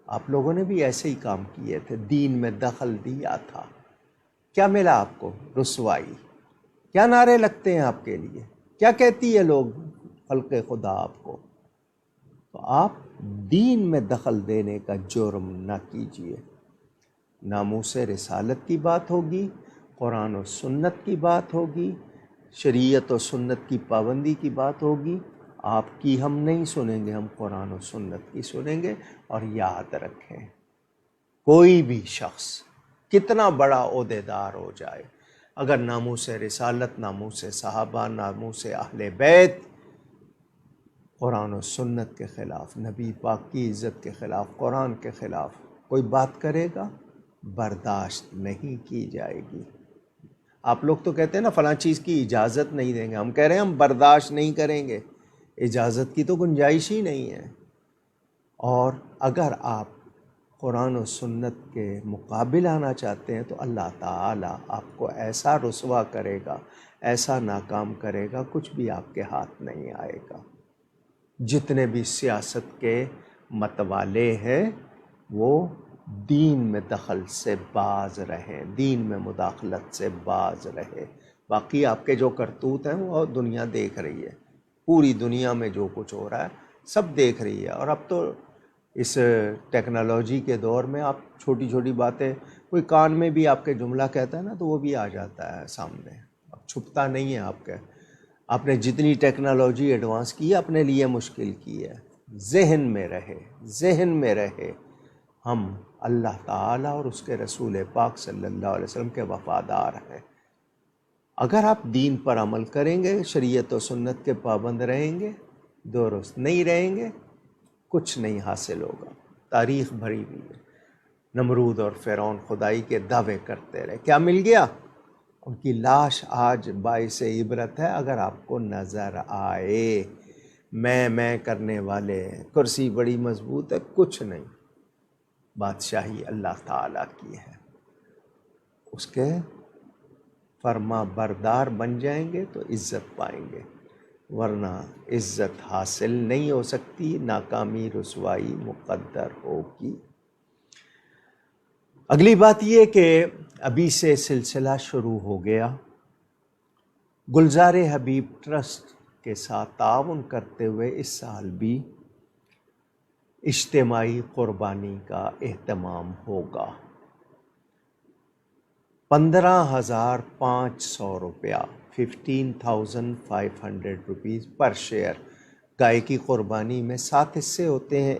آپ لوگوں نے بھی ایسے ہی کام کیے تھے، دین میں دخل دیا تھا، کیا ملا آپ کو؟ رسوائی۔ کیا نعرے لگتے ہیں آپ کے لیے؟ کیا کہتی ہے لوگ خلق خدا آپ کو؟ تو آپ دین میں دخل دینے کا جرم نہ کیجیے۔ ناموس رسالت کی بات ہوگی، قرآن و سنت کی بات ہوگی، شریعت و سنت کی پابندی کی بات ہوگی، آپ کی ہم نہیں سنیں گے، ہم قرآن و سنت کی سنیں گے۔ اور یاد رکھیں، کوئی بھی شخص کتنا بڑا عہدیدار ہو جائے، اگر ناموس رسالت، ناموس صحابہ، ناموس اہل بیت، قرآن و سنت کے خلاف، نبی پاک کی عزت کے خلاف، قرآن کے خلاف کوئی بات کرے گا، برداشت نہیں کی جائے گی۔ آپ لوگ تو کہتے ہیں نا فلاں چیز کی اجازت نہیں دیں گے، ہم کہہ رہے ہیں ہم برداشت نہیں کریں گے، اجازت کی تو گنجائش ہی نہیں ہے۔ اور اگر آپ قرآن و سنت کے مقابل آنا چاہتے ہیں تو اللہ تعالیٰ آپ کو ایسا رسوا کرے گا، ایسا ناکام کرے گا، کچھ بھی آپ کے ہاتھ نہیں آئے گا۔ جتنے بھی سیاست کے متوالے ہیں وہ دین میں دخل سے باز رہیں، دین میں مداخلت سے باز رہے۔ باقی آپ کے جو کرتوت ہیں وہ دنیا دیکھ رہی ہے، پوری دنیا میں جو کچھ ہو رہا ہے سب دیکھ رہی ہے۔ اور اب تو اس ٹیکنالوجی کے دور میں آپ چھوٹی چھوٹی باتیں، کوئی کان میں بھی آپ کے جملہ کہتا ہے نا تو وہ بھی آ جاتا ہے سامنے، اب چھپتا نہیں ہے آپ کے۔ آپ نے جتنی ٹیکنالوجی ایڈوانس کی ہے اپنے لیے مشکل کی ہے۔ ذہن میں رہے، ذہن میں رہے ہم اللہ تعالیٰ اور اس کے رسول پاک صلی اللہ علیہ وسلم کے وفادار ہیں۔ اگر آپ دین پر عمل کریں گے، شریعت و سنت کے پابند رہیں گے، درست نہیں رہیں گے، کچھ نہیں حاصل ہوگا۔ تاریخ بھری ہوئی ہے، نمرود اور فرعون خدائی کے دعوے کرتے رہے، کیا مل گیا؟ ان کی لاش آج باعث عبرت ہے اگر آپ کو نظر آئے۔ میں کرنے والے، کرسی بڑی مضبوط ہے، کچھ نہیں، بادشاہی اللہ تعالیٰ کی ہے، اس کے فرما بردار بن جائیں گے تو عزت پائیں گے۔ ورنہ عزت حاصل نہیں ہو سکتی، ناکامی رسوائی مقدر ہوگی۔ اگلی بات یہ کہ ابھی سے سلسلہ شروع ہو گیا، گلزار حبیب ٹرسٹ کے ساتھ تعاون کرتے ہوئے اس سال بھی اجتماعی قربانی کا اہتمام ہوگا۔ 15,500 روپیہ 15,500 روپیز پر شیئر گائے کی قربانی میں 7 حصے ہوتے ہیں،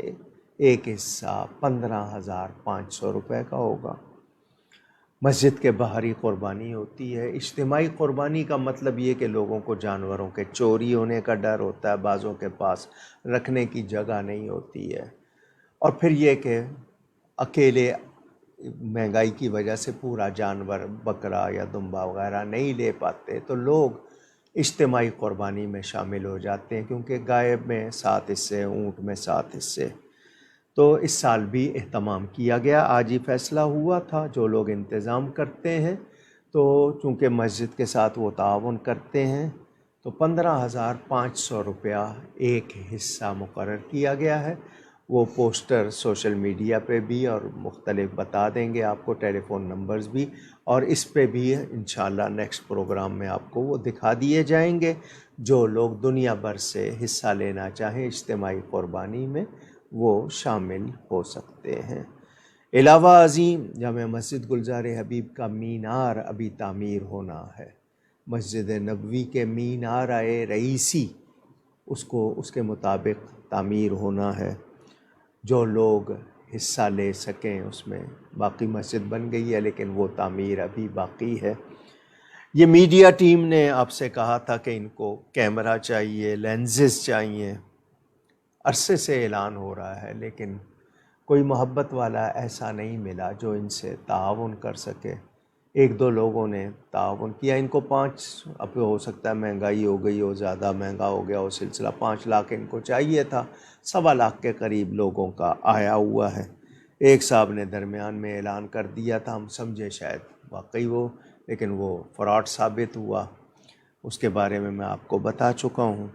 ایک حصہ 15,500 روپے کا ہوگا۔ مسجد کے باہری قربانی ہوتی ہے۔ اجتماعی قربانی کا مطلب یہ کہ لوگوں کو جانوروں کے چوری ہونے کا ڈر ہوتا ہے، بعضوں کے پاس رکھنے کی جگہ نہیں ہوتی ہے، اور پھر یہ کہ اکیلے مہنگائی کی وجہ سے پورا جانور بکرا یا دمبا وغیرہ نہیں لے پاتے، تو لوگ اجتماعی قربانی میں شامل ہو جاتے ہیں، کیونکہ گائے میں 7 حصے، اونٹ میں 7 حصے۔ تو اس سال بھی اہتمام کیا گیا، آج ہی فیصلہ ہوا تھا۔ جو لوگ انتظام کرتے ہیں تو چونکہ مسجد کے ساتھ وہ تعاون کرتے ہیں، تو 15,500 روپیہ ایک حصہ مقرر کیا گیا ہے۔ وہ پوسٹر سوشل میڈیا پہ بھی اور مختلف بتا دیں گے آپ کو، ٹیلی فون نمبرز بھی، اور اس پہ بھی انشاءاللہ نیکسٹ پروگرام میں آپ کو وہ دکھا دیے جائیں گے۔ جو لوگ دنیا بھر سے حصہ لینا چاہیں اجتماعی قربانی میں، وہ شامل ہو سکتے ہیں۔ علاوہ ازیں جامع مسجد گلزار حبیب کا مینار ابھی تعمیر ہونا ہے۔ مسجد نبوی کے مینار رئیسی اس کے مطابق تعمیر ہونا ہے۔ جو لوگ حصہ لے سکیں اس میں، باقی مسجد بن گئی ہے لیکن وہ تعمیر ابھی باقی ہے۔ یہ میڈیا ٹیم نے آپ سے کہا تھا کہ ان کو کیمرہ چاہیے، لینزز چاہیے، عرصے سے اعلان ہو رہا ہے، لیکن کوئی محبت والا ایسا نہیں ملا جو ان سے تعاون کر سکے۔ 1-2 لوگوں نے تعاون کیا، ان کو 5، اب ہو سکتا ہے مہنگائی ہو گئی ہو، زیادہ مہنگا ہو گیا ہو سلسلہ، 5 لاکھ ان کو چاہیے تھا، 1.25 لاکھ کے قریب لوگوں کا آیا ہوا ہے۔ ایک صاحب نے درمیان میں اعلان کر دیا تھا، ہم سمجھے شاید واقعی وہ، لیکن وہ فراڈ ثابت ہوا، اس کے بارے میں آپ کو بتا چکا ہوں۔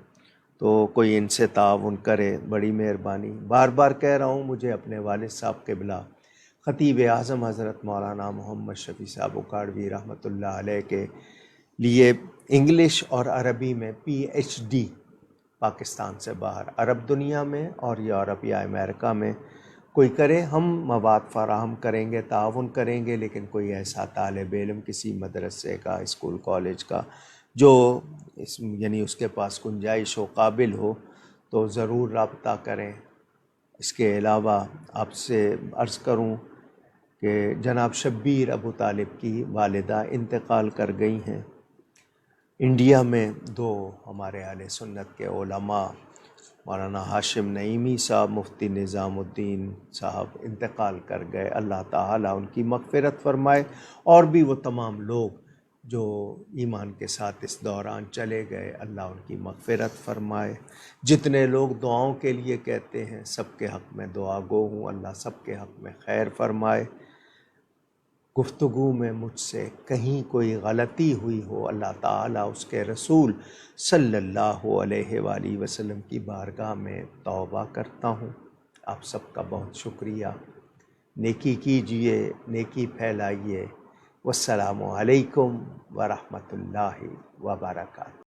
تو کوئی ان سے تعاون کرے، بڑی مہربانی۔ بار بار کہہ رہا ہوں، مجھے اپنے والد صاحب قبلہ خطیب اعظم حضرت مولانا محمد شفیع صاحب اکاڑوی رحمۃ اللہ علیہ کے لیے انگلش اور عربی میں PhD پاکستان سے باہر، عرب دنیا میں اور یورپ یا امریکہ میں کوئی کرے، ہم مواد فراہم کریں گے، تعاون کریں گے، لیکن کوئی ایسا طالب علم کسی مدرسے کا، اسکول کالج کا، جو یعنی اس کے پاس گنجائش ہو، قابل ہو، تو ضرور رابطہ کریں۔ اس کے علاوہ آپ سے عرض کروں کہ جناب شبیر ابو طالب کی والدہ انتقال کر گئی ہیں۔ انڈیا میں 2 ہمارے اہل سنت کے علماء، مولانا ہاشم نعیمی صاحب، مفتی نظام الدین صاحب انتقال کر گئے، اللہ تعالیٰ ان کی مغفرت فرمائے، اور بھی وہ تمام لوگ جو ایمان کے ساتھ اس دوران چلے گئے، اللہ ان کی مغفرت فرمائے۔ جتنے لوگ دعاؤں کے لیے کہتے ہیں، سب کے حق میں دعا گو ہوں، اللہ سب کے حق میں خیر فرمائے۔ گفتگو میں مجھ سے کہیں کوئی غلطی ہوئی ہو، اللہ تعالیٰ اس کے رسول صلی اللہ علیہ وآلہ وسلم کی بارگاہ میں توبہ کرتا ہوں۔ آپ سب کا بہت شکریہ۔ نیکی کیجئے، نیکی پھیلائیے۔ والسلام علیکم ورحمۃ اللہ وبرکاتہ۔